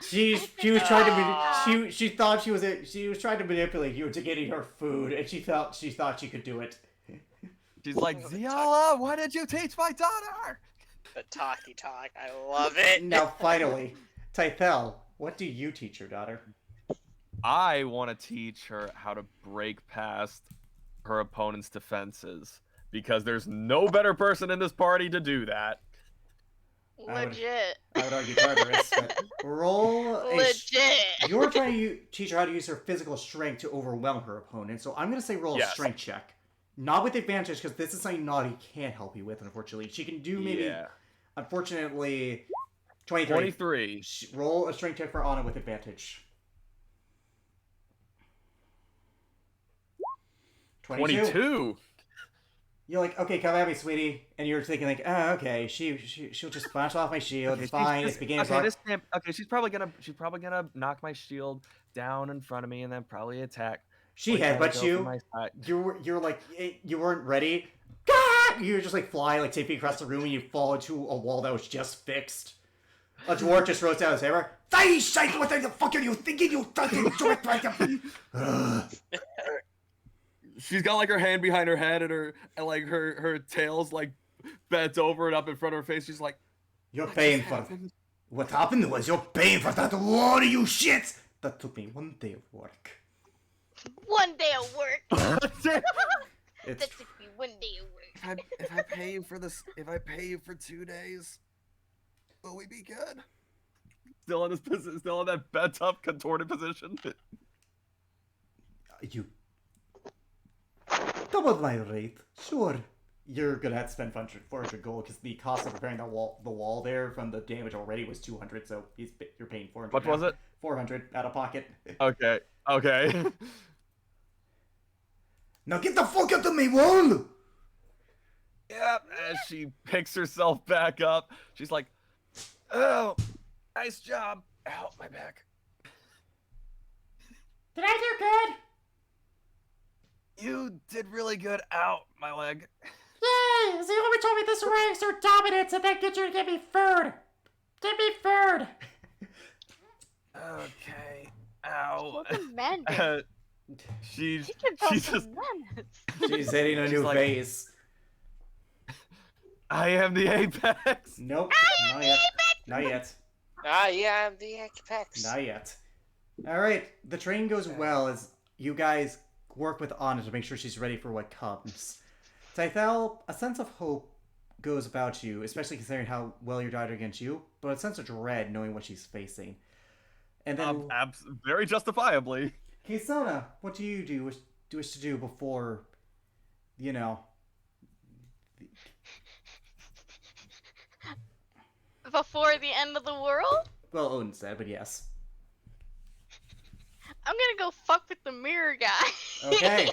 She was trying to she thought she was trying to manipulate you into getting her food, and she thought she could do it. She's like, Ziala, why did you teach my daughter? The talkie talk, I love it. Now finally, Tythel, what do you teach your daughter? I want to teach her how to break past her opponent's defenses, because there's no better person in this party to do that. Legit. I would argue Tartarus, but roll Legit. You're trying to teach her how to use her physical strength to overwhelm her opponent, so I'm going to say roll a strength check. Not with advantage, because this is something Naughty can't help you with, unfortunately. She can do maybe, unfortunately, 23. Roll a strength check for Anna with advantage. 22. You're like, okay, come at me, sweetie. And you're thinking like, oh, okay, she'll just bounce off my shield. It's fine. It's beginning. She's probably gonna knock my shield down in front of me and then probably attack. She headbutts you. You're like, you weren't ready. You just like fly like 10 feet across the room and you fall into a wall that was just fixed. A dwarf just rose down his hammer. What the fuck are you thinking? You fucking She's got like her hand behind her head and her tail's like bent over and up in front of her face. She's like, "You're paying for what happened was you're paying for that war, you shit. That took me 1 day of work. 1 day of work. That took me 1 day of work. If I pay you for this, if I pay you for 2 days, will we be good? Still in this position, still in that bent up, contorted position. You double my rate, sure. You're gonna have to spend 400 gold because the cost of repairing the wall there from the damage already was 200. So you're paying 400. What was it? 400 out of pocket. Okay. Now get the fuck out of my wall! Yep. As she picks herself back up, she's like, "Oh, nice job. Ow, my back. Did I do good? You did really good. Ow, my leg." Yay! Zillow told me this ranks her dominance and then get you to give me food. Give me food. Okay. Ow. What's a man? She's hitting a new phase. I am the apex. Nope. Not yet. Yeah, I'm the apex. Not yet. All right. The train goes well as you guys work with Anna to make sure she's ready for what comes. Tythel, a sense of hope goes about you, especially considering how well your daughter against you, but a sense of dread knowing what she's facing. And then, very justifiably. Kisona, what do you wish to do before, Before the end of the world? Well, Odonstead, but yes. I'm gonna go fuck with the mirror guy. Okay.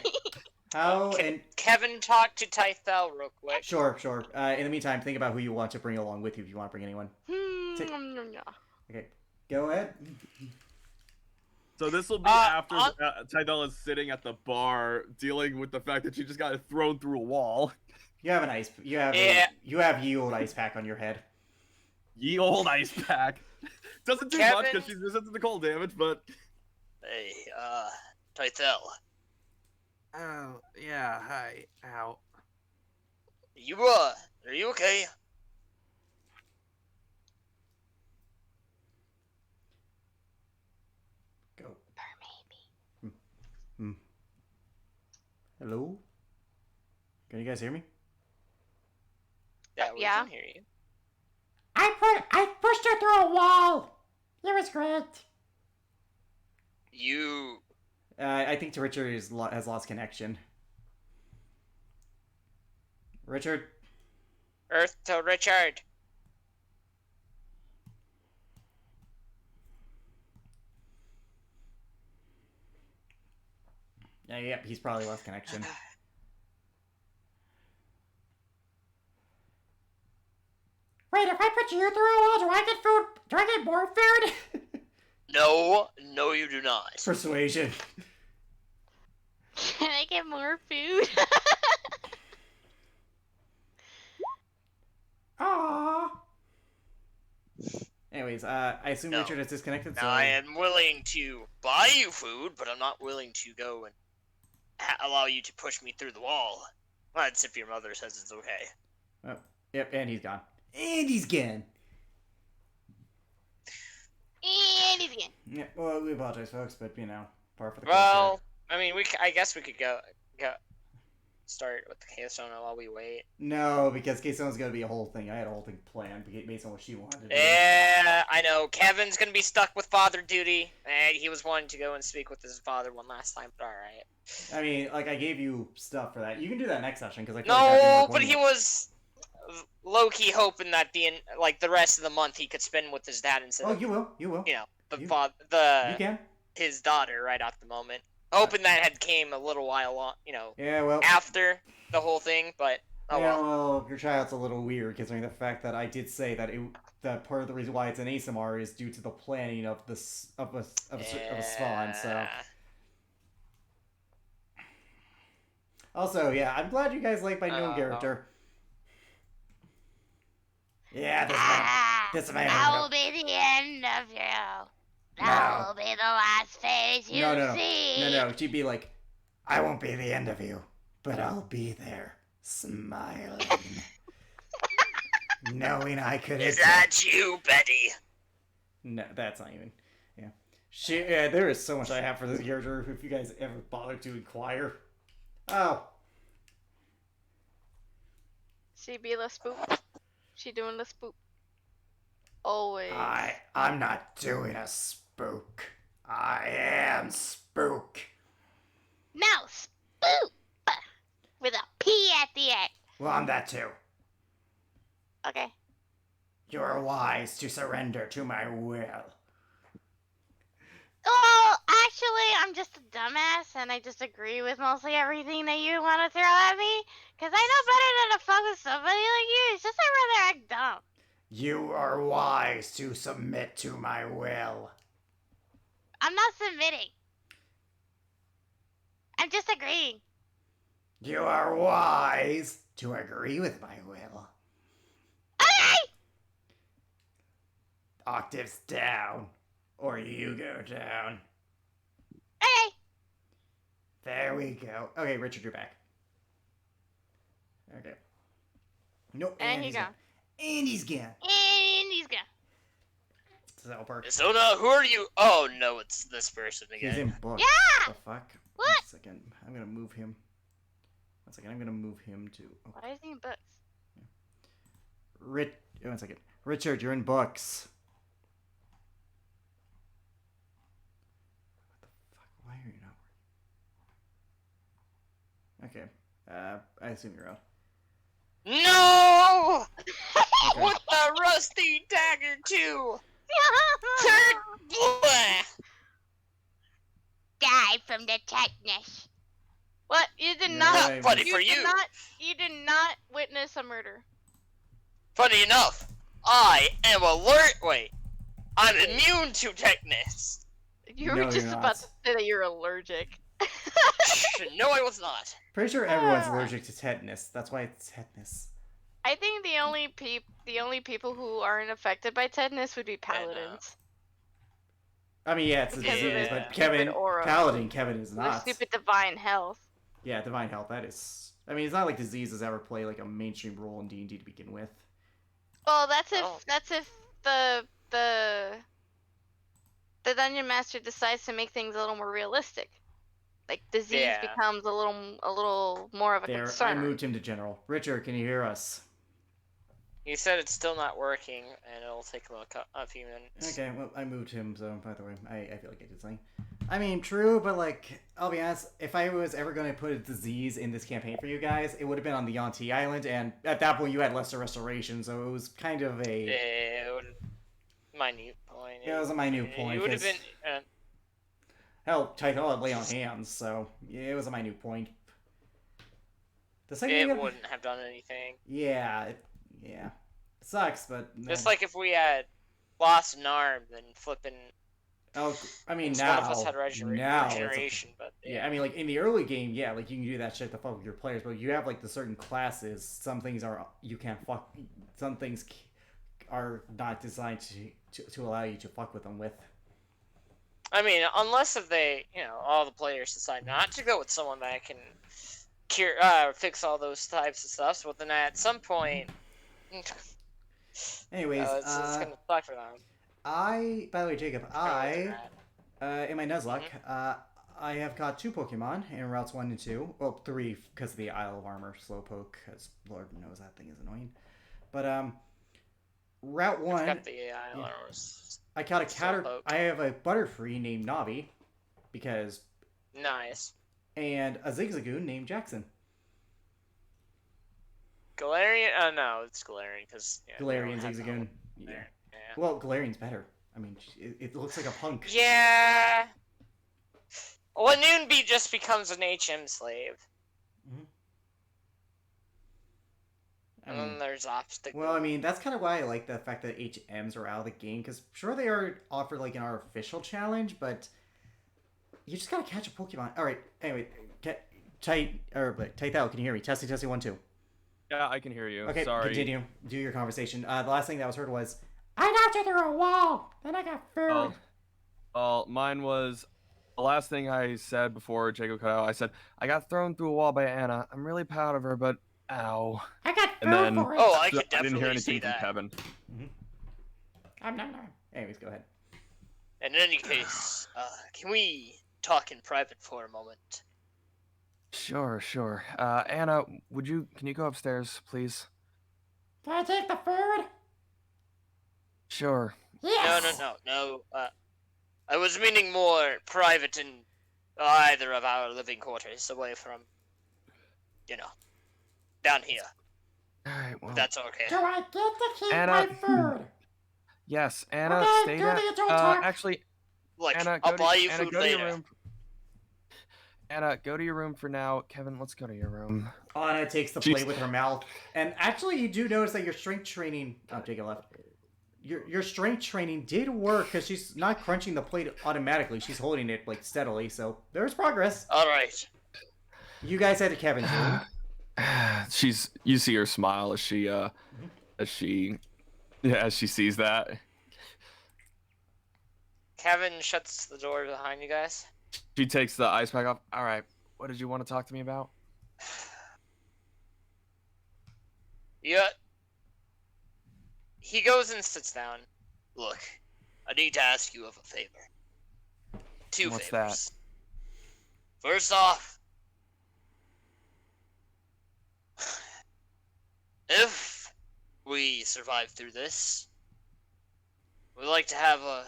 Kevin talk to Tythel real quick? Sure. In the meantime, think about who you want to bring along with you if you want to bring anyone. Okay, go ahead. So this will be after Tythel is sitting at the bar dealing with the fact that she just got thrown through a wall. You have you have ye old ice pack on your head. Ye old ice pack. Doesn't do much because she's resistant to cold damage, but. Hey, Tythel. Oh, yeah, hi. Ow. Are you okay? Go. Hello? Can you guys hear me? Yeah, we can hear you. I pushed her through a wall. It was great. You. I think Richard has lost connection. Richard? Earth to Richard. Yep, he's probably lost connection. Wait, if I put you through a wall, do I get food? Do I get more food? No, you do not. Persuasion. Can I get more food? Aww. Anyways, I assume Richard is disconnected, so... Now, I am willing to buy you food, but I'm not willing to go and allow you to push me through the wall. Well, that's if your mother says it's okay. Oh, yep, and he's gone. And he's gone. And he's again. Yeah, well, we apologize, folks, but, you know, par for the Well, course I mean, I guess we could go start with the Keystone while we wait. No, because Kaysona's gonna be a whole thing. I had a whole thing planned based on what she wanted to do. Yeah, I know. Kevin's gonna be stuck with father duty, and he was wanting to go and speak with his father one last time, but alright. I mean, like, I gave you stuff for that. You can do that next session, because I feel No, like that'd be but more he was low-key hoping that the rest of the month he could spend with his dad instead Oh, of, you will. You will. you know, You can. his daughter right at the moment. Hoping that had came a little while on, Yeah, well... after the whole thing, but oh yeah, well. well, your child's a little weird, considering the fact that I did say that that part of the reason why it's an ASMR is due to the planning of a spawn. So also, yeah, I'm glad you guys like my new character. Yeah, this man. That will be the end of you. That will be the last face you see. No. She'd be like, I won't be the end of you, but I'll be there, smiling, knowing I could. Is that you, Betty? No, that's not even. Yeah, there is so much I have for this character. If you guys ever bother to inquire. Oh. She be the spook. She doing the spook. Always. I'm not doing a spook. I am Spook. No, spook! With a P at the end. Well, I'm that too. Okay. You are wise to surrender to my will. Oh, actually, I'm just a dumbass, and I just agree with mostly everything that you want to throw at me. Because I know better than to fuck with somebody like you. It's just I'd rather act dumb. You are wise to submit to my will. I'm not submitting. I'm just agreeing. You are wise to agree with my will. Okay! Octaves down, or you go down. Okay. There we go. Okay, Richard, you're back. Okay. Nope. And he's gone. And he's gone. And he's gone. That'll work. Soda, who are you? Oh no, it's this person again. He's in books. Yeah! The fuck? What? 1 second. I'm gonna move him. 1 second. I'm gonna move him to. Oh. Why is he in books? 1 second. Richard, you're in books. What the fuck? Why are you not working? Okay. I assume you're out. No! Okay. With the rusty dagger too. Third. Die from the tetanus. What? You did Yeah, not. I- Funny for did you. You did not witness a murder. Funny enough, I am alert. Wait, I'm immune to tetanus. You No, were you're just not. about to say that you're allergic. No, I was not. Pretty sure everyone's allergic to tetanus. That's why it's tetanus. I think the only people who aren't affected by tetanus would be paladins. I mean, yeah, it's a Because of disease, his but stupid Kevin, aura. Paladin Kevin is The not. stupid divine health. Yeah, divine health. That is. I mean, it's not like diseases ever play like a mainstream role in D&D to begin with. Well, that's if Oh. the dungeon master decides to make things a little more realistic. Like disease Yeah. becomes a little more of a There, I concern. moved him to general. Richard, can you hear us? He said it's still not working, and it'll take a few minutes. Okay, well, I moved him, so by the way, I feel like I did something. I mean, true, but like, I'll be honest, if I was ever going to put a disease in this campaign for you guys, it would have been on the Yonti Island, and at that point you had lesser restoration, so it was kind of a... minute point. Yeah, it was a minute point. It would have been... hell, Tython lay on hands, so yeah, it was a minute point. The second it wouldn't have done anything. Yeah, yeah. It sucks, but... Just like if we had lost an arm, then flipping... Oh, I mean, None of us had regeneration, but... Yeah, I mean, like, in the early game, yeah, like, you can do that shit to fuck with your players, but you have, like, the certain classes, some things are... You can't fuck... Some things are not designed to allow you to fuck with them with. I mean, unless if they, all the players decide not to go with someone that can fix all those types of stuff, so then at some point... Anyways, it's gonna suck for them. By the way, Jacob, in my Nuzlocke, I have caught 2 Pokemon in routes 1 and 2. Well, 3 because of the Isle of Armor Slowpoke, because Lord knows that thing is annoying. But route 1, I caught I have a Butterfree named Navi, because nice, and a Zigzagoon named Jackson. Galarian? No, it's Galarian because Galarian Zigzagoon. Yeah. Well, Galarian's better. I mean, it looks like a punk. Yeah. Well, Noonby just becomes an HM slave. Mm-hmm. And then there's obstacles. Well, I mean, that's kind of why I like the fact that HMs are out of the game, because sure they are offered like in our official challenge, but you just gotta catch a Pokemon. All right. Anyway, Tythel, can you hear me? Testing 1 2. Yeah, I can hear you. Okay, sorry. Continue. Do your conversation. The last thing that was heard was, I knocked you through a wall, then I got food. Well, mine was the last thing I said before Jacob cut out. I said, I got thrown through a wall by Anna. I'm really proud of her, but ow. I got and then, for it. Oh, I could I didn't hear definitely see anything from that. Kevin. Mm-hmm. Anyways, go ahead. In any case, can we talk in private for a moment? Sure. Anna, can you go upstairs, please? Can I take the food? Sure. Yes. No. I was meaning more private in either of our living quarters, away from, down here. Alright, well. That's okay. Do I get to keep Anna, my food? Yes, Anna, Okay, stay do there. the adult talk. Actually, Look, Anna, I'll buy you Anna, food go to your later. room. Anna, go to your room for now. Kevin, let's go to your room. Anna takes the plate with her mouth, and actually, you do notice that your strength training. Oh, Jacob left. Your strength training did work because she's not crunching the plate automatically. She's holding it like steadily, so there's progress. All right. You guys head to Kevin's room. You see her smile as she sees that. Kevin shuts the door behind you guys. She takes the ice pack off. All right, what did you want to talk to me about? Yeah. He goes and sits down. Look, I need to ask you of a favor. 2 What's favors. First off, if we survive through this, we'd like to have a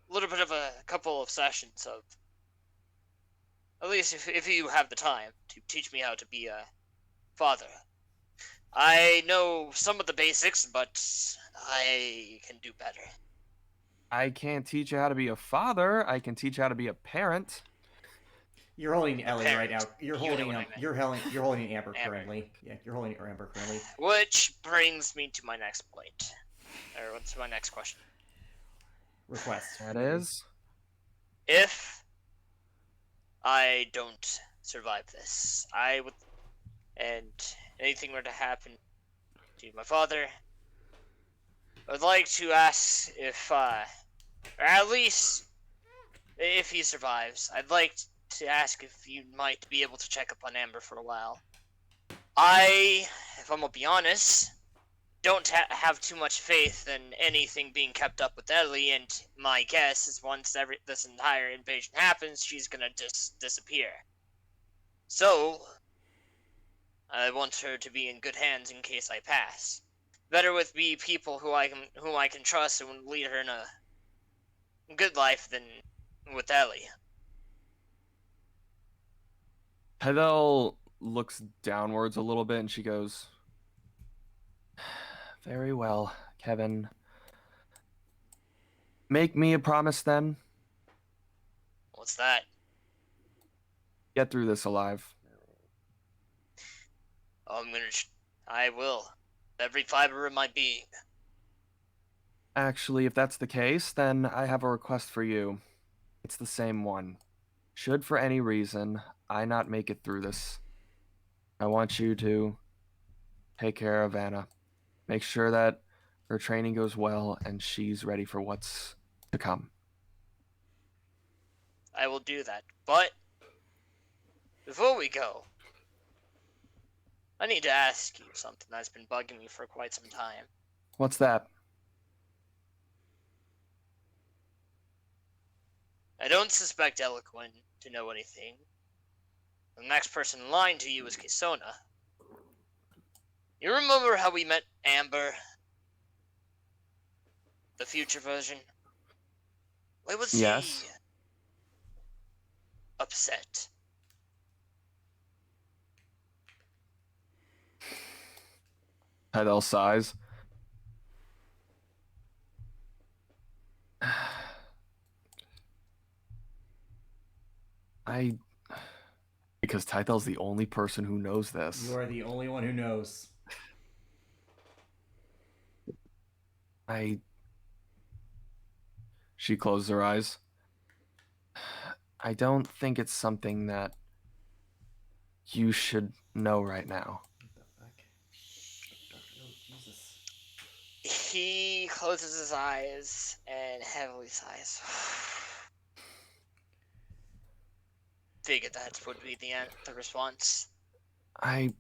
little bit of a couple of sessions of, at least if you have the time, to teach me how to be a father. I know some of the basics, but I can do better. I can't teach you how to be a father. I can teach you how to be a parent. You're holding Ellie right now. You know what I meant. You're holding Amber currently. Yeah, you're holding Amber currently. Which brings me to my next point. Or what's my next question? Request. That is. If I don't survive this, and anything were to happen to my father, I would like to ask if, or at least if he survives, I'd like to ask if you might be able to check up on Amber for a while. If I'm gonna be honest, don't have too much faith in anything being kept up with Ellie, and my guess is once this entire invasion happens, she's gonna disappear. So, I want her to be in good hands in case I pass. better with me people whom I can trust and would lead her in a good life than with Ellie. Hedel looks downwards a little bit and she goes, "Very well, Kevin. Make me a promise then. What's that? Get through this alive." Oh, I will. Every fiber of my being. Actually, if that's the case, then I have a request for you. It's the same one. Should for any reason I not make it through this, I want you to take care of Anna. Make sure that her training goes well and she's ready for what's to come. I will do that. But before we go, I need to ask you something that's been bugging me for quite some time. What's that? I don't suspect Eloquent to know anything. The next person in line to you is Kisona. You remember how we met Amber? The future version? Why was Yes. she upset? Hedel sighs. Because Tythel's the only person who knows this. You are the only one who knows. She closes her eyes. I don't think it's something that you should know right now. What the fuck? Oh, Jesus. He closes his eyes and heavily sighs. Figured that would be the response. I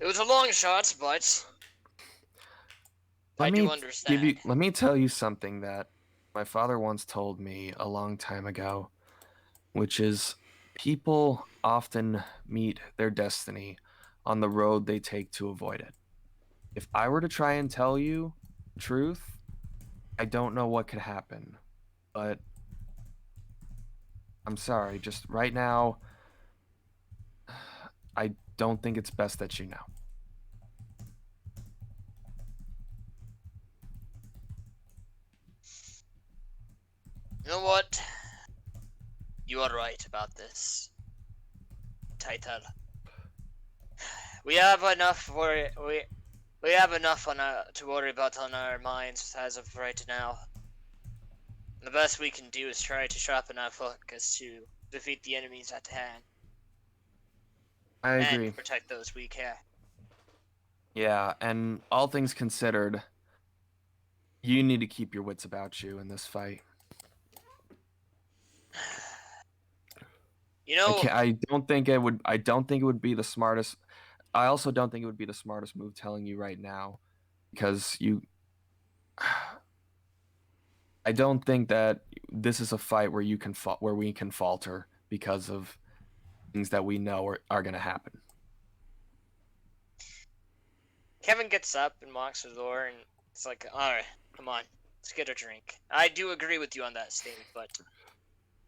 It was a long shot, but I do understand. Let me tell you something that my father once told me a long time ago, which is people often meet their destiny on the road they take to avoid it. If I were to try and tell you the truth, I don't know what could happen, but I'm sorry, just right now, I don't think it's best that you know. You know what? You are right about this, Title. We have enough we have enough to worry about on our minds as of right now. The best we can do is try to sharpen our focus to defeat the enemies at hand. I agree. And protect those we care. Yeah, and all things considered, you need to keep your wits about you in this fight. You know, I don't think it would be the smartest. I also don't think it would be the smartest move telling you right now, because I don't think that this is a fight where where we can falter because of things that we know are going to happen. Kevin gets up and walks to the door, and it's like, alright, come on, let's get a drink. I do agree with you on that statement, but,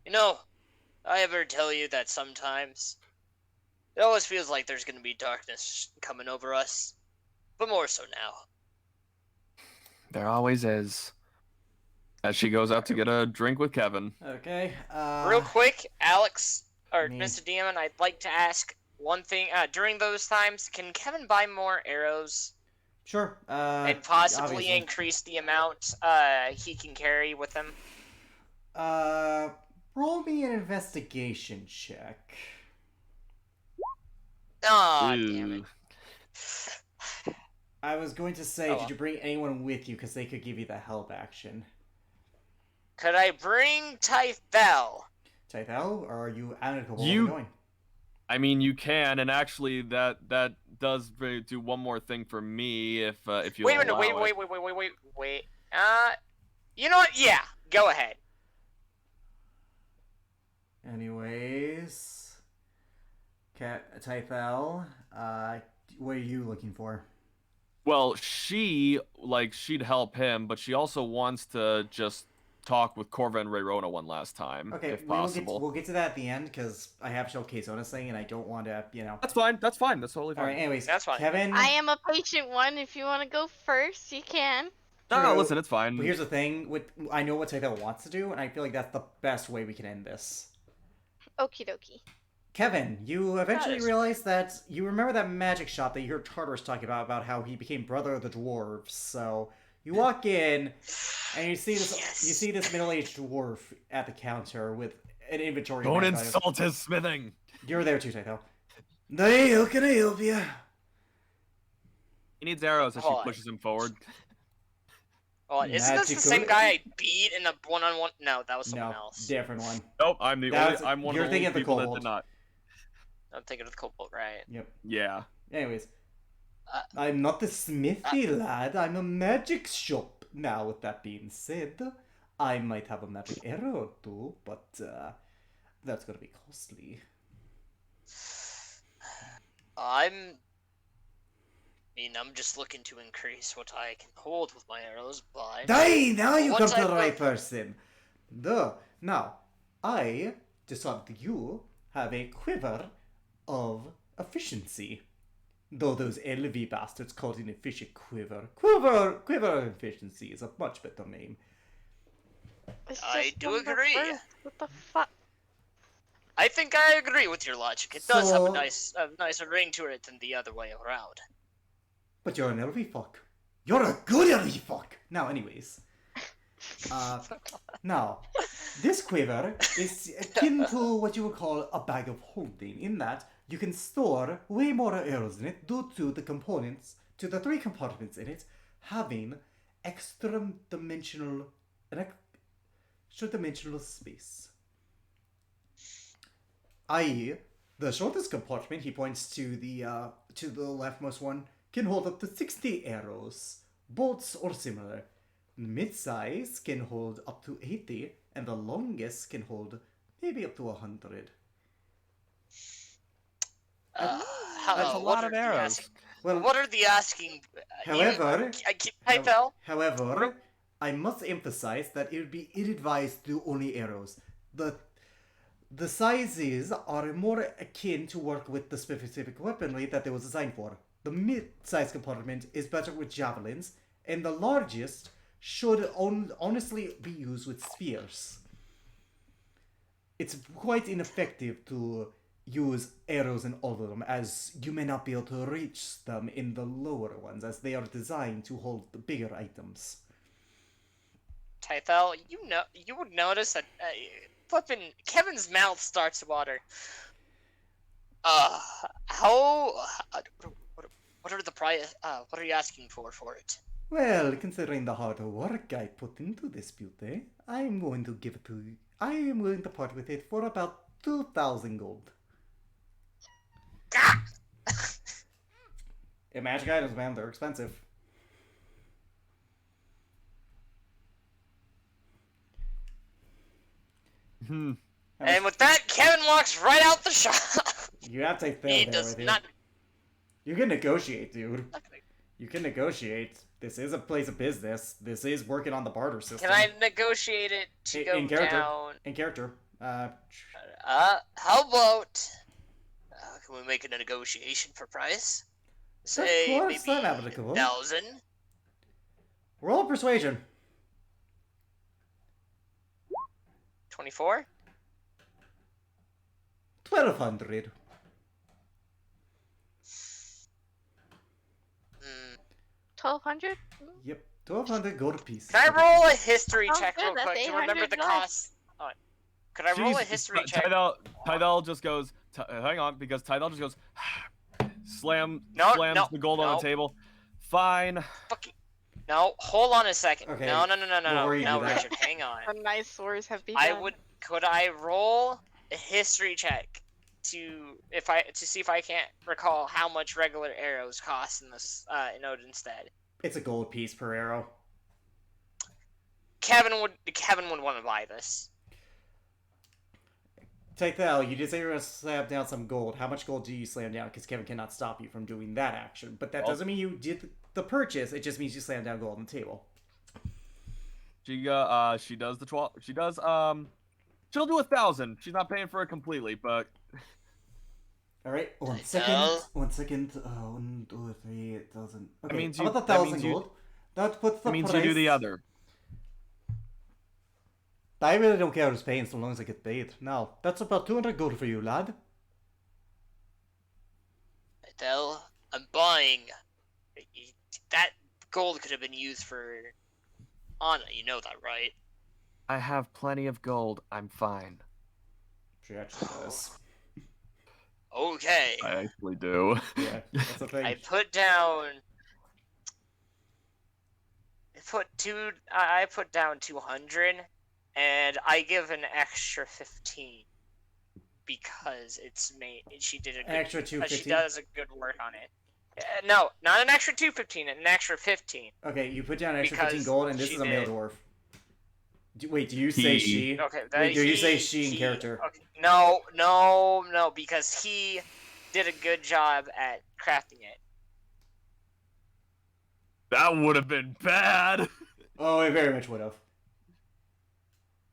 you know, I ever tell you that sometimes it always feels like there's going to be darkness coming over us, but more so now. There always is. As she goes out to get a drink with Kevin. Okay. Real quick, Alex, or me- Mr. Demon, I'd like to ask one thing. During those times, can Kevin buy more arrows Sure. and possibly obviously. increase the amount he can carry with him? Roll me an investigation check. Aw, damn it. I was going to say, Oh, well. did you bring anyone with you? Because they could give you the help action. Could I bring Tythel? Tythel, or are you amicable You- going? I mean, you can, and actually, that does do one more thing for me if you Wait, allow it. wait. You know what? Yeah, go ahead. Anyways, Tythel, what are you looking for? Well, she'd help him, but she also wants to just talk with Corva and Rayrona one last time, Okay, if possible. we'll get to that at the end because I have showcase on this thing and I don't want to, That's fine. That's fine. That's totally fine. All right. Anyways, That's fine. Kevin. I am a patient one. If you want to go first, you can. No, True. listen, it's fine. But here's the thing: I know what Taito wants to do, and I feel like that's the best way we can end this. Okie dokie. Kevin, you eventually is realize that you remember that magic shop that you heard Tartarus talking about how he became brother of the dwarves. So you walk in, and you see this Yes. you see this middle-aged dwarf at the counter with an inventory. Don't of magic items. insult his smithing. You're there too, Taito. Hey, how can I help you? He needs arrows as she Hold on. pushes him forward. Oh, isn't this the Magical- same guy I beat in a one-on-one? No, that was someone No, else. different one. Nope, I'm You're one of thinking the only of the people that kobold. did not. I'm thinking of the Cobalt, right? Yep. Yeah. Anyways, Uh, I'm not a smithy lad. I'm a magic shop. Now, with that being said, I might have a magic arrow or two, but that's gonna be costly. I'm just looking to increase what I can hold with my arrows, but Hey, now you What come to type the right of- person. Now, I decided you have a quiver of efficiency. Though those LV bastards called it an efficient quiver. Quiver of efficiency is a much better name. It's I just do number agree. first. What the fuck? I think I agree with your logic. It does have So- a nicer ring to it than the other way around. But you're an LV fuck. You're a good LV fuck! Now, anyways. Now, this quiver is akin to what you would call a bag of holding, in that you can store way more arrows in it due to the components, to the 3 compartments in it, having extra dimensional space. I.e., the shortest compartment, he points to the leftmost one, can hold up to 60 arrows, bolts or similar. Mid-size can hold up to 80, and the longest can hold maybe up to 100. That's a what lot are of the arrows. Well, What are the asking? however, I fell. however, I must emphasize that it would be ill-advised to do only arrows. The sizes are more akin to work with the specific weaponry that they was designed for. The mid-size compartment is better with javelins, and the largest should honestly be used with spears. It's quite ineffective to use arrows in all of them, as you may not be able to reach them in the lower ones, as they are designed to hold the bigger items. Tythel, you would notice that flipping Kevin's mouth starts to water. What are the price? What are you asking for it? Well, considering the hard work I put into this beauty, I am going to part with it for about 2,000 gold. Yeah, magic items, man, they're expensive. Hmm. And with that, Kevin walks right out the shop. You have to take He that does with you. not. You can negotiate, dude. You can negotiate. This is a place of business. This is working on the barter system. Can I negotiate it to go in character? down? In character. How about? Can we make it a negotiation for price? Say course, maybe I'm applicable. 1,000. Roll persuasion. 24. 1,200. Hmm. 1,200? Yep, 1,200 gold piece. Can I roll a history Sounds check good, real that's quick to remember the 800 gold. cost? Oh, could I roll a history check? Tidal just goes, hang on, because Tidal just goes, slams No, the gold on no. the table. Fine. Fucking. No, hold on a second. Okay, No, before you no, do that- Richard, hang on. Our nice swords have begun. Could I roll a history check to see if I can't recall how much regular arrows cost in this in Odonstead? It's a gold piece per arrow. Kevin would want to buy this. Take that. You did say you were going to slam down some gold. How much gold do you slam down? Because Kevin cannot stop you from doing that action. But that Well- doesn't mean you did the purchase. It just means you slam down gold on the table. She does the 12. She does she'll do 1,000. She's not paying for it completely, but All right, one I second. know. 1 second. 1, 2, 3, 1,000. Okay, means how you- about that 1,000 means you- gold? That puts the it means price. you do the other. I really don't care who's paying so long as I get paid. Now, that's about 200 gold for you, lad. Adele, I'm buying. That gold could have been used for Anna. You know that, right? I have plenty of gold. I'm fine. She actually does. Okay. I actually do. Yeah, that's the thing. I put down. I put down 200, and I give an extra 15 because it's made. She did a good. Extra She 215. does a good work on it. No, not an extra 215, an extra 15. Okay, you put down an extra Because 15 gold, and this she is a male did. dwurf. Wait, do you say He. she? Okay, Wait, do you say she in character? Okay. No, because he did a good job at crafting it. That would have been bad. Oh, it very much would have.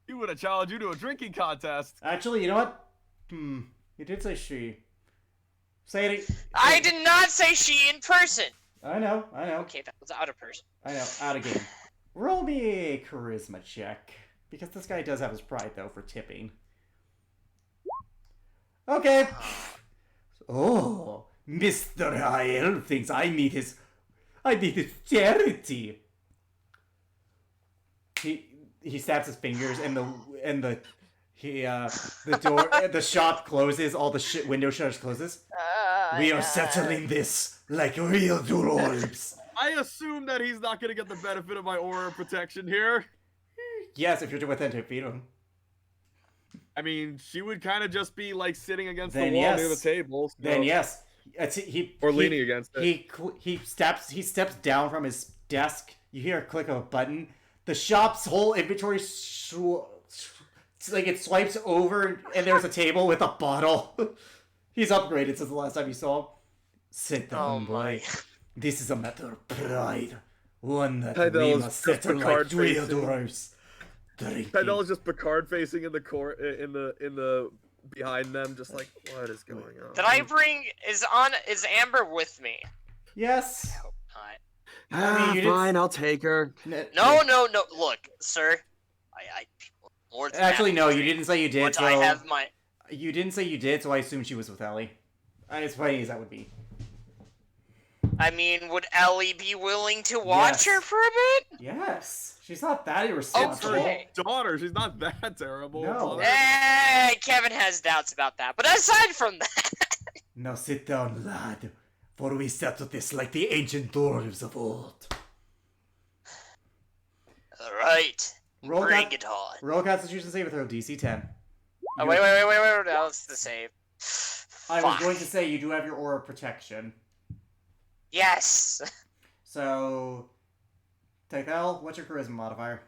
He would have challenged you to a drinking contest. Actually, you know what? You did say she. Say it. I did not say she in person. I know. Okay, that was out of person. I know. Out of game. Roll me a charisma check. Because this guy does have his pride, though, for tipping. Okay. Oh, Mr. High Elf thinks I need his charity. He snaps his fingers and the door the shop closes, all the window shutters closes. We are settling this like real dwarves. I assume that he's not gonna get the benefit of my aura protection here. Yes, if you're within 2 feet of him. I mean, she would kind of just be like sitting against Then the wall yes. near the table. So... Then yes, leaning against it. He steps down from his desk. You hear a click of a button. The shop's whole inventory it swipes over, and there's a table with a bottle. He's upgraded since the last time you saw him. Sit down, boy. This is a matter of pride. One that we must settle like real dwarves. Tydell is just Picard facing in the behind them, just like, what is going on? Did I bring is Amber with me? Yes. I hope not. I mean, Fine, I'll take her. No. Look, sir. I more than Actually, happy no. to You drink, didn't say you did. but So I have my. you didn't say you did, so I assumed she was with Ellie. As funny as that would be. I mean, would Ellie be willing to watch Yes. her for a bit? Yes. She's not that irresponsible. Okay. Daughter, she's not that terrible. No. Eh, Kevin has doubts about that. But aside from that, Now sit down, lad, for we settle this like the ancient dwarves of old. all right, Roll bring that- it on. Roll Constitution saving throw, DC 10. Oh, wait. That was the save. I was Fuck. going to say you do have your aura protection. Yes. So, Tythel, what's your charisma modifier?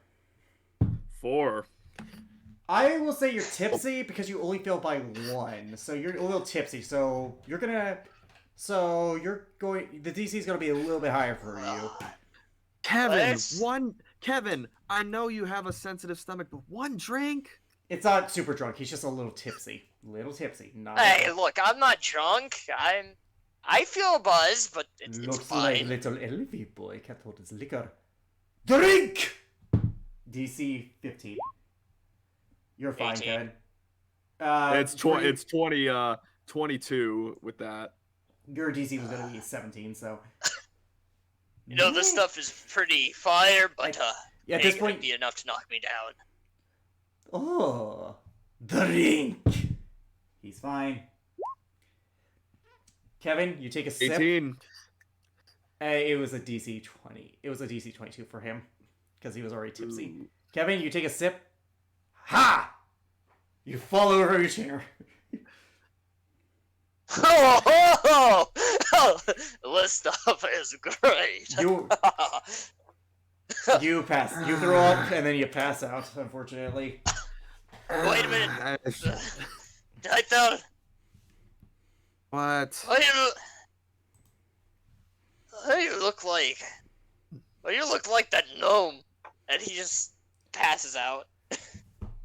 4. I will say you're tipsy because you only fail by 1. So you're a little tipsy. So you're going. The DC is gonna be a little bit higher for you. Kevin, I know you have a sensitive stomach, but one drink? It's not super drunk. He's just a little tipsy. Not. Hey, look, I'm not drunk. I feel a buzz, but it's Looks fine. like little elfie boy can't hold his liquor. Drink! DC 15. You're fine, 18. Kevin. It's 22 with that. Your DC was gonna be 17, so. You know, this stuff is pretty fire, but Yeah, at ain't this gonna point. be enough to knock me down. Oh, drink. He's fine. Kevin, you take a sip. 18. It was a DC 20. It was a DC 22 for him because he was already tipsy. Ooh. Kevin, you take a sip. Ha! You fall over your chair. This stuff is great. You pass. You throw up and then you pass out. Unfortunately. Wait a minute. I thought. What? Wait a minute. You look like... Well, you look like that gnome. And he just passes out.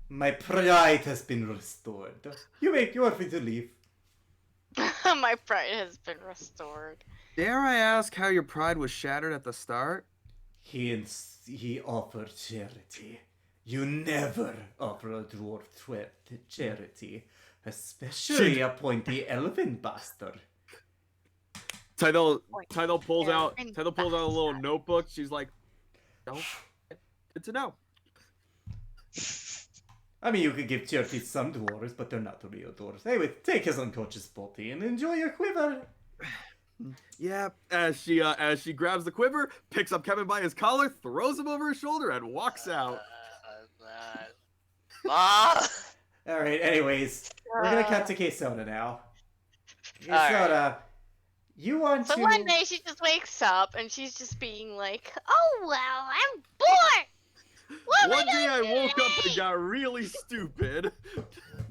My pride has been restored. You are free to leave. My pride has been restored. Dare I ask how your pride was shattered at the start? He offered charity. You never offer a dwarf charity, especially a pointy elven bastard. Tidal pulls out a little notebook. She's like, no, good to know. I mean, you could give charity to some dwarves, but they're not real dwarves. Anyway, take his unconscious body and enjoy your quiver. Yeah, as she grabs the quiver, picks up Kevin by his collar, throws him over her shoulder, and walks out. Ma! Alright, anyways, we're gonna cut to K-Soda now. Alright. K-Soda, you want So to... one day she just wakes up and she's just being like, "Oh well, I'm bored. What am One day I gonna do woke up today?" and got really stupid.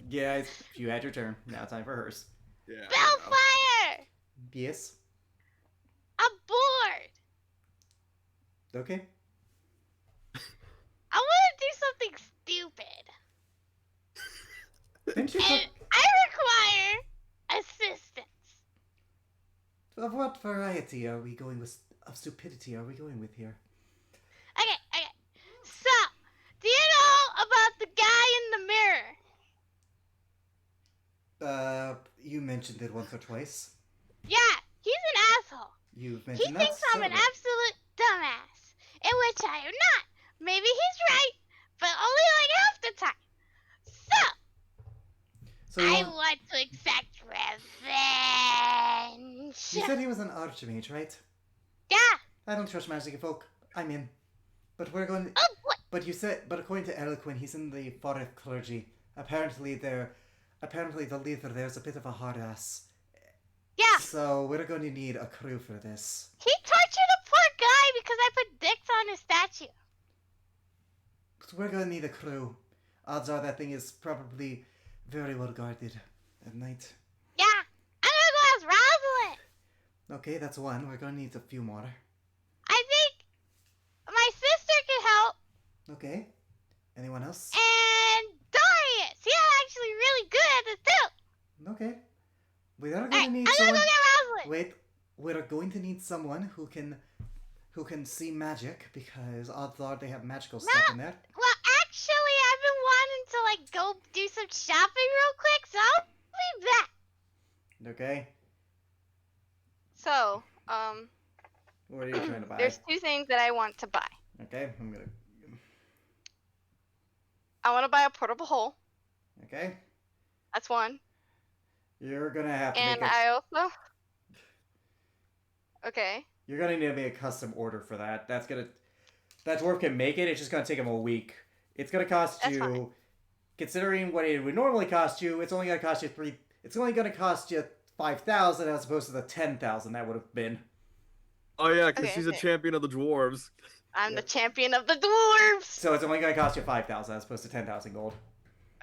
Yeah, you had your turn. Now time for hers. Yeah. Bellfire! Yes? I'm bored. Okay. I want to do something stupid. Didn't you And I require assistance. Of what variety are we going with? Of stupidity are we going with here? Okay. So, do you know about the guy in the mirror? You mentioned it once or twice. Yeah, he's an asshole. You've He mentioned that thinks I'm an several- absolute dumbass, in which I am not. Maybe he's right, but only like half the time. So, So I want to exact revenge. you said he was an archmage, right? Yeah. I don't trust magic folk. I'm in. But we're going... Oh, what? But according to Eloquin, he's in the forest clergy. Apparently the leader there's a bit of a hard ass. Yeah. So we're going to need a crew for this. He tortured a poor guy because I put dicks on his statue. So we're going to need a crew. Odds are that thing is probably very well guarded at night. Yeah. I'm gonna go ask Rosalind. Okay, that's one. We're going to need a few more. I think my sister can help. Okay. Anyone else? And Darius. He's actually really good at this too. Okay. We are going Alright, to I'm need gonna someone... go get Rosalind. Wait, we're going to need someone who can see magic, because odds are they have magical stuff in there. Well, actually, I've been wanting to like go do some shopping real quick, so I'll be back. Okay. So, What are you trying to buy? there's two things that I want to buy. Okay, I'm gonna. I want to buy a portable hole. Okay. That's one. You're gonna have to And make a. I also. Okay. You're gonna need to make a custom order for that. That dwarf can make it. It's just gonna take him a week. It's gonna cost That's you, fine. considering what it would normally cost you. It's only gonna cost you It's only gonna cost you 5,000 as opposed to the 10,000 that would have been. Oh yeah, because Okay, she's okay. a champion of the dwarves. I'm Yep. the champion of the dwarves. So it's only gonna cost you 5,000 as opposed to 10,000 gold.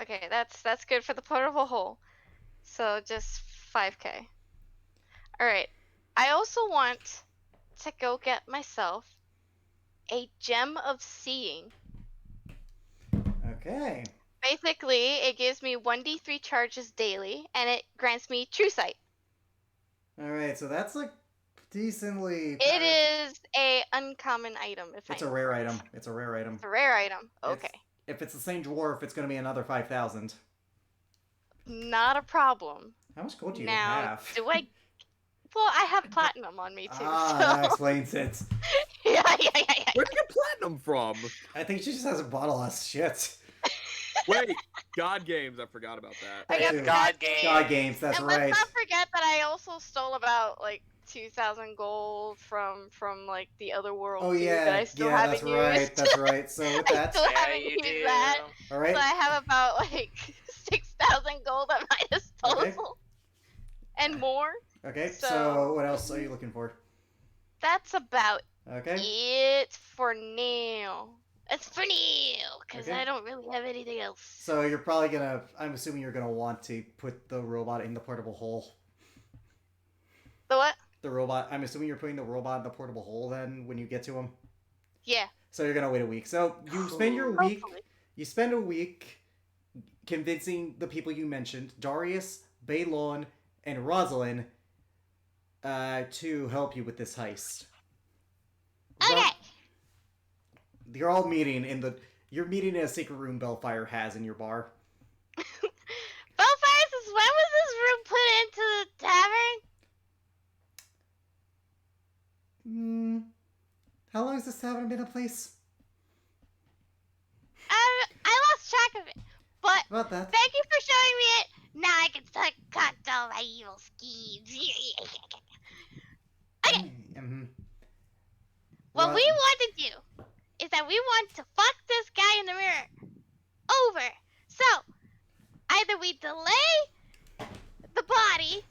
Okay, that's good for the portable hole. So just 5k. All right. I also want to go get myself a gem of seeing. Okay. Basically, it gives me 1d3 charges daily, and it grants me true sight. All right. So that's like decently. It is a uncommon item. It's a rare item. It's a rare item. It's a rare item. It's- Okay. If it's the same dwarf, it's gonna be another 5,000. Not a problem. How much gold do you Now, have? do I? Well, I have platinum on me too. That So explains it. yeah. Where'd you get platinum from? I think she just has a bottle of shit. Wait, God Games. I forgot about that. I got Dude, God game. God games, that's And right. let's not forget that I also stole about like 2,000 gold from like the other world Oh too, yeah, that I still yeah, haven't that's right, used. that's right. So with I that, still Yeah, haven't you used do. that. all right. So I have about like 6,000 gold at my disposal. And more. Okay, so so- what else are you looking for? That's about Okay. it for now. It's for now, because Okay. I don't really have anything else. So you're probably gonna. I'm assuming you're gonna want to put the robot in the portable hole. The what? The robot. I'm assuming you're putting the robot in the portable hole then when you get to him. Yeah. So you're gonna wait a week. So you spend your week. Hopefully. You spend a week convincing the people you mentioned, Darius, Balon, and Rosalind, to help you with this heist. Okay. You're all meeting in the. You're meeting in a secret room Bellfire has in your bar. Bellfire says, when was this room put into the tavern? How long has this tavern been a place? I lost track of it. But About that. thank you for showing me it. Now I can start conduct all my evil schemes. Okay. What we want to do is that we want to fuck this guy in the mirror over. So, either we delay the body,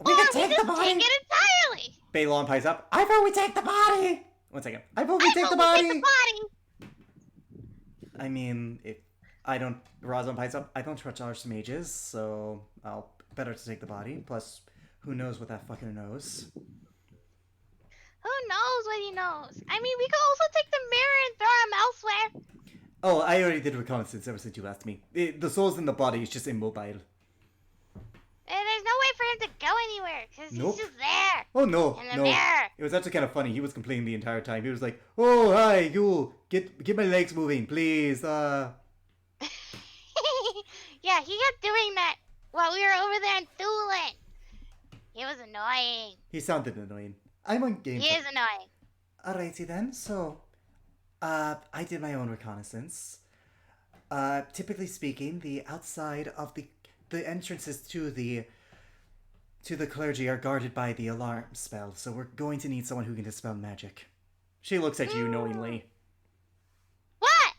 We or can we take just the body. take it entirely. Balon pipes up. I vote we take the body. 1 second. I vote we take the We body. take the body. I mean, if I don't, Rosalind pipes up. I don't trust our mages, so I'll better to take the body. Plus, who knows what that fucker knows? Who knows what he knows? I mean, we could also take the mirror and throw him elsewhere. Oh, I already did reconnaissance ever since you asked me. The soul's in the body. It's just immobile. And there's no way for him to go anywhere because Nope. he's just there Oh no, in the no. mirror. It was actually kind of funny. He was complaining the entire time. He was like, "Oh, hi, you. Get my legs moving, please." Yeah, he kept doing that while we were over there in Thulin. He was annoying. He sounded annoying. I'm on game. He is annoying. Alrighty then. So, I did my own reconnaissance. Typically speaking, the outside of the entrances to the clergy are guarded by the alarm spell. So we're going to need someone who can dispel magic. She looks at you knowingly. What?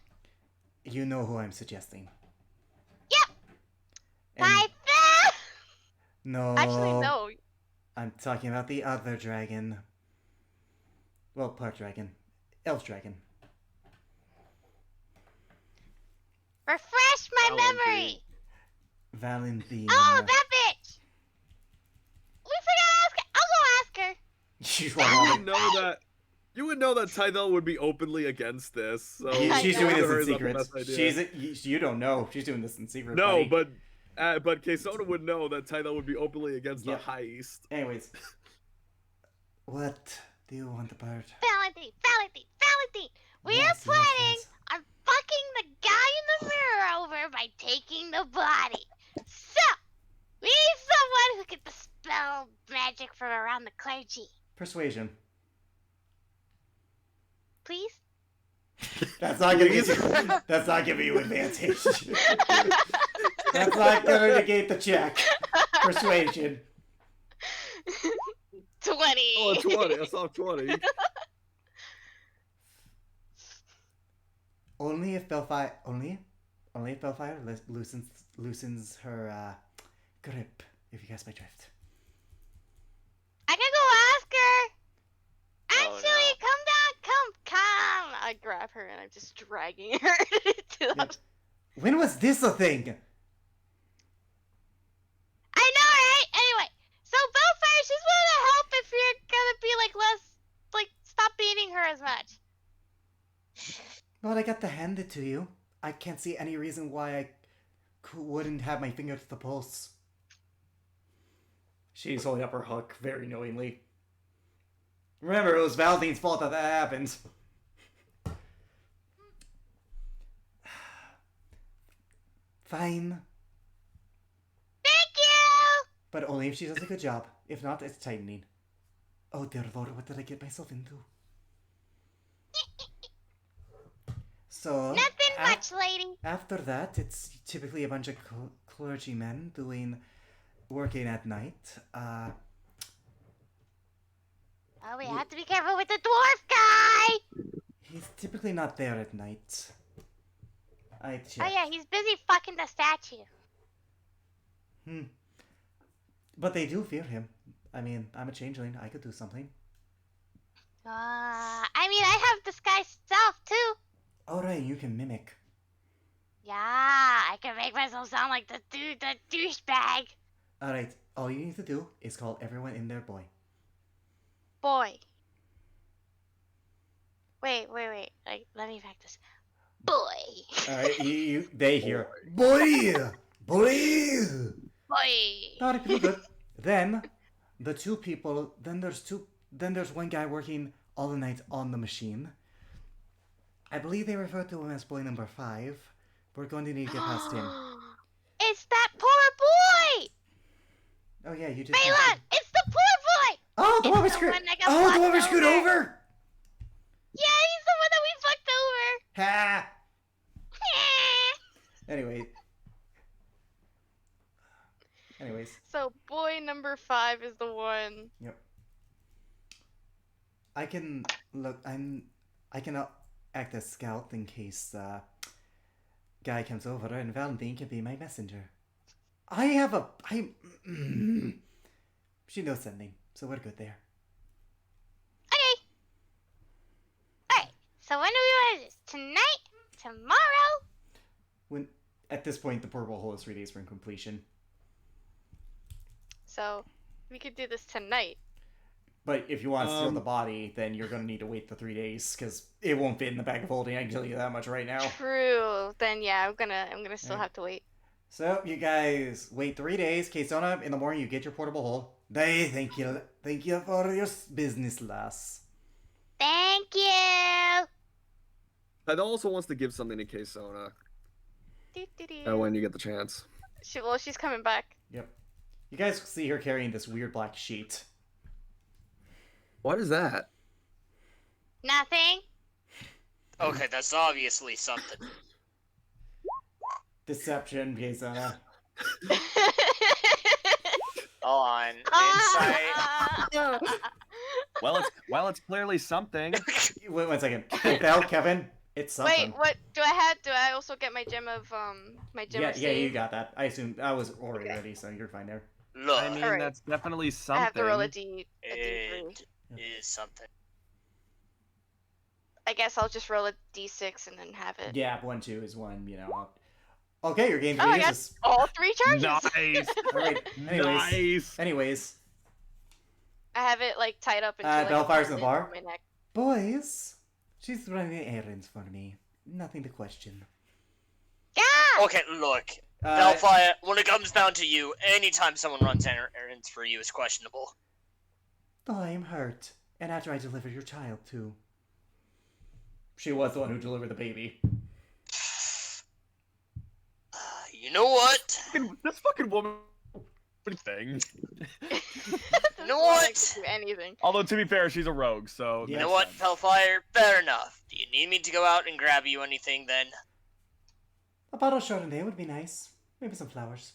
You know who I'm suggesting. Yep. And Python. no. Actually, no. I'm talking about the other dragon. Well, part dragon. Elf dragon. Refresh my Valentine. memory. Valentine. Oh, that bitch. We forgot to ask her. I'll go ask her. She's You right would know that. You would know that Tydell would be openly against this. So She's I doing know. this Her in is not the secret. best idea. You don't know. She's doing this in secret. No, buddy. but Kesona would know that Tydell would be openly against Yep. the heist. Anyways. What do you want about? Valentine. We Yes, are yes, planning yes. on fucking the guy in the mirror over by taking the body. So, we need someone who can dispel magic from around the clergy. Persuasion. Please? That's not gonna get you. That's not giving you advantage. That's not gonna negate the check. Persuasion. 20. Oh, 20. I saw 20. Only if Bellfire. Only if Bellfire loosens her grip. If you guess my drift. I can go ask her. Oh, Actually, no. come down. Come. I grab her and I'm just dragging her to the Yeah. When was this a thing? I know, right? Anyway, so Bellfire, she's willing to help if you're gonna be stop beating her as much. Well, I got to hand it to you. I can't see any reason why I wouldn't have my finger to the pulse. She's holding up her hook very knowingly. Remember, it was Valentine's fault that happened. Fine. Thank you. But only if she does a good job. If not, it's tightening. Oh dear Lord, what did I get myself into? So, Nothing much, lady. after that, it's typically a bunch of clergymen working at night. Oh, we have to be careful with the dwarf guy. He's typically not there at night. I checked. Oh yeah, he's busy fucking the statue. But they do fear him. I mean, I'm a changeling. I could do something. I mean, I have disguise self too. Alright, you can mimic. Yeah, I can make myself sound like the douchebag. Alright, all you need to do is call everyone in there boy. Boy. Wait. Let me practice. Boy. All right, they hear boy, boy. Boy. Not people good. Then the two people. Then there's one guy working all the night on the machine. I believe they refer to him as boy number 5. We're going to need to get past him. It's that poor boy! Oh yeah, you did. Balon! It's the poor boy! Oh, the one we screwed. Oh, the one we screwed over. Yeah, he's the one that we fucked over. Ha. Anyways. So boy number 5 is the one. Yep. I can act as scout in case guy comes over, and Valentine can be my messenger. She knows something, so we're good there. Okay. Alright, so when do we want to do this? Tonight? Tomorrow? When at this point the purple hole is 3 days from completion. So we could do this tonight. But if you want to steal the body, then you're going to need to wait the 3 days, because it won't fit in the bag of holding. I can tell you that much right now. True. Then yeah, I'm gonna still have to wait. So you guys wait 3 days. Kesona, in the morning you get your portable hole. Thank you for your business, lass. Thank you. Ted also wants to give something to Kesona Doo-doo-doo. when you get the chance. She's coming back. Yep. You guys see her carrying this weird black sheet. What is that? Nothing. Okay, that's obviously something. Deception, Kesona. Hold on. Insight. Well, it's clearly something. Wait 1 second. Bell, Kevin, it's something. Wait, what do I have? Do I also get my gem of my gem of Yeah, you save? got that. I assume I was already ready, so you're fine there. Look, I mean, Alright. that's definitely I something. have to roll a D3. it is something. I guess I'll just roll a D6 and then have it. Yeah, 1, 2 is 1. You know. Okay, your game Oh, I got is. all 3 charges. Nice. All right. Anyways. I have it like tied up into like, Bellfire's in the a bar? on my neck. Boys, she's running errands for me. Nothing to question. Yeah. Okay, look. Uh, Bellfire, when it comes down to you, anytime someone runs errands for you is questionable. Oh, I'm hurt. And after I delivered your child, too. She was the one who delivered the baby. You know what? This fucking woman thing. You know what? Do anything. Although to be fair, she's a rogue, so. Yeah. You know what, Bellfire? Fair enough. Do you need me to go out and grab you anything then? A bottle of Chardonnay would be nice. Maybe some flowers.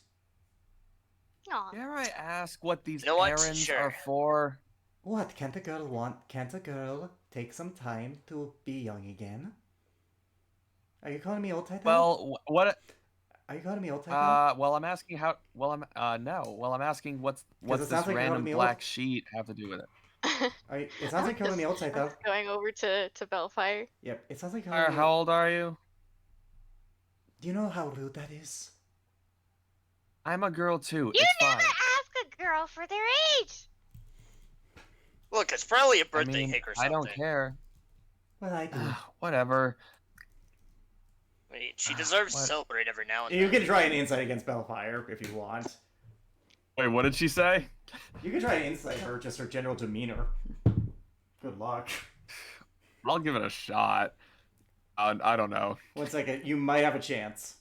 Aw. Dare I ask what these You know what? errands Sure. are for? What? Can't a girl take some time to be young again? Are you calling me old title? Well, what? Are you calling me old title? Well, I'm asking how. Well, no. Well, I'm asking what's it this sounds like you're random calling me black old. sheet have to do with it? It sounds like you're calling me old title. Going over to Bellfire. Yep, it sounds like you're calling me How old are you? Do you know how rude that is? I'm a girl too. You It's never fine. ask a girl for their age. Look, it's probably a I birthday mean, cake or I something. don't care. Well, I do. Whatever. I mean, she deserves to What? celebrate every now and You then. can try an insight against Bellfire if you want. Wait, what did she say? You can try and insight her, just her general demeanor. Good luck. I'll give it a shot. I don't know. 1 second, you might have a chance.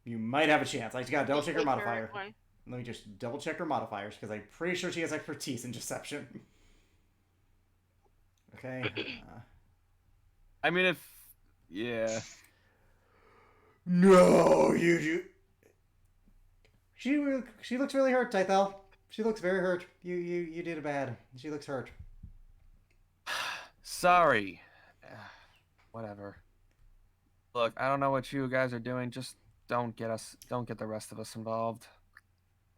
I just gotta double check her Take modifier. one. Let me just double check her modifiers, because I'm pretty sure she has expertise in deception. Okay. I mean, yeah. No, you do. She looks really hurt, Tythel. She looks very hurt. You did it bad. She looks hurt. Sorry. Whatever. Look, I don't know what you guys are doing. Just don't get the rest of us involved.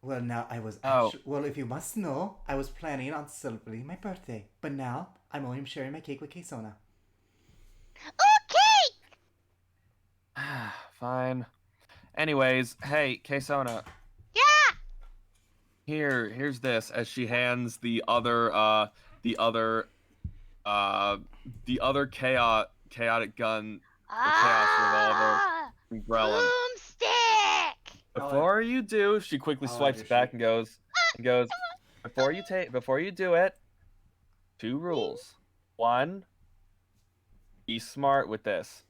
Well, now I was. Oh. Well, if you must know, I was planning on celebrating my birthday, but now I'm only sharing my cake with Kesona. Okay. Fine. Anyways, hey, Kesona. Yeah. Here's this as she hands the other the other chaotic gun, the chaos revolver, and Grellin. Boomstick! Before you do, she quickly swipes it back and goes, before you do it, 2 rules. 1, be smart with this.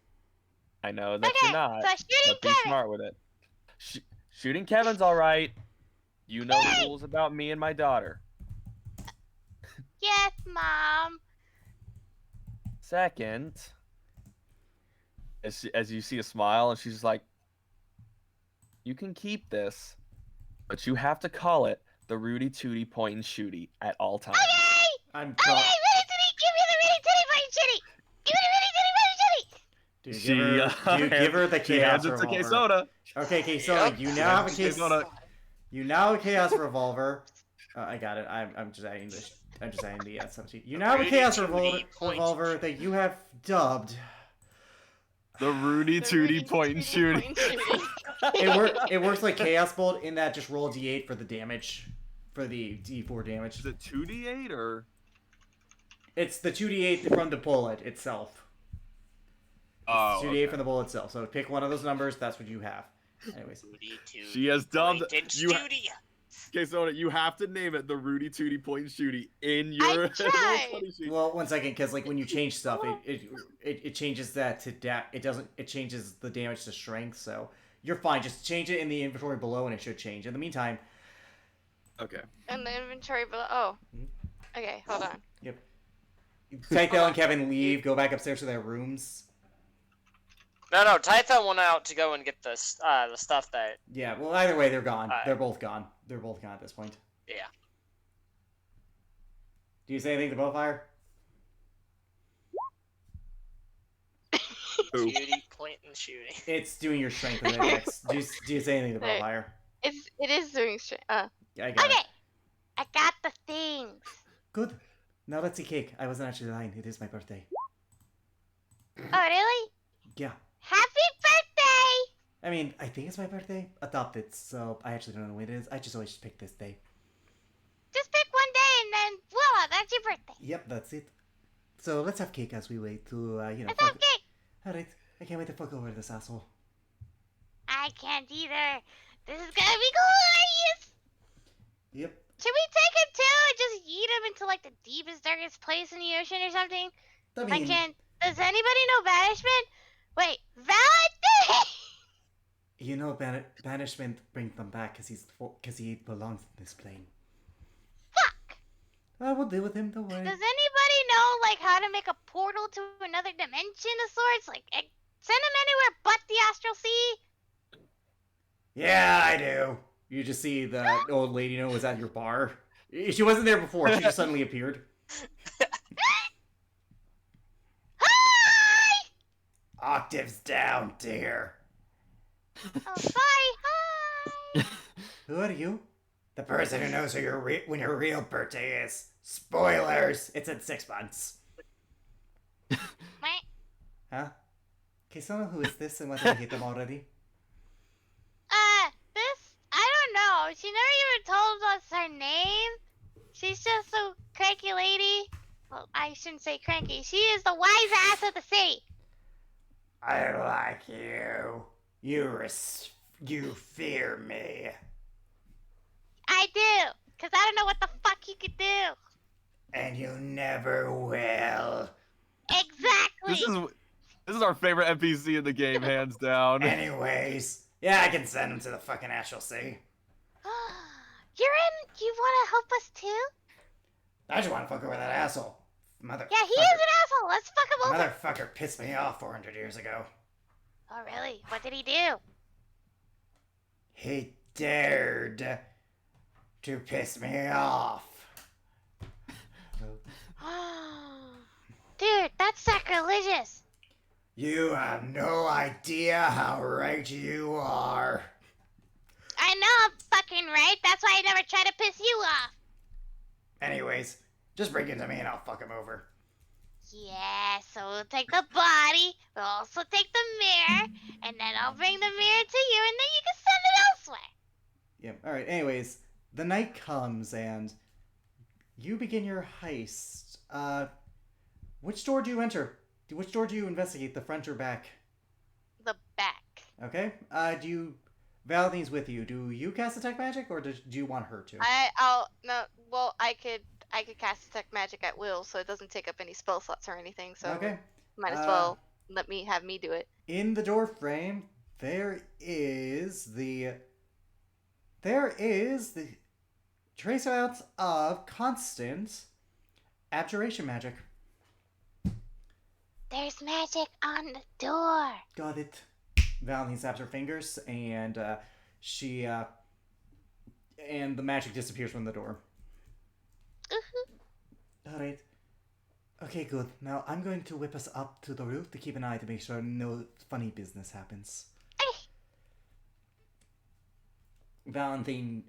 I know that you're not, so shooting but be Kevin. smart with it. Shooting Kevin's all right. You know the rules about me and my daughter. Yes, Mom. Second, as you see a smile, and she's like, you can keep this, but you have to call it the Rudy Tooty Point and Shooty at all times. Okay! I'm Okay, Rudy Tooty, give me the Rudy Tooty Point and Shooty! Give me the Rudy Tooty Point and Shooty! Do you give her the chaos revolver? Quesoda. Okay, Quesoda, Yep. you now have a Quesoda. You now have a chaos revolver. I got it. I'm just adding the substitute. You now have a chaos revolver that you have dubbed. The Rudy Tooty Point and Shooty. It works like Chaos Bolt in that just roll a d8 for the damage, for the d4 damage. Is it 2d8 or? It's the 2d8 from the bullet itself. Oh, 2d8 from the bullet itself. So pick one of those numbers. That's what you have. Anyways, she has dubbed you. Shooty. Okay, so you have to name it the Rudy Tooty Point and Shooty in your. I tried. well, one second, because like when you change stuff, it changes that to it changes the damage to strength. So you're fine. Just change it in the inventory below, and it should change. In the meantime. Okay. In the inventory below. Oh. Okay, hold on. Yep. Tythel and Kevin leave. Go back upstairs to their rooms. No, Tythel went out to go and get the stuff that. Yeah, well, either way, they're gone. They're both gone. They're both gone at this point. Yeah. Do you say anything to Bowfire? Shooty, point, and shooting. It's doing your strength in the next. Do you say anything to Bowfire? It is doing straight. Yeah, I got it. I got the things. Good. Now let's eat cake. I wasn't actually lying. It is my birthday. Oh, really? Yeah. Happy birthday! I mean, I think it's my birthday. Adopted, so I actually don't know when it is. I just always pick this day. Just pick one day and then voila, that's your birthday. Yep, that's it. So let's have cake as we wait to, Let's have cake. Alright, I can't wait to fuck over this asshole. I can't either. This is gonna be glorious. Yep. Should we take him too and just yeet him into like the deepest, darkest place in the ocean or something? I mean, Does anybody know banishment? Wait, Valentine! you know, banishment brings them back because he belongs in this plane. Fuck! I will deal with him, don't worry. Does anybody know like how to make a portal to another dimension of sorts? Like, send him anywhere but the astral sea? Yeah, I do. You just see the old lady know was at your bar. She wasn't there before. She just suddenly appeared. Hi! Octaves down, dear. Oh, hi! Who are you? The person who knows who when your real birthday is. Spoilers! It's in 6 months. Meh. Huh? Okay, so who is this and whether I hate them already? This? I don't know. She never even told us her name. She's just a cranky lady. Well, I shouldn't say cranky. She is the wise ass of the city. I like you. You fear me. I do. Because I don't know what the fuck you could do. And you never will. Exactly. This is our favorite NPC in the game, hands down. Anyways, yeah, I can send him to the fucking Astral Sea. You want to help us too? I just want to fuck over that asshole. Motherfucker. Yeah, he is an asshole. Let's fuck him over. Motherfucker pissed me off 400 years ago. Oh, really? What did he do? He dared to piss me off. Dude, that's sacrilegious. You have no idea how right you are. I know I'm fucking right. That's why I never try to piss you off. Anyways, just bring him to me and I'll fuck him over. Yeah, so we'll take the body, we'll also take the mirror, and then I'll bring the mirror to you, and then you can send it elsewhere. Yep. Alright, anyways, the night comes and you begin your heist. Which door do you enter? Which door do you investigate, the front or back? The back. Okay. Do you... Valentine's with you. Do you cast Detect Magic, or do you want her to? I could cast Detect Magic at will, so it doesn't take up any spell slots or anything, so Okay. might as well have me do it. In the door frame, there is the trace amounts of constant abjuration magic. There's magic on the door. Got it. Valentine snaps her fingers, and she and the magic disappears from the door. All right. Okay, good. Now I'm going to whip us up to the roof to keep an eye to make sure no funny business happens. Valentine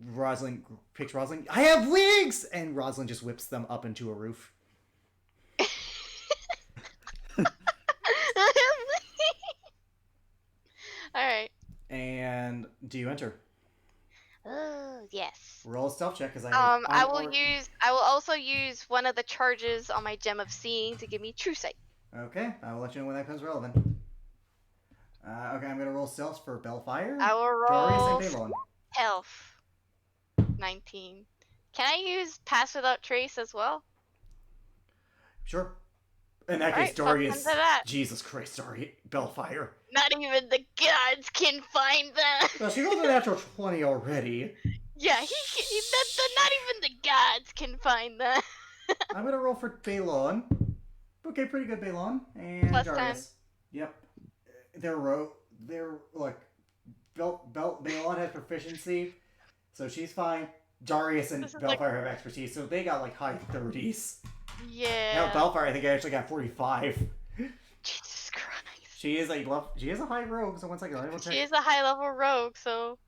Rosalind picks Rosalind. I have wings, and Rosalind just whips them up into a roof. Alright. And do you enter? Oh, yes. Roll a stealth check, because I will also use one of the charges on my Gem of Seeing to give me true sight. Okay, I will let you know when that becomes relevant. Okay, I'm gonna roll stealth for Bellfire. I will Darius roll and Balon. Health. 19. Can I use Pass Without Trace as well? Sure. In that case, Darius. Jesus Christ, Bellfire. Not even the gods can find that. Well, she rolled a natural 20 already. Yeah, not even the gods can find that. I'm gonna roll for Balon. Okay, pretty good, Balon. And Plus Darius. 10. Yep. Balon has proficiency, so she's fine. Darius and Bellfire have expertise, so they got like high 30s. Yeah. Now Bellfire, I think, actually got 45. Jesus Christ. She is a high rogue, so one second, let me check. She is a high level rogue, so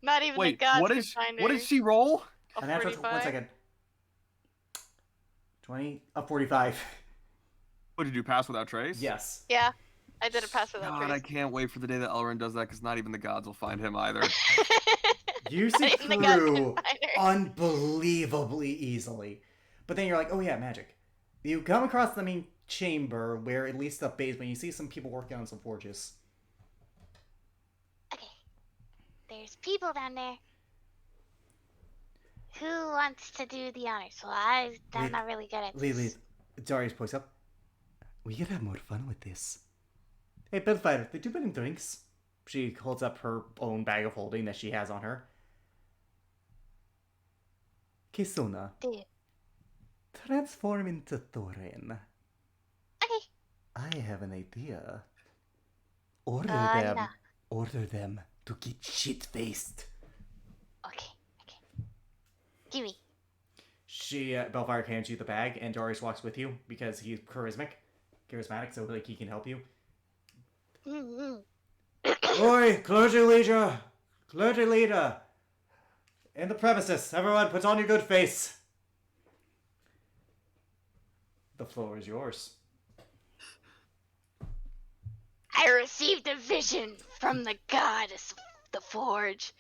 not even the gods can find her. What did she roll? A 45? 1 second. 20, a 45. What did you pass without trace? Yes. Yeah, I did a Pass Without God, Trace. I can't wait for the day that Elrond does that, because not even the gods will find him either. You see through unbelievably easily. But then you're like, oh yeah, magic. You come across the main chamber where, at least the basement, you see some people working on some forges. Okay. There's people down there. Who wants to do the honors? Well, I'm not really good at this. Darius points up. We could have more fun with this. Hey, Bellfire, did you bring drinks? She holds up her own bag of holding that she has on her. Kisuna. Dude. Transform into Thorin. Okay. I have an idea. Order them to get shit-faced. Okay. Gimme. Bellfire hands you the bag, and Darius walks with you because he's charismatic, so like he can help you. Oi, clergy leader, in the premises. Everyone, put on your good face. The floor is yours. I received a vision from the goddess of the forge,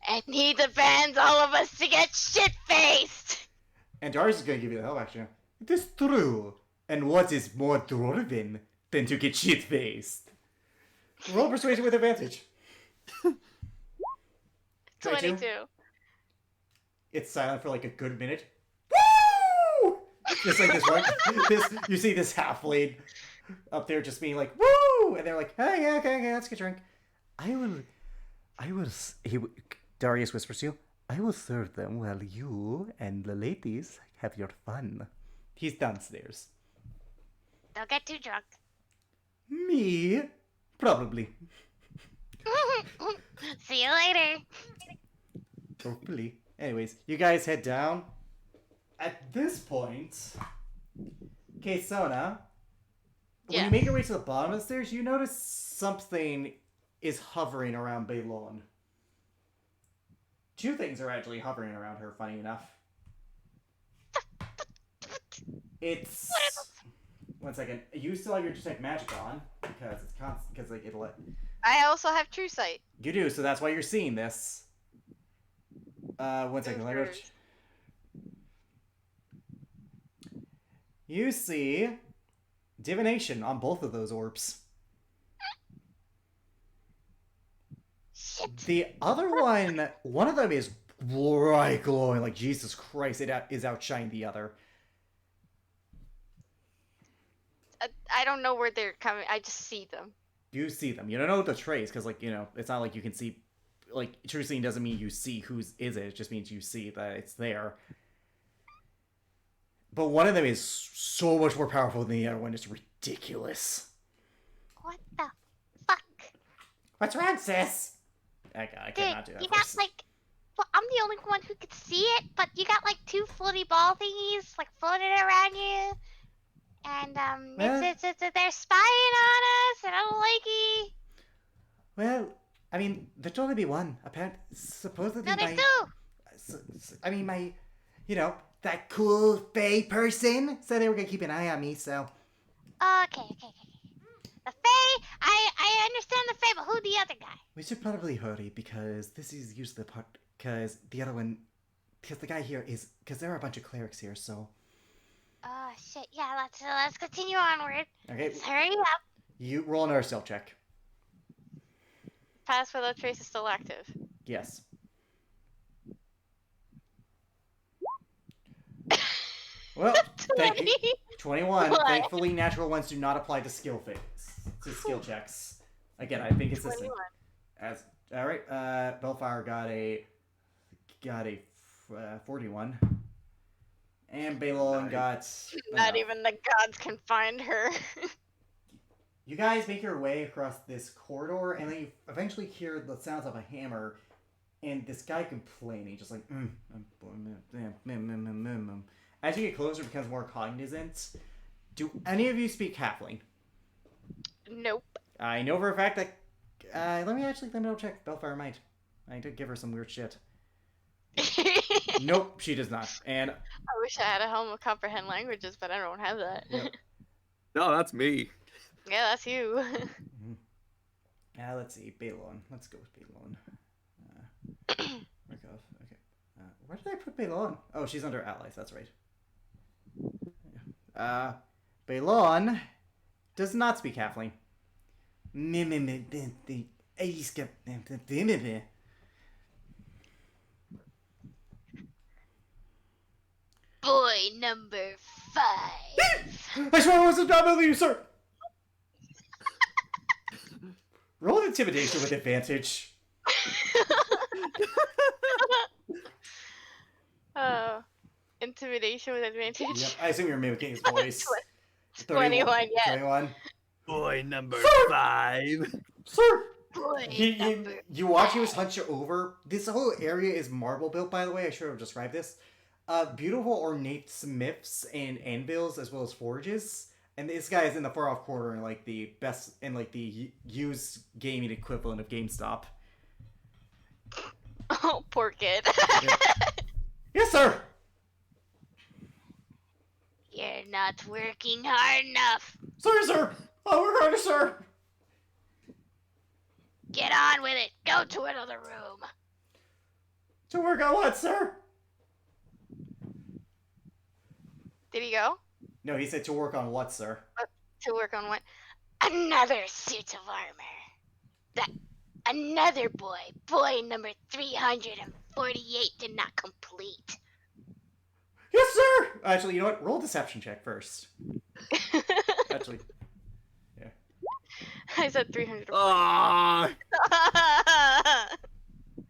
and he demands all of us to get shit-faced! And Darius is going to give you the help action. It is true. And what is more dwarven than to get shit-faced? Roll persuasion with advantage. 22. It's silent for like a good minute. Woo! Just like this one. You see this half-blade up there just being like, woo! And they're like, hey, okay, let's get a drink. Darius whispers to you, I will serve them while you and the ladies have your fun. He's downstairs. Don't get too drunk. Me? Probably. See you later. Hopefully. Anyways, you guys head down. At this point, Sona, when you make your way to the bottom of the stairs, you notice something is hovering around Balon. Two things are actually hovering around her, funny enough. It's... 1 second. You still have your detect magic on, because it's constant, because like it'll... I also have true sight. You do, so that's why you're seeing this. 1 second. You see divination on both of those orbs. Shit. The other one of them is bright glowing, like Jesus Christ, it is outshining the other. I don't know where they're coming. I just see them. You see them. You don't know the trace, because, like, you know, it's not like you can see, like, true seeing doesn't mean you see whose is it. It just means you see that it's there. But one of them is so much more powerful than the other one. It's ridiculous. What the fuck? What's wrong, sis? I cannot do that You voice. got like, well, I'm the only one who could see it, but you got like 2 floaty ball thingies like floating around you, and they're spying on us, and I don't like it. Well, I mean, there'd only be one. Apparently, supposedly No, there's my... 2. I mean, my... You know, that cool Fae person said they were gonna keep an eye on me, so... Okay. The Fae, I understand the Fae, but who the other guy? We should probably hurry, because this is usually the part... Because the other one... Because the guy here is... Because there are a bunch of clerics here, so... Oh shit, yeah, let's continue onward. Okay, Let's hurry up. you roll another stealth check. Pass without trace is still active. Yes. Well, thank you. 21. What? Thankfully, natural ones do not apply to skill checks. Again, I've been consistent. 21. All right. Bellfire got a 41, and Balon got. Not even the gods can find her. You guys make your way across this corridor, and then you eventually hear the sounds of a hammer, and this guy complaining, just like, As you get closer, it becomes more cognizant. Do any of you speak Halfling? Nope. I know for a fact that... let me double check. Bellfire might. I did give her some weird shit. Nope, she does not. And... I wish I had a helm of comprehend languages, but I don't have that. Yeah. No, that's me. Yeah, that's you. Let's see. Balon. Let's go with Balon. Okay. Where did I put Balon? Oh, she's under allies. That's right. Balon does not speak Halfling. Boy number 5. I swear I wasn't building you, sir! Roll an intimidation with advantage. Intimidation with advantage. Yep, I assume you're mimicking his voice. 21, yeah. 21. Boy number 5. Sir! Boy number You watch he was hunched over. This whole area is marble built, by the way. I should have described this. Beautiful ornate smiths and anvils, as well as forges. And this guy is in the far off corner in like the used gaming equivalent of GameStop. Oh, poor kid. Yeah. Yes, sir! You're not working hard enough. Sorry, sir! I'll work harder, sir! Get on with it. Go to another room. To work on what, sir? Did he go? No, he said to work on what, sir? To work on what? Another suit of armor. Another boy number 348 did not complete. Yes, sir! Actually, you know what? Roll a deception check first. Actually, yeah. I said 300. Ah,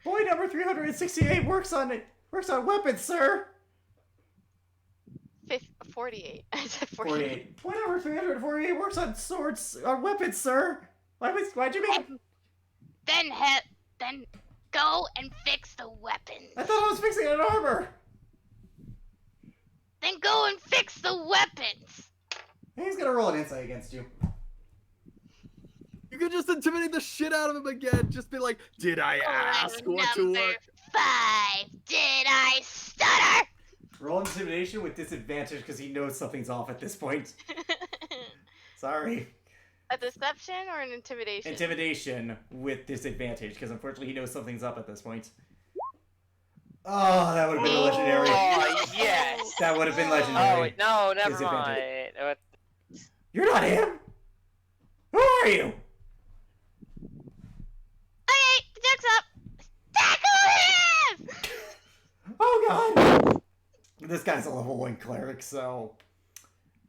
Boy number 368 works on weapons, sir! 48. I said 48. 48. Boy number 348 works on weapons, sir! Why'd you make... Then go and fix the weapons. I thought I was fixing an armor! Then go and fix the weapons. He's gonna roll an insight against you. you could just intimidate the shit out of him again. Just be like, did I ask what to Number work? 5. Did I stutter? Roll intimidation with disadvantage because he knows something's off at this point. Sorry. A deception or an intimidation? Intimidation with disadvantage because unfortunately he knows something's up at this point. Oh, that would have been legendary. Oh, yes! That would have been legendary. Oh, wait, no, never Disadvantage. mind. You're not him! Who are you? Okay, the joke's up. Tackle him! Oh god! This guy's a level 1 cleric, so...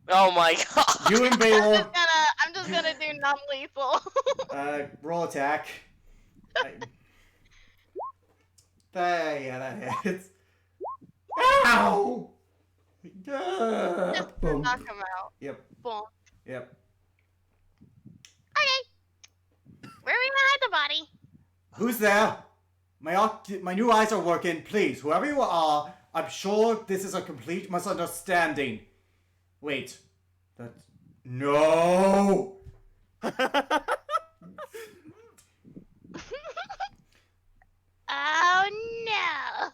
Oh my god! You and Baylor... I'm just gonna do non-lethal. Roll attack. Yeah, that hits. Ow! Just to Boom. knock him out. Yep, Boom. yep. Okay. Where are we gonna hide the body? Who's there? My new eyes are working. Please, whoever you are, I'm sure this is a complete misunderstanding. Wait. That's... No! Oh no.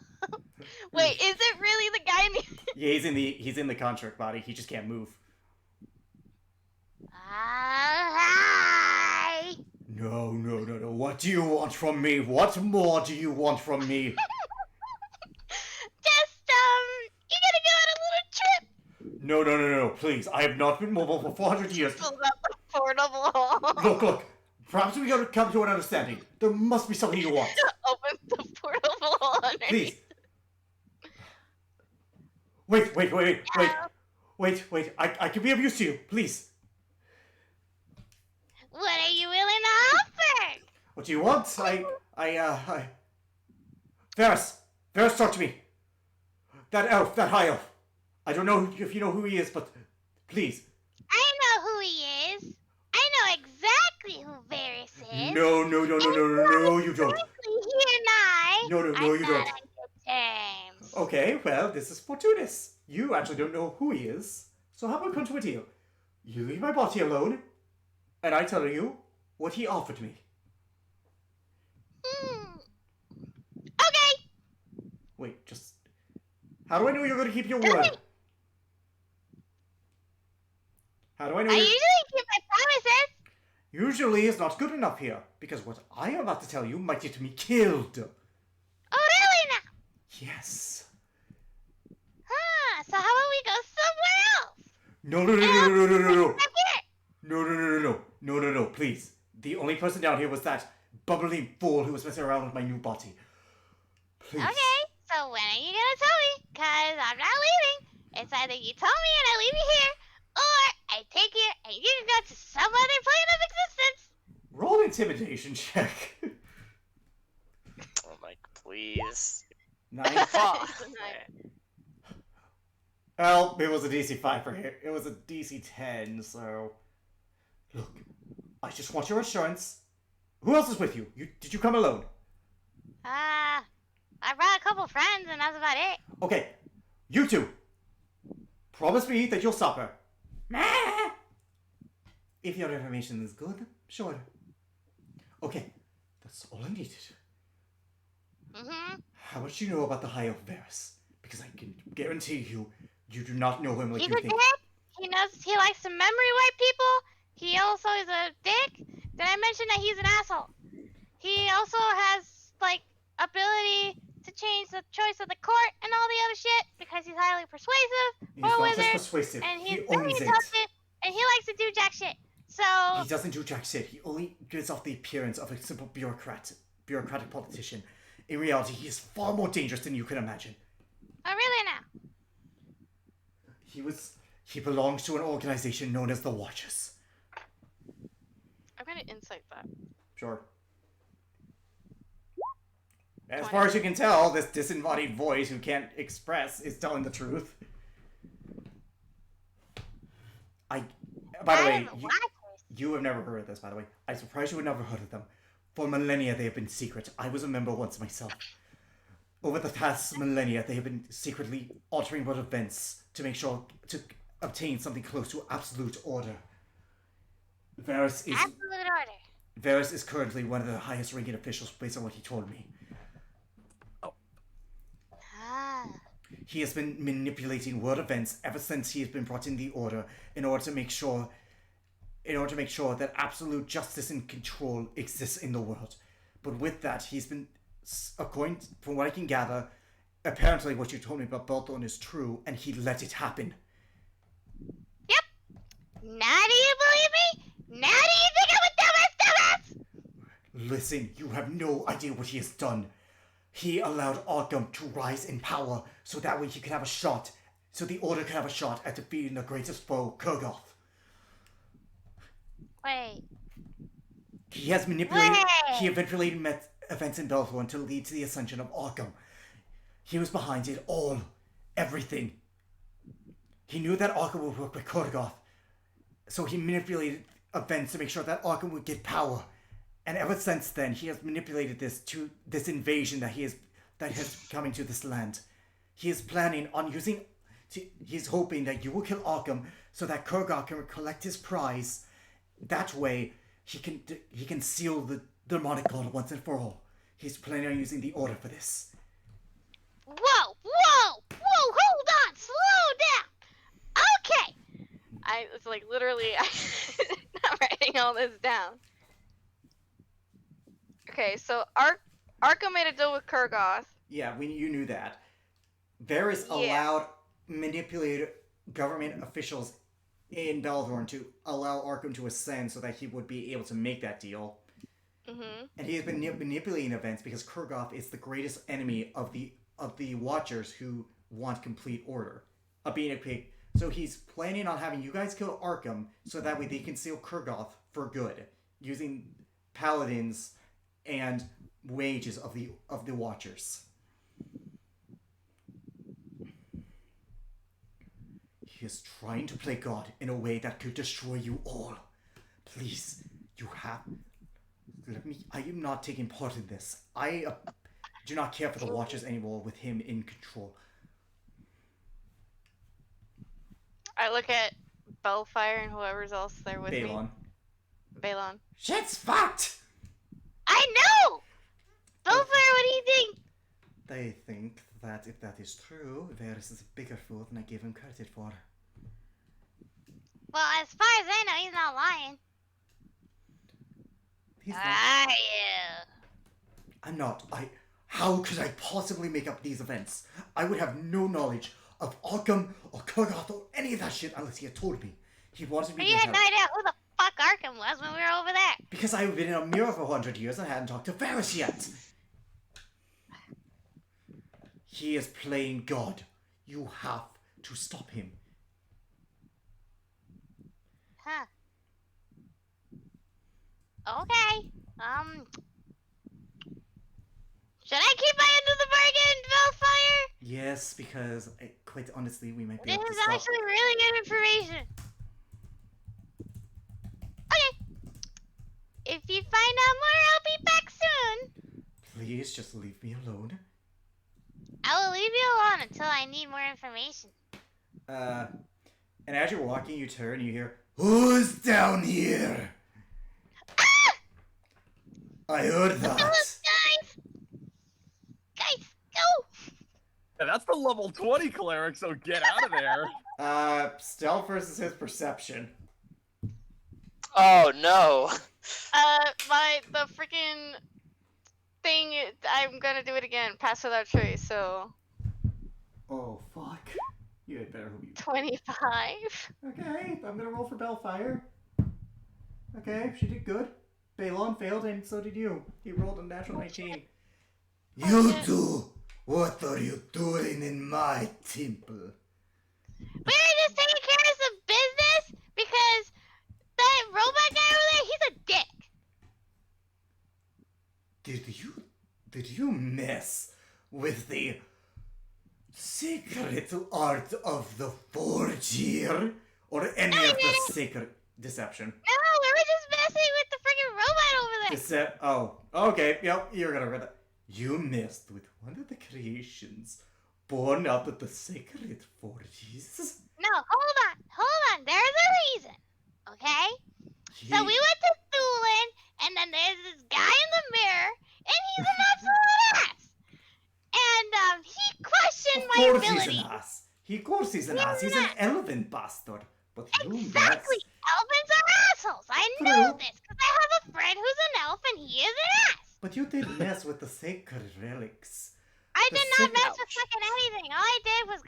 Wait, is it really the guy in the... Yeah, he's in the construct body. He just can't move. Hi. No. What do you want from me? What more do you want from me? Just you gotta go on a little trip. No. Please, I have not been mobile for 400 years. Filled up the portable. Look. Perhaps we gotta come to an understanding. There must be something you want. Open the portable underneath. Please. Wait. I can be of use to you. Please. What are you willing to offer? What do you want? Varus, talk to me. That elf, that high elf. I don't know if you know who he is, but please. I know who he is. I know exactly who Varys is. No, you don't. He and I. No, you not don't. on good terms. Okay, well, this is fortuitous. You actually don't know who he is. So how about come to a deal? You leave my body alone, and I tell you what he offered me. Okay. Wait, just... How do I know you're going to keep your word? How do I know I you're... usually keep my promises. Usually it's not good enough here, because what I am about to tell you might get me killed. Oh, really now? Yes. Huh, so how about we go somewhere else? No, please. The only person down here was that bubbling fool who was messing around with my new body. Please. Okay, so when are you gonna tell me? Cause I'm not leaving. It's either you tell me and I leave you here, or I take you and you can go to some other plane of existence. Roll an intimidation check. Oh my, please. 9. Fuck. Well, it was a DC 5 for him. It was a DC 10, so... Look, I just want your assurance. Who else is with you? Did you come alone? I brought a couple friends and that's about it. Okay, you two. Promise me that you'll stop her. If your information is good, sure. Okay, that's all I needed. How much do you know about the High Elf Varus? Because I can guarantee you do not know him like He's you a think. dick. He knows he likes to memory wipe people. He also is a dick. Did I mention that he's an asshole? He also has, like, ability to change the choice of the court and all the other shit because he's highly persuasive. He's not wizard, just persuasive, and he he's very owns it. intelligent, and he likes to do jack shit. So He doesn't do jack shit. He only gives off the appearance of a simple bureaucratic politician. In reality, he is far more dangerous than you can imagine. oh really now? He belongs to an organization known as the Watchers. I'm gonna insight that. Sure. As far as you can tell, this disembodied voice who can't express is telling the truth. By the way, you have never heard of this, by the way. I'm surprised you would never heard of them. For millennia, they have been secret. I was a member once myself. Over the past millennia, they have been secretly altering world events to make sure to obtain something close to absolute order. Varus is currently one of the highest ranking officials based on what he told me. He has been manipulating world events ever since he has been brought in the order in order to make sure that absolute justice and control exists in the world. But with that, he's been, according from what I can gather, apparently what you told me about Balthorn is true, and he let it happen. Yep. Now do you believe me? Now do you think I'm a dumbass? Listen, you have no idea what he has done. He allowed Arkham to rise in power, so that way he could have a shot, so the Order could have a shot at defeating the greatest foe, Kurgoth. Wait. He has manipulated. He manipulated events in Balthorn to lead to the ascension of Arkham. He was behind it all, everything. He knew that Arkham would work with Kurgoth, so he manipulated events to make sure that Arkham would get power. And ever since then, he has manipulated this invasion that has coming to this land. He is planning on using. He's hoping that you will kill Arkham so that Kurgoth can collect his prize. That way, he can seal the demonic god once and for all. He's planning on using the Order for this. Whoa! Hold on! Slow down! Okay! It's like literally, I'm writing all this down. Okay, so Arkham made a deal with Kurgoth. Yeah, you knew that. Varys allowed manipulated government officials in Balthorn to allow Arkham to ascend so that he would be able to make that deal. Mm-hmm. And he has been manipulating events because Kurgoth is the greatest enemy of the Watchers who want complete order. So he's planning on having you guys kill Arkham so that way they can seal Kurgoth for good, using paladins and wages of the Watchers. He is trying to play God in a way that could destroy you all. Please, I am not taking part in this. I do not care for the Watchers anymore with him in control. I look at Bellfire and whoever's else there with me. Balon. Shit's fucked! I know! Bellfire, what do you think? They think that if that is true, Varys is a bigger fool than I gave him credit for. Well, as far as I know, he's not lying. He's not. Are you? I'm not. How could I possibly make up these events? I would have no knowledge of Arkham or Kurgoth or any of that shit unless he had told me. He wanted me But to you had have... no idea who the fuck Arkham was when we were over there. Because I've been in a mirror for 100 years and hadn't talked to Varys yet. He is playing God. You have to stop him. Huh. Okay. Should I keep my end of the bargain, Bellfire? Yes, because quite honestly, we might be This able to is stop. actually really good information. Okay. If you find out more, I'll be back soon. Please just leave me alone. I will leave you alone until I need more information. And as you're walking, you turn and you hear, "Who's down here?" Ah! I heard that. Guys, go! Yeah, that's the level 20 cleric, so get out of there. Stealth versus his perception. Oh no. The freaking thing, I'm gonna do it again. Pass without trace, so. Oh, fuck. You had better hope you... 25. Okay, I'm gonna roll for Bellfire. Okay, she did good. Balon failed, and so did you. He rolled a natural 19. You two! What are you doing in my temple? We were just taking care of some business because that robot guy over there, he's a dick. Did you mess with the secret art of the Forge here? Or any of the sacred deception? No, we were just messing with the freaking robot over there. Oh, okay, yep, you're gonna read that. You messed with one of the creations born out of the sacred forges? No, hold on. There's a reason, okay? So we went to Thulin, and then there's this guy in the mirror, and he's an absolute ass. And he questioned my ability. Of course he's an ass. Of course he's an ass. He's an elven bastard. But you Exactly. messed. Elvins are assholes. I know this because I have a friend who's an elf, and he is an ass. But you did mess with the sacred relics. I did not mess with fucking anything. All I did was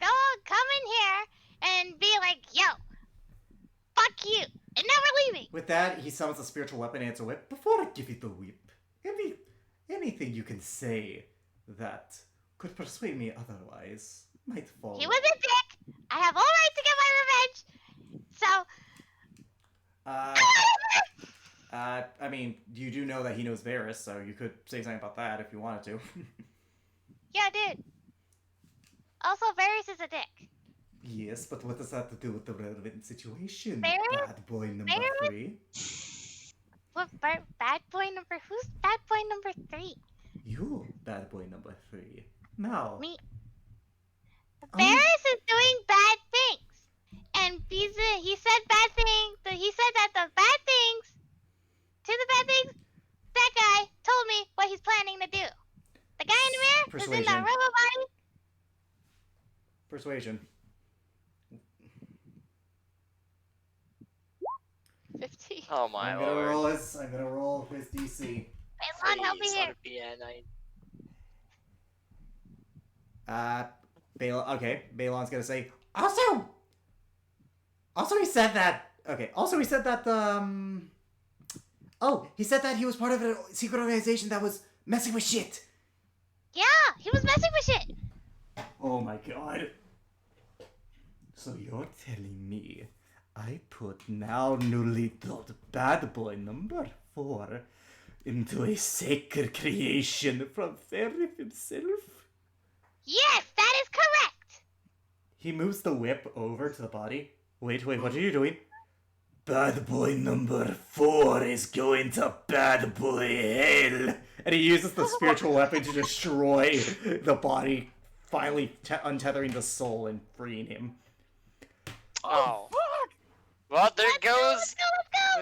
come in here and be like, yo, fuck you, and now we're leaving. With that, he summons a spiritual weapon and it's a whip. Before I give you the whip, anything you can say that could persuade me otherwise might fall. He was a dick. I have all right to get my revenge. So. I mean, you do know that he knows Varys, so you could say something about that if you wanted to. Yeah, dude. Also, Varys is a dick. Yes, but what does that have to do with the relevant situation? Varys? Bad boy number 3. What bad boy number? Who's bad boy number 3? You, bad boy number 3. Now. Me. Varys is doing bad things, and he said bad things. He said that the bad things, that guy told me what he's planning to do. The guy in the mirror who's in the robot body. Persuasion. 15. Oh my I'm lord. gonna roll his DC. Baylon, help me here. Balon's gonna say, Also he said that, he said that he was part of a secret organization that was messing with shit. Yeah, he was messing with shit. Oh my god. So you're telling me I put now newly dubbed bad boy number 4 into a sacred creation from Ferrith himself? Yes, that is correct. He moves the whip over to the body. Wait, what are you doing? Bad boy number 4 is going to bad boy hell. And he uses the spiritual weapon to destroy the body, finally untethering the soul and freeing him. Oh. Well, there goes.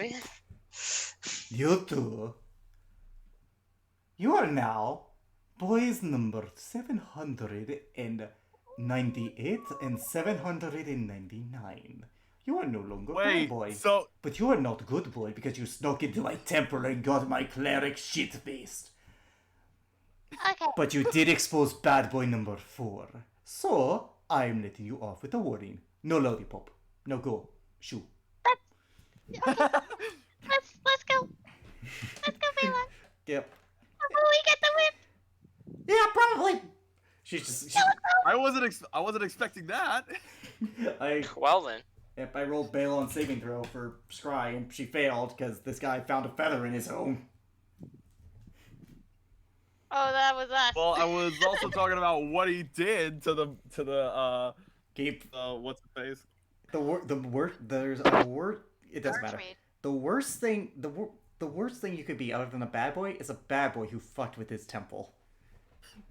Let's go. You two. You are now boys number 798 and 799. You are no longer bad boy. But you are not good boy because you snuck into my temple and got my cleric shit-faced. Okay. But you did expose bad boy number 4. So, I'm letting you off with a warning. No lollipop. No go. Shoo. Okay. Let's go. Let's go, Baylon. Yep. Will we get the whip? Yeah, probably. She's I wasn't expecting that. Well then. Yep, I rolled Balon's saving throw for Scry, and she failed because this guy found a feather in his home. Oh, that was us. Well, I was also talking about what he did to the Keep what's the face? There's a word. It doesn't matter. Archmage. The worst thing you could be other than a bad boy is a bad boy who fucked with his temple.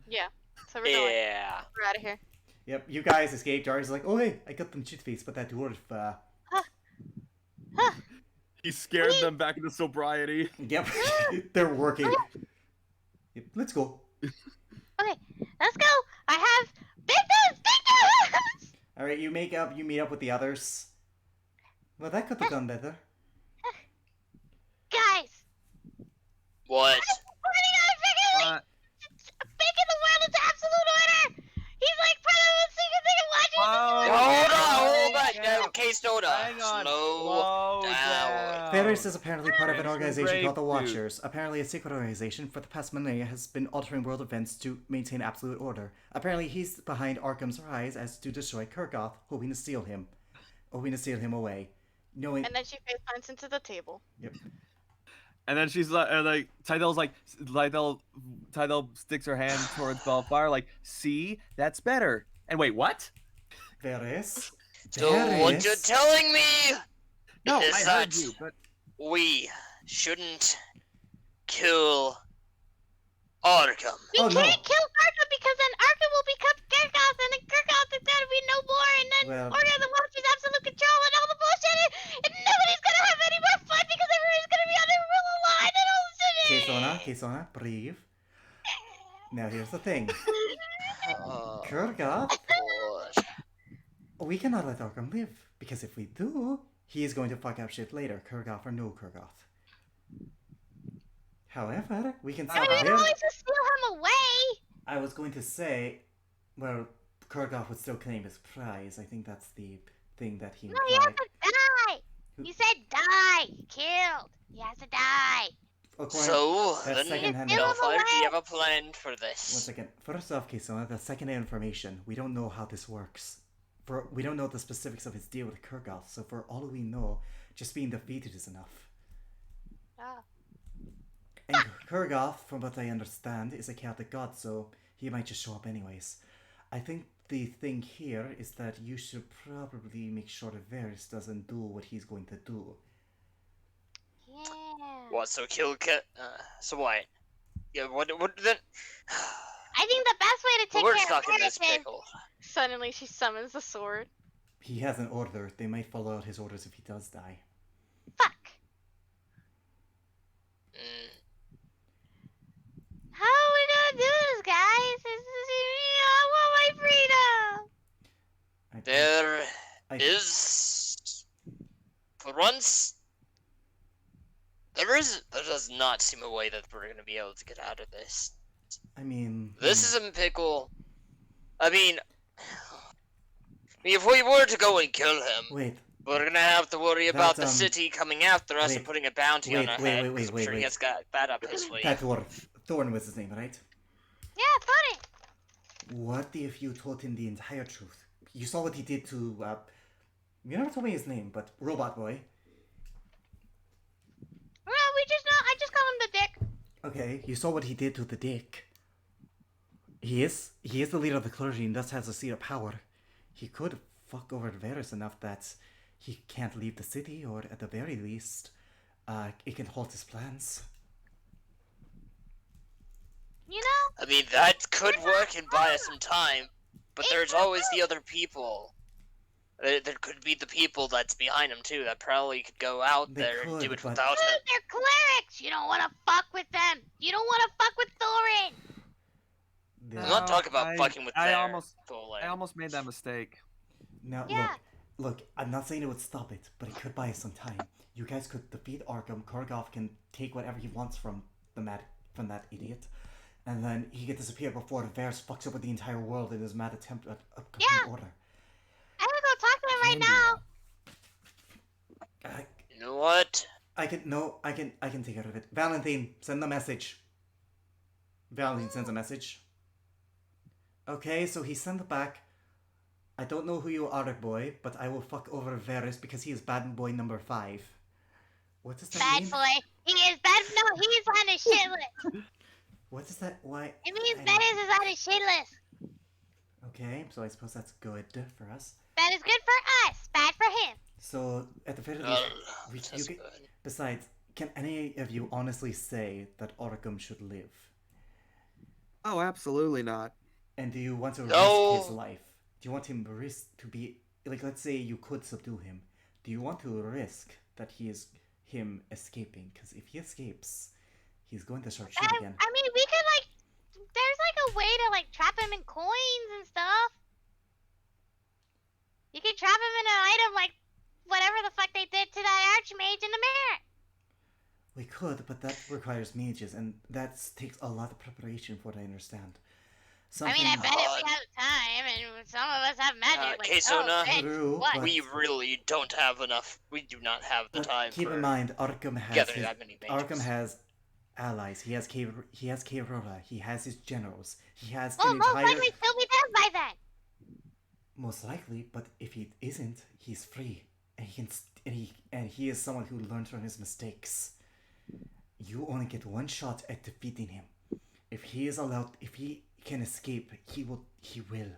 Yeah. So we're going. Yeah. We're out of here. Yep, you guys escaped. Darius like, oh hey, I got them shit face, but that dwarf. He scared them back into sobriety. Yep, they're working. Yep, let's go. Okay, let's go. I have big news. All right, you meet up with the others. Well, that could have gone better. Guys. What? Making the world into absolute order. He's like part of the secret thing and watching. Hold on. No, case Oda. Hang on. Slow down. Ferris is apparently part of an organization called the Breakthrough. Watchers. Apparently a secret organization for the past millennia has been altering world events to maintain absolute order. Apparently he's behind Arkham's rise as to destroy Kurgoth, hoping to steal him away. Knowing... And then she face plants into the table. Yep. And then she's like, Tydell's like, Tydell sticks her hand towards Bellfire, like, see, that's better. And wait, what? Ferris? So what you're telling me No, is I that heard you, but we shouldn't kill Arkham. We can't kill Arkham because then Arkham will become Kurgoth and then Kurgoth is gonna be no more and then Order of the Watchers absolute control and all the bullshit and nobody's gonna have any more fun because everybody's gonna be on their real line and all this shit. Kesona, breathe. Now here's the thing. Kurgoth, we cannot let Arkham live, because if we do, he is going to fuck up shit later, Kurgoth or no Kurgoth. However, we can stop I mean, him. always to steal him away. was going to say, well, Kurgoth would still claim his prize. I think that's the thing that he No, implied. he has to die. You said die. Killed. He has to die. So, That's then, second-hand Hellfire, do you have a plan for One this? second. First off, Kisona, that's second-hand information. We don't know how this works. We don't know the specifics of his deal with Kurgoth, so for all we know, just being defeated is enough. Oh. And Kurgoth, from what I understand, is a Celtic god, so he might just show up anyways. I think the thing here is that you should probably make sure that Varys doesn't do what he's going to do. Yeah. What, so kill so what? Yeah, what then? I think the best way to take We're care stuck of in this Varys is pickle. Suddenly she summons the sword. He has an order. They might follow out his orders if he does die. fuck. Mm. How are we gonna do this, guys? I want my freedom. I think- There I- is, for once, there does not seem a way that we're gonna be able to get out of this. I mean... This is a pickle. I mean, if we were to go and kill him, Wait, we're gonna have to worry about the That, city coming after us and wait, putting a bounty on wait, our wait, head. wait, 'cause wait, I'm wait, sure he wait. has got that up his sleeve. that dwarf. Thorn was his name, right? Yeah, funny. What if you told him the entire truth? You saw what he did to, you never told me his name, but Robot Boy. Well, I just call him the dick. Okay, you saw what he did to the Dick. He is the leader of the clergy and thus has a seat of power. He could fuck over Varys enough that he can't leave the city, or at the very least, it can halt his plans. You know? I mean, that could work and buy us some time, but there's always the other people. There could be the people that's behind him too, that probably could go out They there and do could, it but- without Dude, him. they're clerics. You don't want to fuck with them. You don't want to fuck with Thorin. Yeah. I'm not talking about fucking with I their I almost made that mistake. Now, Yeah. look, I'm not saying it would stop it, but it could buy us some time. You guys could defeat Arkham, Kurgoth can take whatever he wants from that idiot, and then he can disappear before Varys fucks up with the entire world in his mad attempt at a complete Yeah. order. I'm gonna go talk to him right now. You know what? I can take care of it. Valentine, send the message. Valentine sends a message. Okay, so he sent it back. I don't know who you are, boy, but I will fuck over Varys because he is bad boy number 5. What does that Bad mean? boy. He is bad. No, he's on his shit list. What does that? Why? It means I- Varys is on his shit list. Okay, so I suppose that's good for us. That is good for us. Bad for him. So at the very Well, least, that's you good. besides, can any of you honestly say that Arkham should live? Oh, absolutely not. And do you want to No. risk his life? Do you want him risk to be like? Let's say you could subdue him. Do you want to risk that him escaping? Because if he escapes, he's going to start shit again. I mean, we could there's a way to trap him in coins and stuff. You could trap him in an item whatever the fuck they did to that Archmage in the mirror. We could, but that requires mages, and that takes a lot of preparation, for what I understand. I mean, I Something- bet if we have time and some of us have magic, Kesona, bitch, True, what? but- We really don't have enough. We do not have the But time keep for in mind, Arkham has gathering that many mages. Arkham has allies. He has Keirora. He has his generals. He has Well, an most entire. likely he'll be dead by then. Most likely, but if he isn't, he's free, and he can. And he is someone who learned from his mistakes. You only get one shot at defeating him. If he can escape, he will.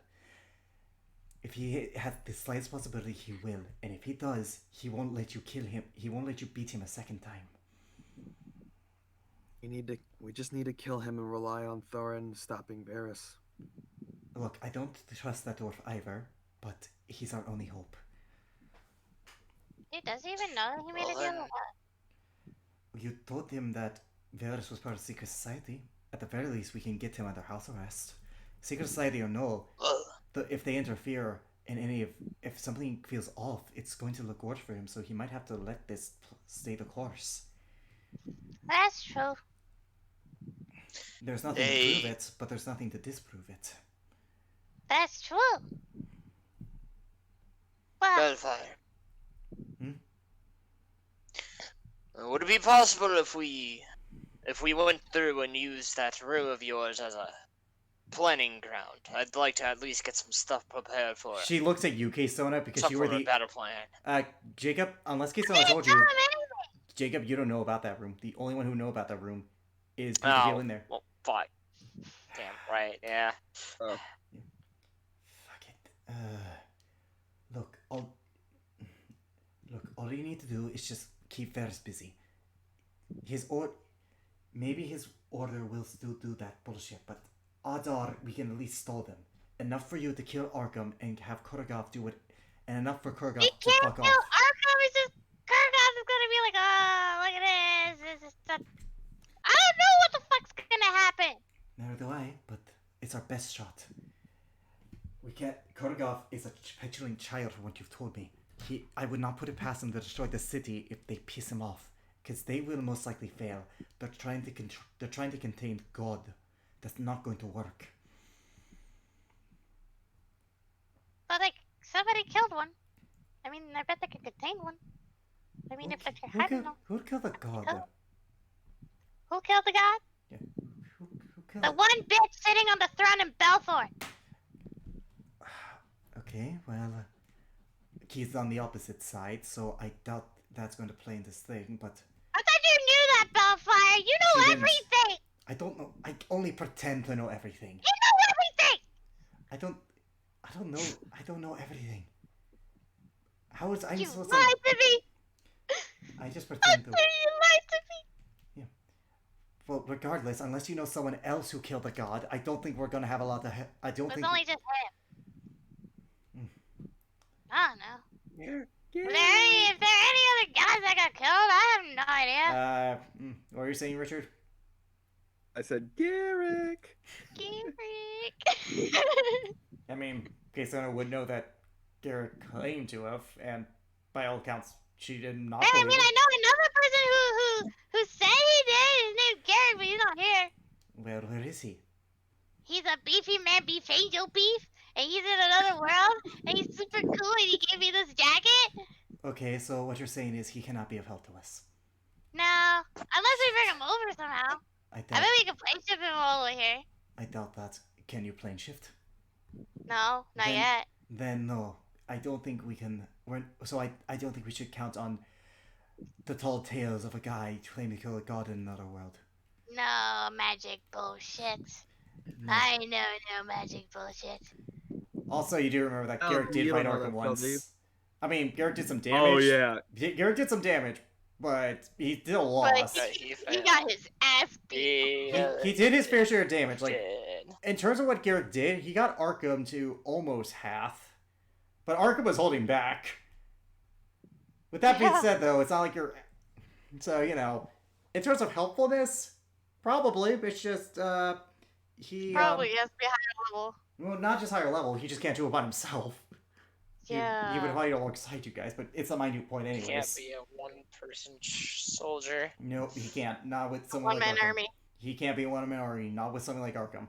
If he has the slightest possibility, he will. And if he does, he won't let you kill him. He won't let you beat him a second time. We just need to kill him and rely on Thorin stopping Varys. Look, I don't trust that dwarf either, but he's our only hope. Dude, does he even know that he made a Well, deal then- with what? You told him that Varys was part of Secret Society. At the very least, we can get him under house arrest. Secret Society or no, if they interfere in if something feels off, it's going to look worse for him. So he might have to let this stay the course. That's true. There's nothing to prove it, but there's nothing to disprove it. That's true. Well, Bellfire. Hmm? Would it be possible if we went through and used that room of yours as a planning ground? I'd like to at least get some stuff prepared for it. She looks at you, K-Sona, because Some you were sort of the... battle plan. Jacob, unless I K-Sona didn't told tell you... him anything. Jacob, you don't know about that room. The only one who know about that room is people Oh, in there. well, fuck. Damn right, yeah. Oh. Fuck it. Look, all you need to do is just keep Ferris busy. Maybe his order will still do that bullshit, but odds are we can at least stall them. Enough for you to kill Arkham and have Kuragov do it, and enough for Kuragov You to can't fuck kill off. Arkham. It's just Kurgov is gonna be like, oh, look at this. It's just I don't know what the fuck's gonna happen. Neither do I, but it's our best shot. We can't. Kuragov is a petulant child from what you've told me. I would not put it past him to destroy the city if they piss him off, because they will most likely fail. They're trying to contain God. That's not going to work. But like, somebody killed one. I mean, I bet they could contain one. I mean, if they're hiding them. Who killed the God? Who killed the god? Yeah. Who killed The one bitch sitting on the throne in Belfort. Okay, well, he's on the opposite side, so I doubt that's going to play in this thing, but... I thought you knew that, Bellfire. You know She didn't. everything. I don't know. I only pretend to know everything. You know everything. I don't know everything. How was I You supposed lied to... to me. I just I'm pretend to... sorry, you lied to me. Well, regardless, unless you know someone else who killed the god, I don't think we're gonna have a lot to... I don't It was think... only just him. I don't know. Yeah. If there are any other guys that got killed, I have no idea. What are you saying, Richard? I said Garrick. Garrick. I mean, Kesona would know that Garrett claimed to have, and by all accounts, she did not I believe mean, it. I know another person who said he did. His name's Garrick, but he's not here. Well, where is he? He's a beefy man, Beef Angel Beef, and he's in another world, and he's super cool, and he gave me this jacket. Okay, so what you're saying is he cannot be of help to us. No, unless we bring him over somehow. I bet we can plane ship him all over here. I doubt that. Can you plane shift? No, not yet. Then no. I don't think we can... I don't think we should count on the tall tales of a guy claiming to kill a god in another world. No magic bullshit. No. I know no magic bullshit. Also, you do remember that Oh, Garrett did you fight don't know Arkham that, once. Phil, I mean, Garrett did some damage. Oh yeah. Garrett did some damage, but he still But lost. he got his ass beat. He did his fair share of damage. Like, Did. in terms of what Garrett did, he got Arkham to almost half, but Arkham was holding back. With that being said, though, it's not like you're... So, you know, in terms of helpfulness, probably, but it's just, he... Probably has to be higher level. Well, not just higher level, he just can't do it by himself. Yeah. He would fight alongside you guys, but it's a minute point anyways. Can't be a one-person soldier. No, he can't. Not with someone like One-man Arkham. army. He can't be a one-man army, not with something like Arkham.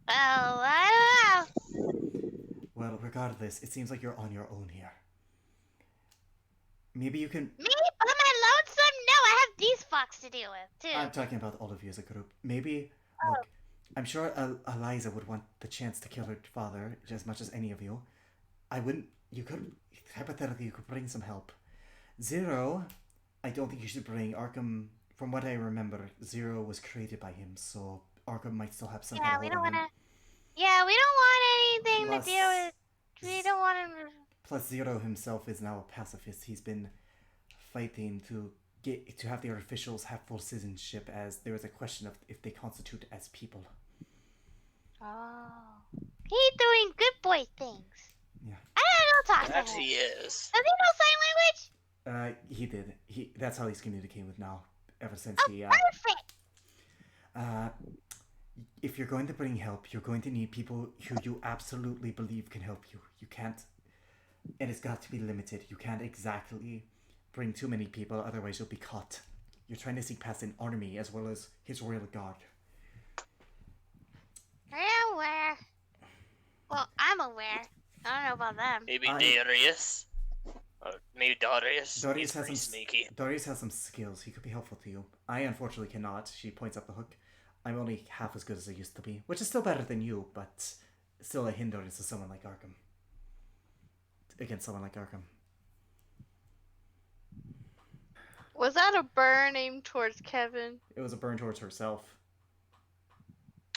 Well, I don't know. Well, regardless, it seems like you're on your own here. Maybe you can... Me? By my lonesome? No, I have these fucks to deal with, too. I'm talking about all of you as a group. Maybe, look, I'm sure Eliza would want the chance to kill her father just as much as any of you. You could, hypothetically, you could bring some help. Zero, I don't think you should bring Arkham. From what I remember, Zero was created by him, so Arkham might still have some kind of we hold don't on him. want to... Yeah, we don't want anything Plus- to deal with... We don't want him to... Plus, Zero himself is now a pacifist. He's been fighting to have their officials have full citizenship, as there is a question of if they constitute as people. Oh. He's doing good boy things. Yeah. I don't talk to That him. he is. Does he know sign language? He did. That's how he's communicating with now, ever since Oh, he, perfect. if you're going to bring help, you're going to need people who you absolutely believe can help you. You can't, and it's got to be limited. You can't exactly bring too many people, otherwise you'll be caught. You're trying to sneak past an army as well as his royal guard. I'm aware. Well, I'm aware. I don't know about them. Maybe Darius? Or maybe Darius? Darius He's has pretty some sneaky. Darius has some skills. He could be helpful to you. I unfortunately cannot. She points up the hook. I'm only half as good as I used to be, which is still better than you, but still a hindrance to someone like Arkham. Against someone like Arkham. Was that a burn aimed towards Kevin? It was a burn towards herself.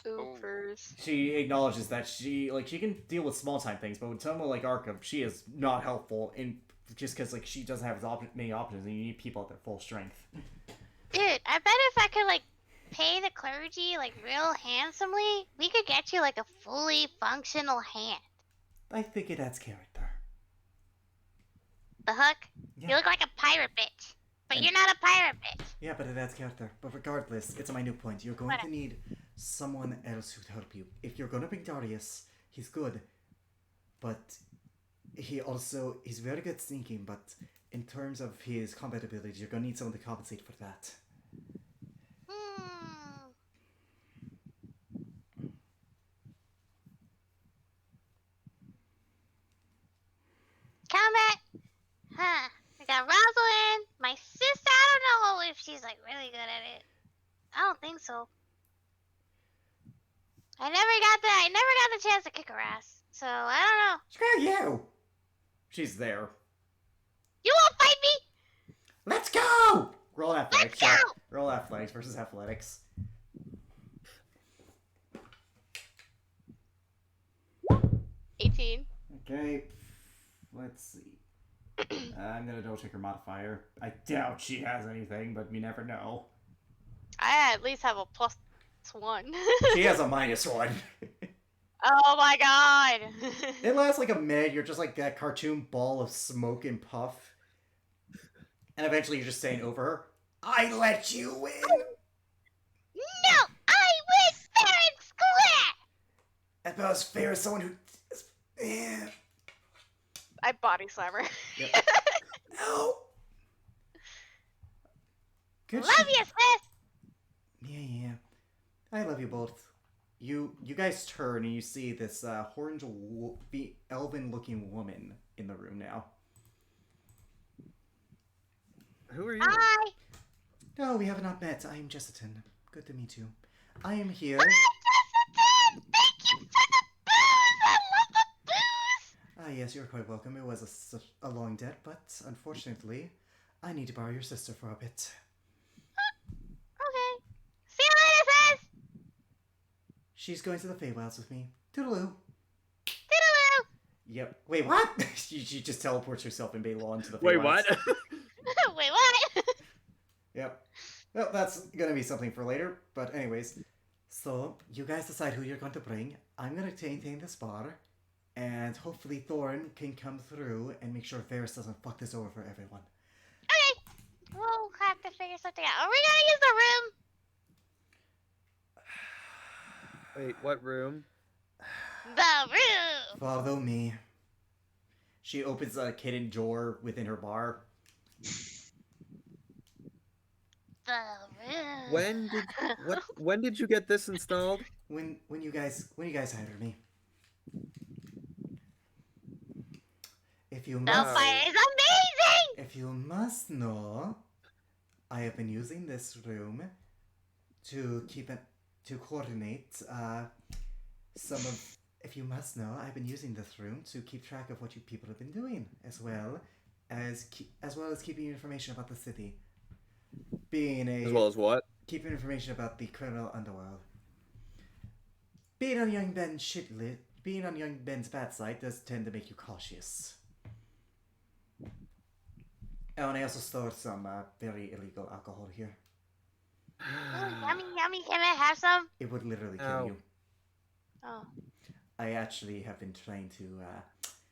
Oopers. She acknowledges that she can deal with small time things, but with someone like Arkham, she is not helpful in just because like she doesn't have many options, and you need people at their full strength. Dude, I bet if I could like pay the clergy like real handsomely, we could get you like a fully functional hand. I think it adds character. The hook? Yeah. You look like a pirate bitch. But you're not a pirate bitch. Yeah, but it adds character. But regardless, it's a minute point. You're going to need someone else who to help you. If you're gonna bring Darius, he's good. But he's very good at sneaking, but in terms of his combat abilities, you're gonna need someone to compensate for that. Combat? Huh. We got Rosalind, my sister. I don't know if she's like really good at it. I don't think so. I never got the chance to kick her ass. So I don't know. Screw you! She's there. You won't fight me? Let's go! Roll athletics. Let's go! Roll athletics versus athletics. 18. Okay. Let's see. I'm gonna double check her modifier. I doubt she has anything, but you never know. I at least have a +1. She has a -1. Oh my god! It lasts like a minute. You're just like that cartoon ball of smoke and puff. And eventually you're just saying over her, I let you win! No! I win fair and square! About as fair as someone who... Yeah. I body slam her. Yep. No! Good Love you, sis! Yeah. I love you both. You guys turn and you see this horned elven-looking woman in the room now. Who are you? Hi! No, we have not met. I am Jessiton. Good to meet you. I am here. Hi, Jessica! Thank you for the booze! I love the booze! Ah, yes, you're quite welcome. It was a long debt, but unfortunately, I need to borrow your sister for a bit. Okay. See you later, sis! She's going to the Feywilds with me. Toodaloo. Toodaloo! Yep. Wait, what? she just teleports herself and Baylor into the Feywilds. Wait, what? Wait, what? Yep. Well, that's gonna be something for later. But anyways, so you guys decide who you're going to bring. I'm gonna maintain this bar, and hopefully Thorn can come through and make sure Varys doesn't fuck this over for everyone. Okay. We'll have to figure something out. Are we gonna use the room? Wait, what room? The room! Follow me. She opens a hidden door within her bar. The room. When did you get this installed? When you guys hired me. If you must Spellfire is amazing! If you must know, I have been using this room to coordinate some of. If you must know, I've been using this room to keep track of what you people have been doing, as well as keeping information about the city. As well as what? Keeping information about the criminal underworld. Being on young Ben's bad side does tend to make you cautious. Oh, and I also stored some very illegal alcohol here. Ooh, yummy, yummy. Can I have some? It would literally kill you. Oh. I actually have been trying to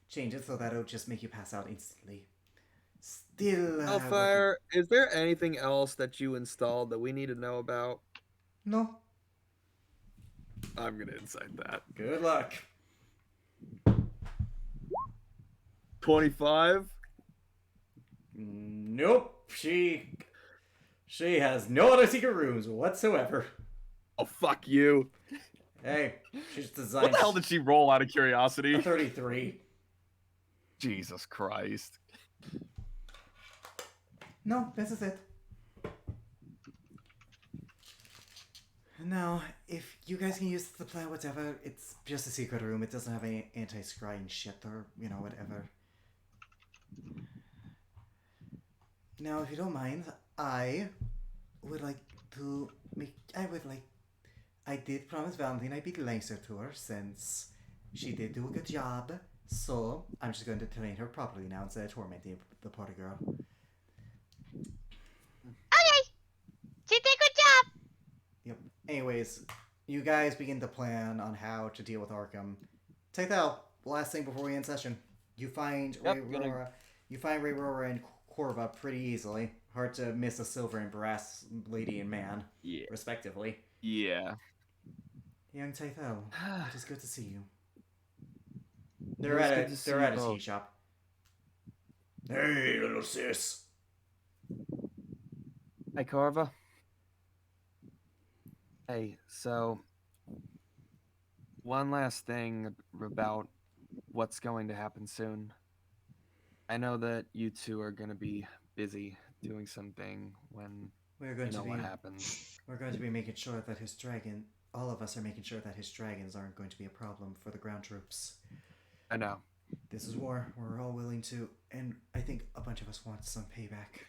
change it so that it'll just make you pass out instantly. Still, Hellfire, is there anything else that you installed that we need to know about? No. I'm gonna incite that. Good luck. 25? Nope. She She has no other secret rooms whatsoever. Oh, fuck you. Hey, she's designed... What the hell did she roll out of curiosity? A 33. Jesus Christ. No, this is it. Now, if you guys can use the plan, whatever, it's just a secret room. It doesn't have any anti-scrying shit or, you know, whatever. Now, if you don't mind, I would like to make... I did promise Valentine I'd be nicer to her since she did do a good job. So, I'm just going to train her properly now instead of tormenting the poor girl. Okay. She did a good job. Yep. Anyways, you guys begin to plan on how to deal with Arkham. Take that out. Last thing before we end session. You find Ray Rora and Corva pretty easily. Hard to miss a silver and brass lady and man, respectively. Yeah. Young Tythel, it is good to see you. They're at a tea shop. Hey, little sis. Hi, Corva. Hey, so one last thing about what's going to happen soon. I know that you two are going to be busy doing something when what happens. We're going to be making sure that his dragon, all of us are making sure that his dragons aren't going to be a problem for the ground troops. I know. This is war. We're all willing to, and I think a bunch of us want some payback.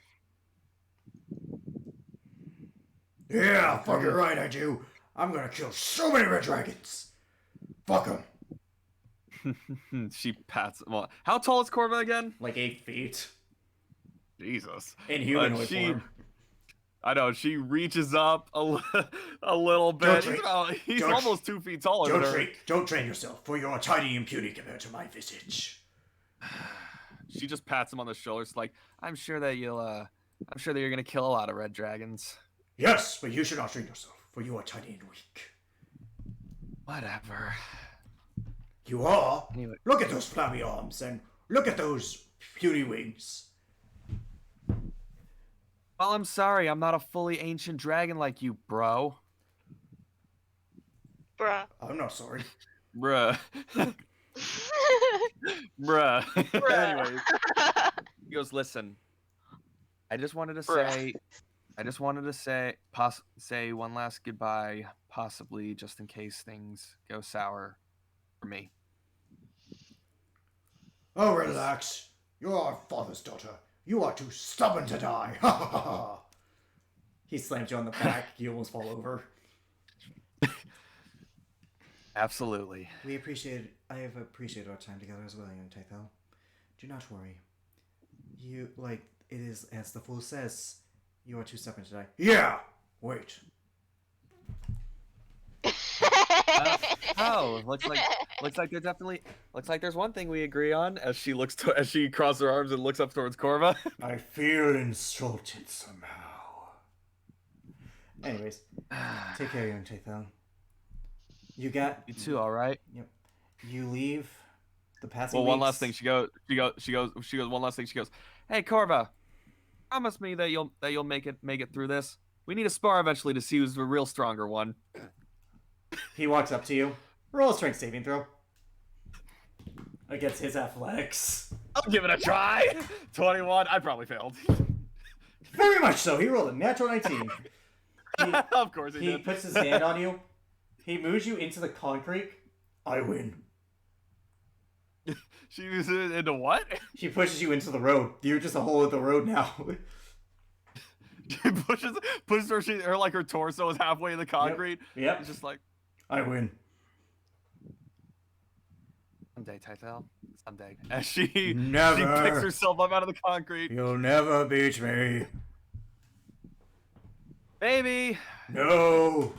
Yeah, fucking right I do. I'm gonna kill so many red dragons. Fuck them. She pats. Well, how tall is Corva again? Like 8 feet. Jesus. In humanoid form. I know, she reaches up a little bit. He's almost 2 feet taller than her. Don't train yourself, for you are tiny and puny compared to my visage. She just pats him on the shoulders, like, I'm sure that you're gonna kill a lot of red dragons. Yes, but you should not train yourself, for you are tiny and weak. Whatever. You are? Anyway. Look at those flabby arms, and look at those puny wings. Well, I'm sorry, I'm not a fully ancient dragon like you, bro. Bruh. I'm not sorry. Bruh. Bruh. Anyways. He goes, listen. I just wanted to say one last goodbye, possibly just in case things go sour for me. Oh, relax. You're our father's daughter. You are too stubborn to die. Ha ha ha. He slams you on the back. You almost fall over. Absolutely. I have appreciated our time together as well, young Tythel. Do not worry. It is, as the fool says, you are too stubborn to die. Yeah! Wait. Looks like there's one thing we agree on. As she crosses her arms and looks up towards Corva. I feel insulted somehow. Anyways, take care, young Tythel. You too, all right? Yep. You leave the passing. Well, one last thing. She goes. One last thing. She goes, "Hey, Corva, promise me that you'll make it through this. We need a spar eventually to see who's the real stronger one." He walks up to you. Roll a strength saving throw. Against his athletics. I'll give it a try. 21. I probably failed. Very much so. He rolled a natural 19. Of course he did. He puts his hand on you. He moves you into the concrete. I win. She moves it into what? She pushes you into the road. You're just a hole in the road now. She pushes her like her torso is halfway in the concrete. Yep. It's just like, I win. someday, Tythel. Someday. As she Never. picks herself up out of the concrete. You'll never beat me. Baby. No.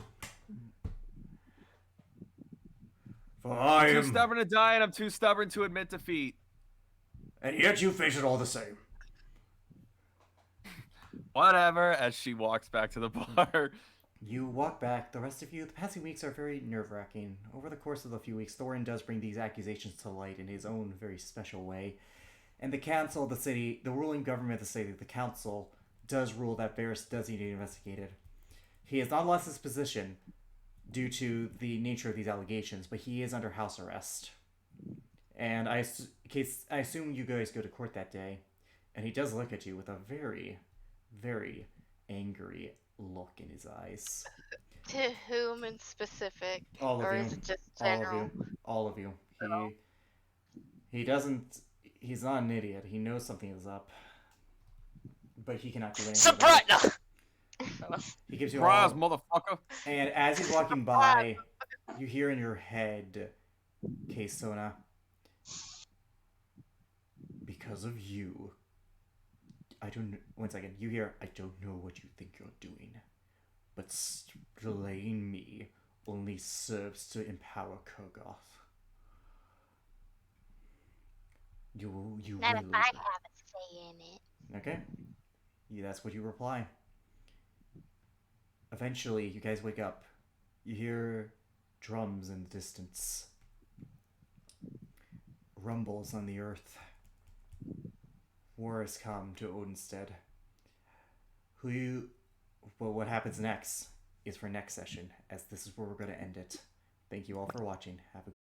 For I I'm am too stubborn to die, and I'm too stubborn to admit defeat. And yet you face it all the same. Whatever, as she walks back to the bar. You walk back. The rest of you, the passing weeks are very nerve-wracking. Over the course of the few weeks, Thorin does bring these accusations to light in his own very special way. And the council of the city, the ruling government of the city, the council, does rule that Varys does need to be investigated. He has not lost his position due to the nature of these allegations, but he is under house arrest. And I assume you guys go to court that day, and he does look at you with a very, very angry look in his eyes. To whom in specific? All of or you. is it just general? All of you. He doesn't. He's not an idiot. He knows something is up, but he cannot do anything. Surprise! No. He gives you Surprise, all, motherfucker! and as he's walking by, you hear in your head, K-Sona, because of you, I don't know. 1 second. You hear, I don't know what you think you're doing, but slaying me only serves to empower Kurgoth. You Not will. if I have a say in it. Okay. Yeah, that's what you reply. Eventually, you guys wake up. You hear drums in the distance. Rumbles on the earth. War has come to Odonstead. But what happens next is for next session, as this is where we're going to end it. Thank you all for watching. Have a